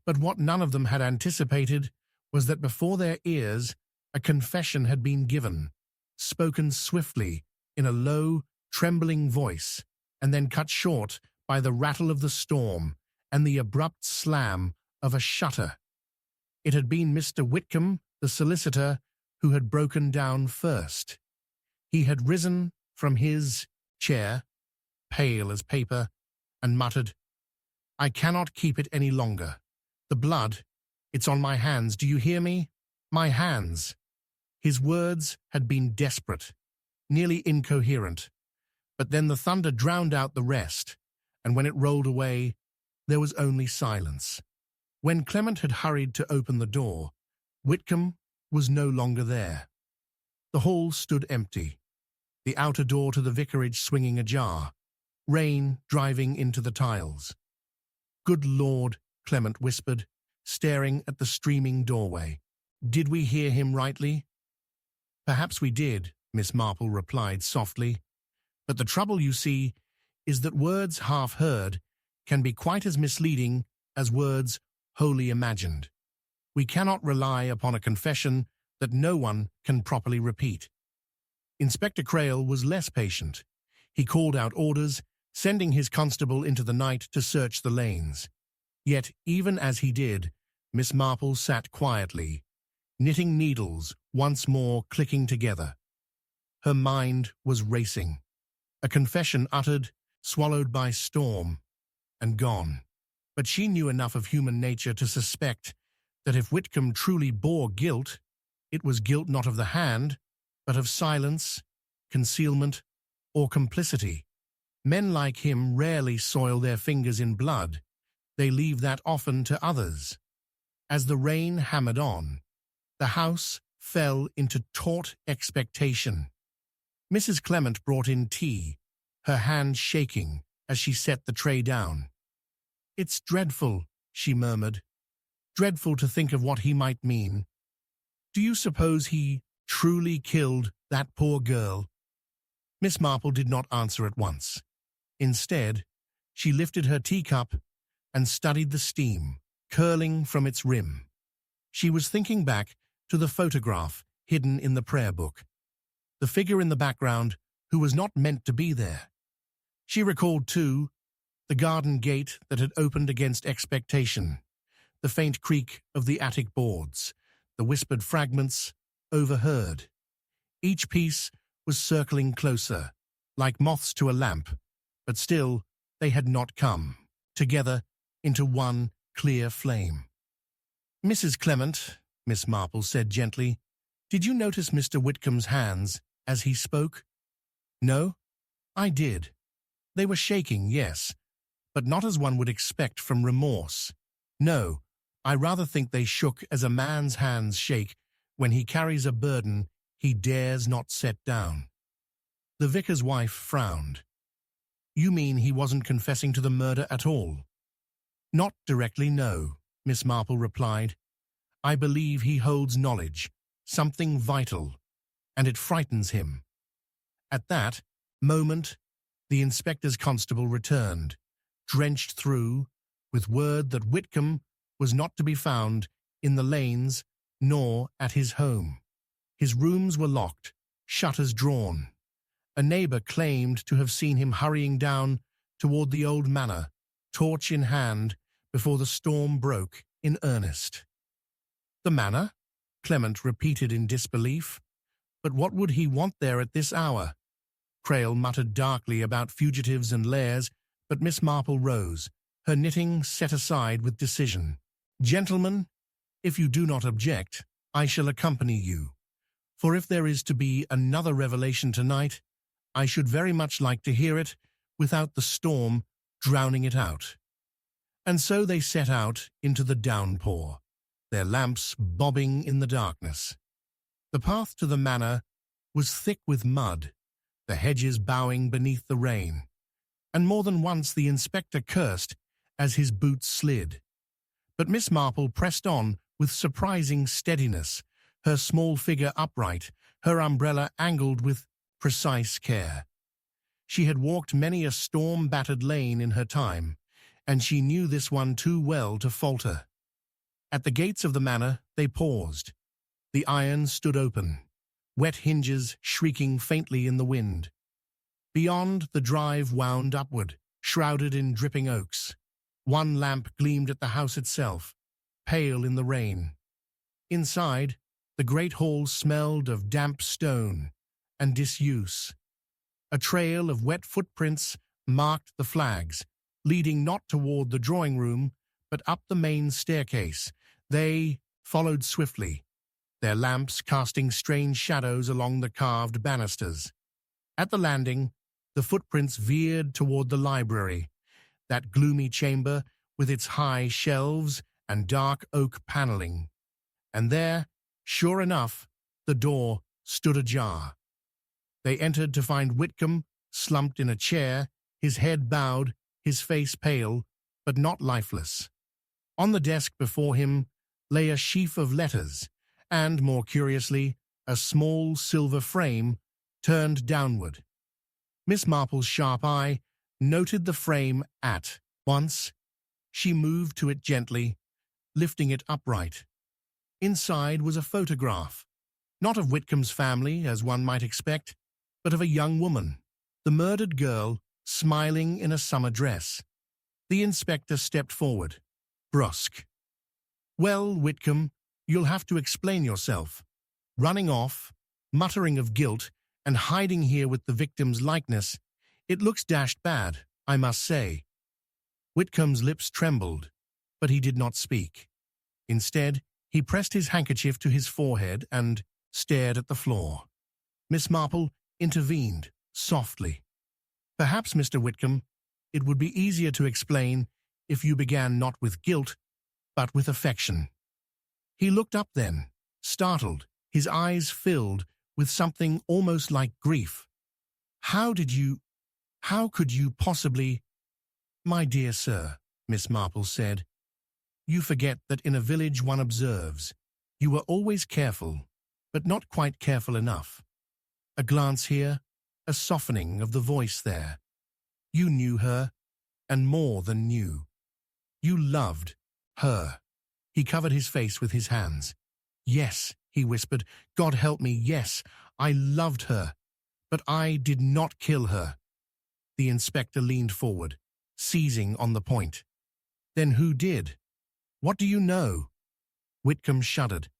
Speaker 1: but what none of them had anticipated was that before their ears a confession had been given, spoken swiftly in a low, trembling voice, and then cut short by the rattle of the storm and the abrupt slam of a shutter. It had been Mr. Whitcomb, the solicitor, who had broken down first. He had risen from his chair, pale as paper, and muttered, "I cannot keep it any longer. The blood, it's on my hands, do you hear me? My hands." His words had been desperate, nearly incoherent, but then the thunder drowned out the rest, and when it rolled away, there was only silence. When Clement had hurried to open the door, Whitcomb was no longer there. The hall stood empty, the outer door to the vicarage swinging ajar, rain driving into the tiles. "Good Lord," Clement whispered, staring at the streaming doorway. "Did we hear him rightly?" "Perhaps we did," Miss Marple replied softly. "But the trouble, you see, is that words half heard can be quite as misleading as words wholly imagined. We cannot rely upon a confession that no one can properly repeat." Inspector Crail was less patient. He called out orders, sending his constable into the night to search the lanes. Yet, even as he did, Miss Marple sat quietly, knitting needles once more clicking together. Her mind was racing. A confession uttered, swallowed by storm, and gone. But she knew enough of human nature to suspect that if Whitcomb truly bore guilt, it was guilt not of the hand, but of silence, concealment, or complicity. Men like him rarely soil their fingers in blood. They leave that often to others. As the rain hammered on, the house fell into taut expectation. Mrs. Clement brought in tea, her hand shaking as she set the tray down. "It's dreadful," she murmured. "Dreadful to think of what he might mean. Do you suppose he truly killed that poor girl?" Miss Marple did not answer at once. Instead, she lifted her teacup and studied the steam, curling from its rim. She was thinking back to the photograph hidden in the prayer book, the figure in the background who was not meant to be there. She recalled, too, the garden gate that had opened against expectation, the faint creak of the attic boards, the whispered fragments overheard. Each piece was circling closer, like moths to a lamp, but still they had not come, together into one clear flame. "Mrs. Clement," Miss Marple said gently, "did you notice Mr. Whitcomb's hands as he spoke?" "No, I did. They were shaking, yes, but not as one would expect from remorse. No, I rather think they shook as a man's hands shake when he carries a burden he dares not set down." The vicar's wife frowned. "You mean he wasn't confessing to the murder at all?" "Not directly, no," Miss Marple replied. "I believe he holds knowledge, something vital, and it frightens him." At that moment, the inspector's constable returned, drenched through, with word that Whitcomb was not to be found in the lanes nor at his home. His rooms were locked, shutters drawn. A neighbor claimed to have seen him hurrying down toward the old manor, torch in hand, before the storm broke in earnest. "The manor?" Clement repeated in disbelief. "But what would he want there at this hour?" Crail muttered darkly about fugitives and lairs, but Miss Marple rose, her knitting set aside with decision. "Gentlemen, if you do not object, I shall accompany you. For if there is to be another revelation tonight, I should very much like to hear it without the storm drowning it out." And so they set out into the downpour, their lamps bobbing in the darkness. The path to the manor was thick with mud, the hedges bowing beneath the rain, and more than once the inspector cursed as his boots slid. But Miss Marple pressed on with surprising steadiness, her small figure upright, her umbrella angled with precise care. She had walked many a storm-battered lane in her time, and she knew this one too well to falter. At the gates of the manor they paused. The iron stood open, wet hinges shrieking faintly in the wind. Beyond, the drive wound upward, shrouded in dripping oaks. One lamp gleamed at the house itself, pale in the rain. Inside, the great hall smelled of damp stone and disuse. A trail of wet footprints marked the flags, leading not toward the drawing-room, but up the main staircase. They followed swiftly, their lamps casting strange shadows along the carved banisters. At the landing, the footprints veered toward the library, that gloomy chamber with its high shelves and dark oak paneling. And there, Sure enough, the door stood ajar. They entered to find Whitcomb slumped in a chair, his head bowed, his face pale, but not lifeless. On the desk before him lay a sheaf of letters, and, more curiously, a small silver frame turned downward. Miss Marple's sharp eye noted the frame at once. She moved to it gently, lifting it upright. Inside was a photograph, not of Whitcomb's family, as one might expect, but of a young woman, the murdered girl, smiling in a summer dress. The inspector stepped forward, brusque. "Well, Whitcomb, you'll have to explain yourself. Running off, muttering of guilt, and hiding here with the victim's likeness, it looks dashed bad, I must say." Whitcomb's lips trembled, but he did not speak. Instead, he pressed his handkerchief to his forehead and stared at the floor. Miss Marple intervened, softly. "Perhaps, Mr. Whitcomb, it would be easier to explain if you began not with guilt, but with affection." He looked up then, startled, his eyes filled with something almost like grief. How could you possibly—" "My dear sir," Miss Marple said, "you forget that in a village one observes. You were always careful, but not quite careful enough. A glance here, a softening of the voice there. You knew her, and more than knew. You loved her." He covered his face with his hands. "Yes," he whispered, "God help me, yes, I loved her, but I did not kill her." The inspector leaned forward, seizing on the point. "Then who did? What do you know?" Whitcomb shuddered.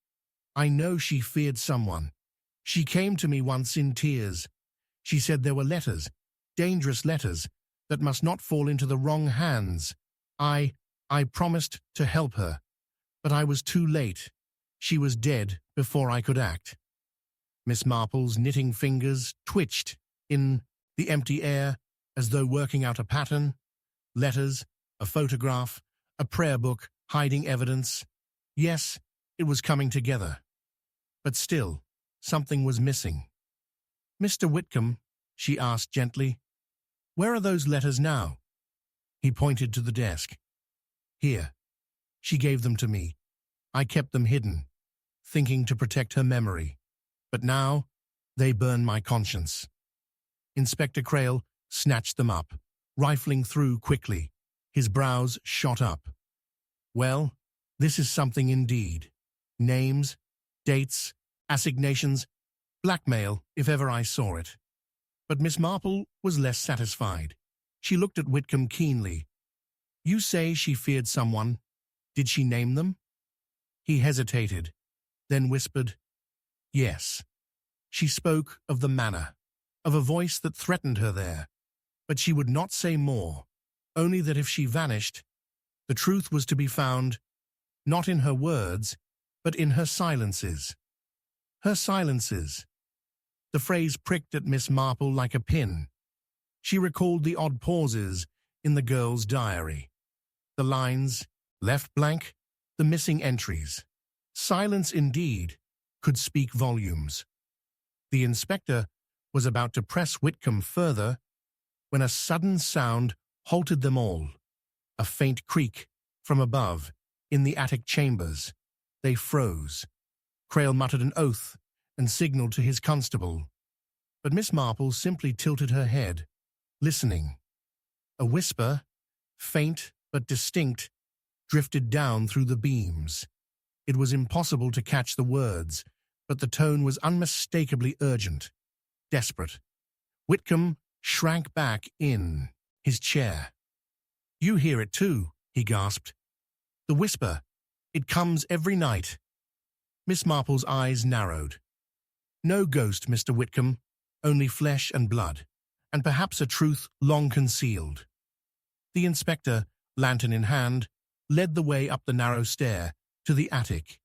Speaker 1: "I know she feared someone. She came to me once in tears. She said there were letters, dangerous letters, that must not fall into the wrong hands. I promised to help her, but I was too late. She was dead before I could act." Miss Marple's knitting fingers twitched in the empty air as though working out a pattern. Letters, a photograph, a prayer book hiding evidence. Yes, it was coming together. But still, something was missing. "Mr. Whitcomb," she asked gently, "where are those letters now?" He pointed to the desk. "Here." She gave them to me. I kept them hidden, thinking to protect her memory. But now, they burn my conscience. Inspector Crail snatched them up, rifling through quickly. His brows shot up. "Well, this is something indeed. Names, dates, assignations, blackmail, if ever I saw it." But Miss Marple was less satisfied. She looked at Whitcomb keenly. "You say she feared someone. Did she name them?" He hesitated, then whispered, "Yes." She spoke of the manor, of a voice that threatened her there, but she would not say more, only that if she vanished, the truth was to be found, not in her words, but in her silences. Her silences. The phrase pricked at Miss Marple like a pin. She recalled the odd pauses in the girl's diary. The lines, left blank, the missing entries. Silence, indeed, could speak volumes. The inspector was about to press Whitcomb further when a sudden sound halted them all. A faint creak from above, in the attic chambers. They froze. Crail muttered an oath and signaled to his constable. But Miss Marple simply tilted her head, listening. A whisper, faint but distinct, drifted down through the beams. It was impossible to catch the words, but the tone was unmistakably urgent, desperate. Whitcomb shrank back in his chair. "You hear it too," he gasped. "The whisper. It comes every night." Miss Marple's eyes narrowed. "No ghost, Mr. Whitcomb, only flesh and blood, and perhaps a truth long concealed." The inspector, lantern in hand, led the way up the narrow stair to the attic.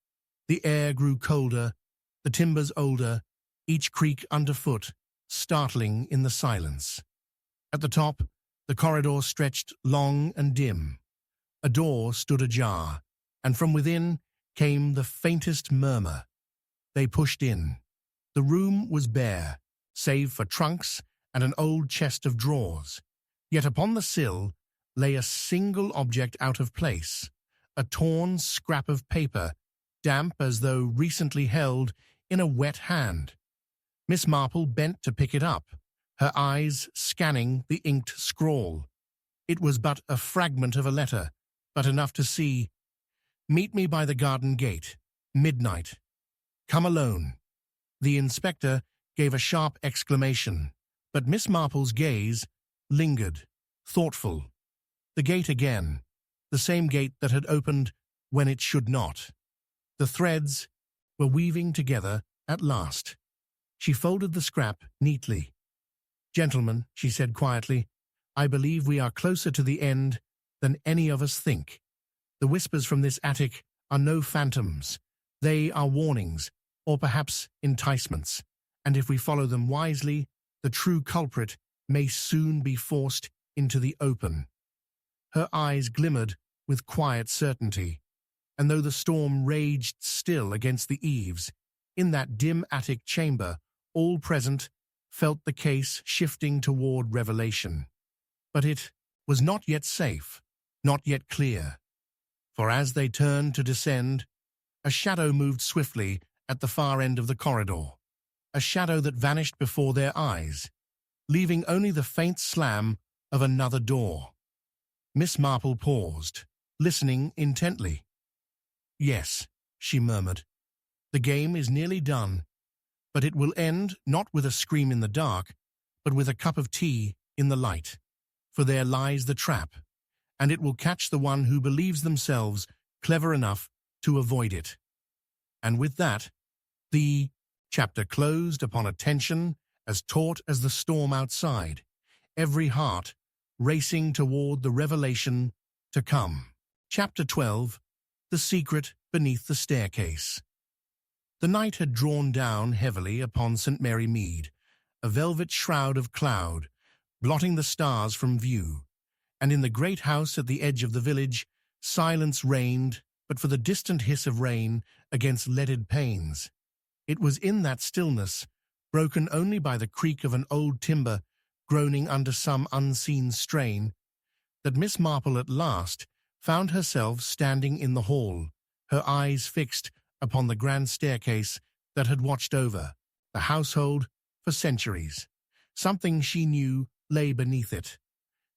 Speaker 1: The air grew colder, the timbers older, each creak underfoot, startling in the silence. At the top, the corridor stretched long and dim. A door stood ajar, and from within came the faintest murmur, They pushed in. The room was bare, save for trunks and an old chest of drawers. Yet upon the sill lay a single object out of place, a torn scrap of paper, damp as though recently held in a wet hand. Miss Marple bent to pick it up, her eyes scanning the inked scrawl. It was but a fragment of a letter, but enough to see, "Meet me by the garden gate, midnight. Come alone." The inspector gave a sharp exclamation, but Miss Marple's gaze lingered, thoughtful. The gate again, the same gate that had opened when it should not. The threads were weaving together at last. She folded the scrap neatly. "Gentlemen," she said quietly, "I believe we are closer to the end than any of us think. The whispers from this attic are no phantoms. They are warnings, or perhaps enticements, and if we follow them wisely, the true culprit may soon be forced into the open." Her eyes glimmered with quiet certainty, and though the storm raged still against the eaves, in that dim attic chamber, all present felt the case shifting toward revelation. But it was not yet safe, not yet clear. For as they turned to descend, a shadow moved swiftly at the far end of the corridor, a shadow that vanished before their eyes, leaving only the faint slam of another door. Miss Marple paused, listening intently. "Yes," she murmured, "the game is nearly done, but it will end not with a scream in the dark, but with a cup of tea in the light. For there lies the trap, and it will catch the one who believes themselves clever enough to avoid it." And with that, the chapter closed upon a tension as taut as the storm outside, every heart racing toward the revelation to come. Chapter 12. The Secret Beneath the Staircase. The night had drawn down heavily upon St. Mary Mead, a velvet shroud of cloud, blotting the stars from view, and in the great house at the edge of the village, silence reigned but for the distant hiss of rain against leaded panes. It was in that stillness, broken only by the creak of an old timber groaning under some unseen strain, that Miss Marple at last found herself standing in the hall, her eyes fixed upon the grand staircase that had watched over the household for centuries. Something she knew lay beneath it,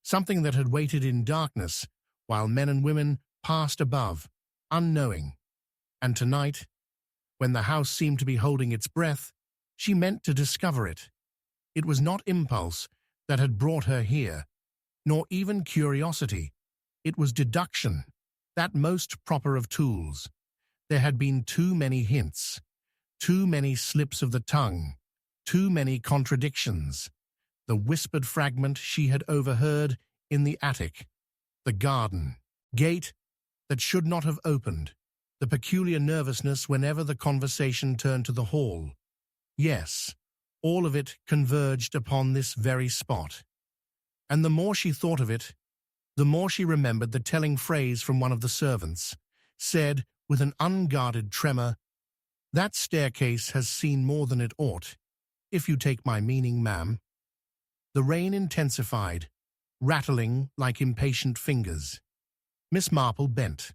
Speaker 1: something that had waited in darkness while men and women passed above, unknowing. And tonight, when the house seemed to be holding its breath, she meant to discover it. It was not impulse that had brought her here, nor even curiosity. It was deduction, that most proper of tools. There had been too many hints, too many slips of the tongue, too many contradictions. The whispered fragment she had overheard in the attic, the garden gate that should not have opened, the peculiar nervousness whenever the conversation turned to the hall. Yes, all of it converged upon this very spot. And the more she thought of it, the more she remembered the telling phrase from one of the servants, said with an unguarded tremor, "That staircase has seen more than it ought, if you take my meaning, ma'am." The rain intensified, rattling like impatient fingers. Miss Marple bent,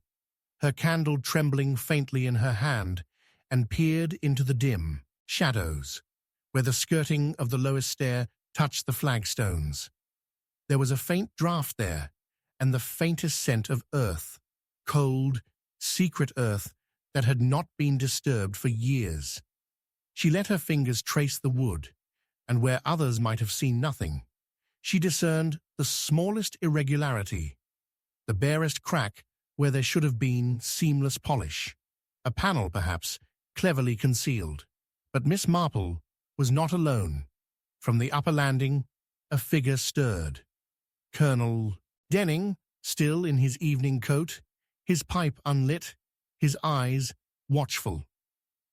Speaker 1: her candle trembling faintly in her hand, and peered into the dim shadows, where the skirting of the lowest stair touched the flagstones. There was a faint draught there, and the faintest scent of earth, cold, secret earth that had not been disturbed for years. She let her fingers trace the wood, and where others might have seen nothing, she discerned the smallest irregularity, the barest crack where there should have been seamless polish, a panel perhaps, cleverly concealed. But Miss Marple was not alone. From the upper landing, a figure stirred. Colonel Denning, still in his evening coat, his pipe unlit, his eyes watchful.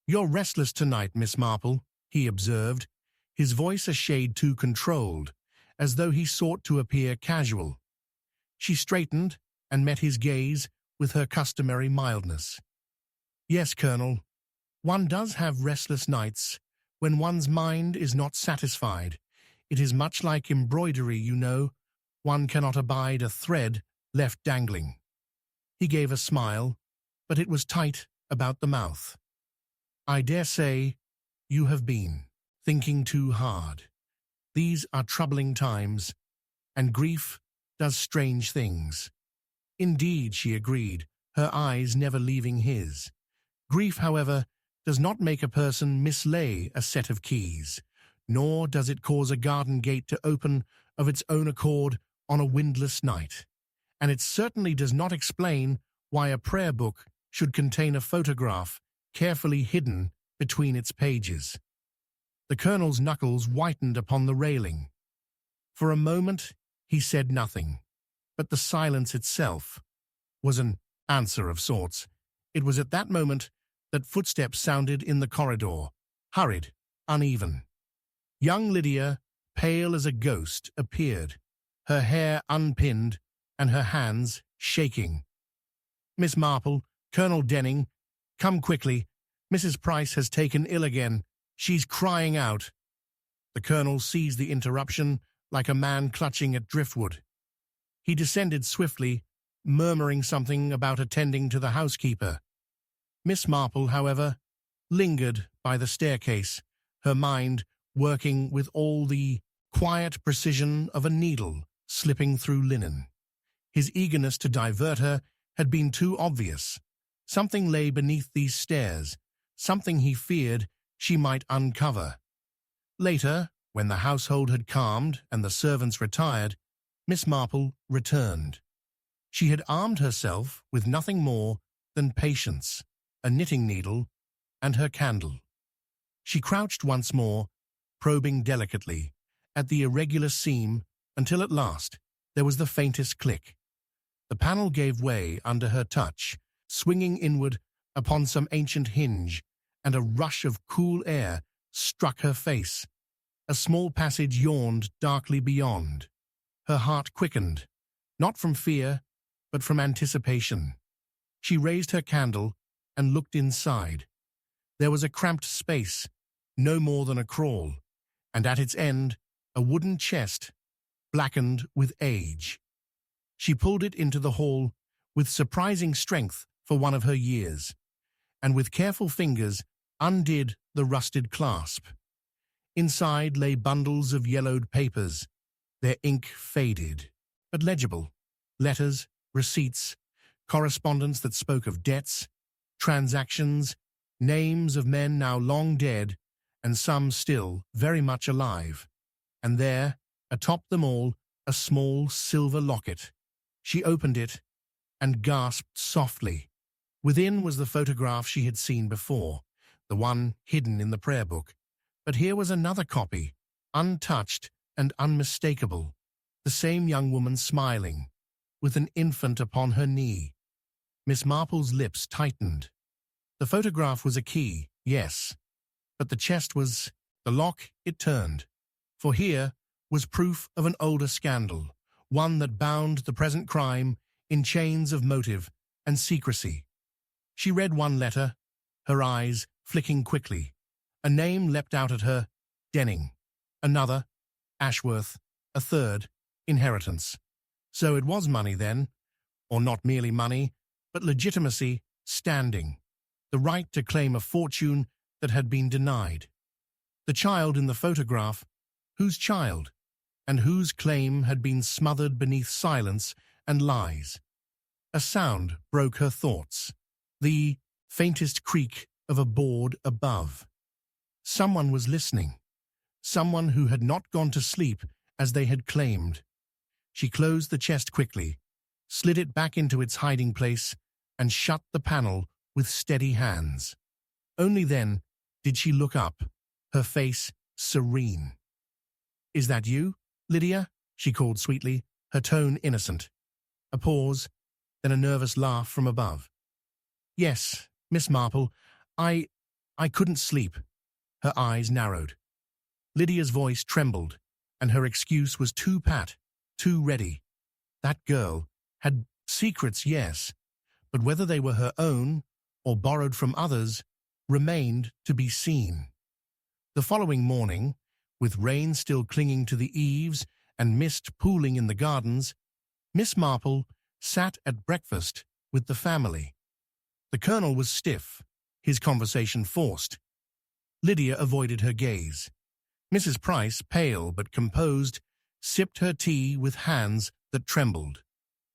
Speaker 1: "You're restless tonight, Miss Marple," he observed, his voice a shade too controlled, as though he sought to appear casual. She straightened and met his gaze with her customary mildness. "Yes, Colonel. One does have restless nights when one's mind is not satisfied. It is much like embroidery, you know. One cannot abide a thread left dangling. He gave a smile, but it was tight about the mouth. I dare say you have been thinking too hard. These are troubling times, and grief does strange things. Indeed, she agreed, her eyes never leaving his. Grief, however, does not make a person mislay a set of keys, nor does it cause a garden gate to open of its own accord on a windless night. And it certainly does not explain why a prayer book should contain a photograph carefully hidden between its pages. The colonel's knuckles whitened upon the railing. For a moment he said nothing, but the silence itself was an answer of sorts. It was at that moment that footsteps sounded in the corridor, hurried, uneven. Young Lydia, pale as a ghost, appeared, her hair unpinned and her hands shaking. "Miss Marple, Colonel Denning, come quickly. Mrs. Price has taken ill again. She's crying out." The colonel seized the interruption like a man clutching at driftwood. He descended swiftly, murmuring something about attending to the housekeeper. Miss Marple, however, lingered by the staircase, her mind working with all the quiet precision of a needle slipping through linen. His eagerness to divert her had been too obvious. Something lay beneath these stairs, something he feared she might uncover. Later, when the household had calmed and the servants retired, Miss Marple returned. She had armed herself with nothing more than patience, a knitting needle, and her candle. She crouched once more, probing delicately at the irregular seam until at last there was the faintest click. The panel gave way under her touch, swinging inward upon some ancient hinge, and a rush of cool air struck her face. A small passage yawned darkly beyond. Her heart quickened, not from fear, but from anticipation. She raised her candle and looked inside. There was a cramped space, no more than a crawl, and at its end a wooden chest, blackened with age. She pulled it into the hall with surprising strength for one of her years, and with careful fingers undid the rusted clasp. Inside lay bundles of yellowed papers, their ink faded, but legible. Letters, receipts, correspondence that spoke of debts, transactions, names of men now long dead, and some still very much alive. And there, atop them all, a small silver locket. She opened it and gasped softly. Within was the photograph she had seen before, the one hidden in the prayer book. But here was another copy, untouched and unmistakable, the same young woman smiling, with an infant upon her knee. Miss Marple's lips tightened. The photograph was a key, yes, but the chest was the lock it turned. For here was proof of an older scandal, one that bound the present crime in chains of motive and secrecy. She read one letter, her eyes flicking quickly. A name leapt out at her, Denning. Another, Ashworth. A third, inheritance. So it was money then, or not merely money, but legitimacy, standing, the right to claim a fortune that had been denied. The child in the photograph, whose child, and whose claim had been smothered beneath silence and lies. A sound broke her thoughts, the faintest creak of a board above. Someone was listening, someone who had not gone to sleep as they had claimed. She closed the chest quickly, slid it back into its hiding place, and shut the panel with steady hands. Only then did she look up, her face serene. "Is that you, Lydia?" she called sweetly, her tone innocent. A pause, then a nervous laugh from above. "Yes, Miss Marple, I couldn't sleep." Her eyes narrowed. Lydia's voice trembled, and her excuse was too pat, too ready. That girl had secrets, yes, but whether they were her own or borrowed from others, remained to be seen. The following morning, with rain still clinging to the eaves and mist pooling in the gardens, Miss Marple sat at breakfast with the family. The Colonel was stiff, his conversation forced. Lydia avoided her gaze. Mrs. Price, pale but composed, sipped her tea with hands that trembled.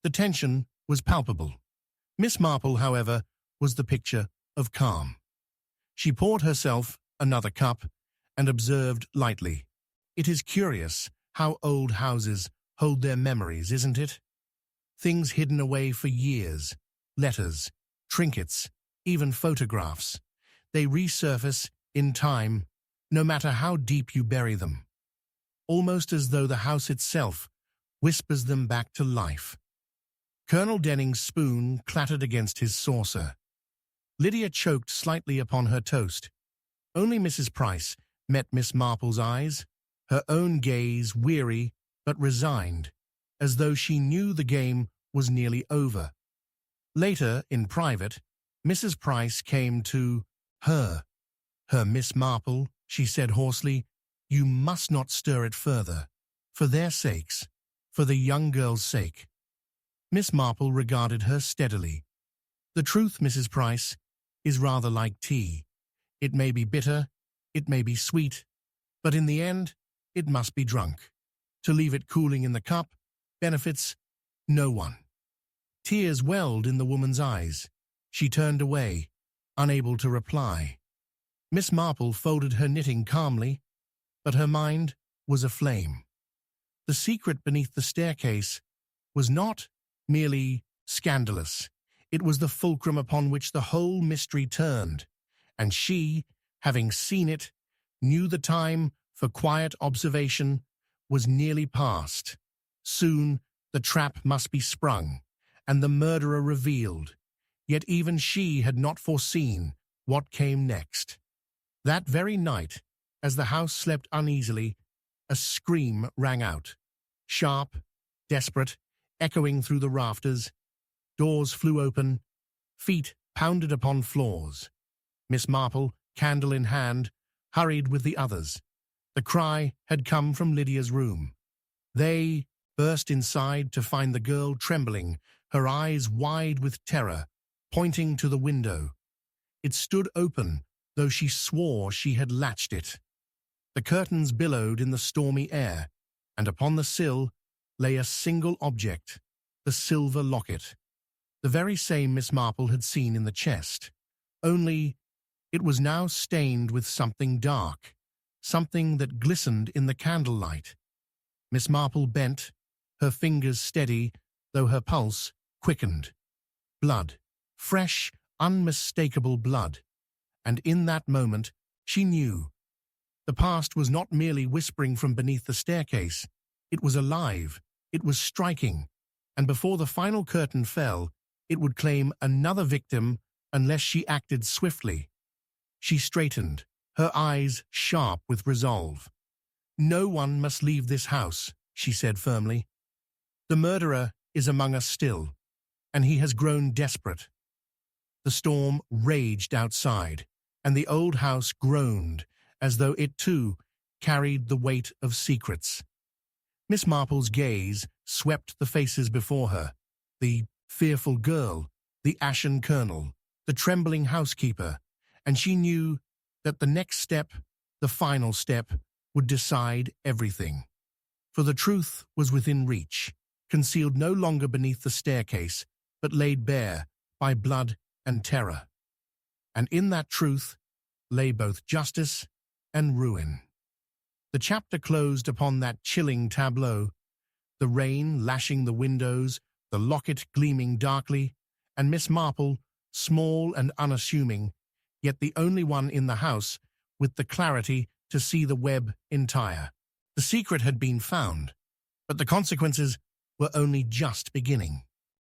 Speaker 1: The tension was palpable. Miss Marple, however, was the picture of calm. She poured herself another cup and observed lightly, "It is curious how old houses hold their memories, isn't it? Things hidden away for years, letters, trinkets, even photographs. They resurface in time, no matter how deep you bury them, almost as though the house itself whispers them back to life." Colonel Denning's spoon clattered against his saucer. Lydia choked slightly upon her toast. Only Mrs. Price met Miss Marple's eyes, her own gaze weary but resigned, as though she knew the game was nearly over. Later, in private, Mrs. Price came to her. "Miss Marple," she said hoarsely, "you must not stir it further. For their sakes, for the young girl's sake." Miss Marple regarded her steadily. "The truth, Mrs. Price, is rather like tea. It may be bitter, it may be sweet, but in the end, it must be drunk. To leave it cooling in the cup benefits no one." Tears welled in the woman's eyes. She turned away, unable to reply. Miss Marple folded her knitting calmly, but her mind was aflame. The secret beneath the staircase was not merely scandalous. It was the fulcrum upon which the whole mystery turned, and she, having seen it, knew the time for quiet observation was nearly past. Soon the trap must be sprung, and the murderer revealed. Yet even she had not foreseen what came next. That very night, as the house slept uneasily, a scream rang out. Sharp, desperate, echoing through the rafters. Doors flew open, feet pounded upon floors. Miss Marple, candle in hand, hurried with the others. The cry had come from Lydia's room. They burst inside to find the girl trembling, her eyes wide with terror, pointing to the window. It stood open, though she swore she had latched it. The curtains billowed in the stormy air, and upon the sill lay a single object, the silver locket, the very same Miss Marple had seen in the chest. Only it was now stained with something dark, something that glistened in the candlelight. Miss Marple bent, her fingers steady, though her pulse quickened. Blood, fresh, unmistakable blood. And in that moment, she knew. The past was not merely whispering from beneath the staircase. It was alive, it was striking, and before the final curtain fell, it would claim another victim unless she acted swiftly. She straightened, her eyes sharp with resolve. "No one must leave this house," she said firmly. "The murderer is among us still, and he has grown desperate." The storm raged outside, and the old house groaned, as though it too carried the weight of secrets. Miss Marple's gaze swept the faces before her, the fearful girl, the ashen colonel, the trembling housekeeper, and she knew that the next step, the final step, would decide everything. For the truth was within reach, concealed no longer beneath the staircase, but laid bare by blood and terror. And in that truth lay both justice and ruin. The chapter closed upon that chilling tableau, the rain lashing the windows, the locket gleaming darkly, and Miss Marple, small and unassuming, yet the only one in the house with the clarity to see the web entire. The secret had been found, but the consequences were only just beginning.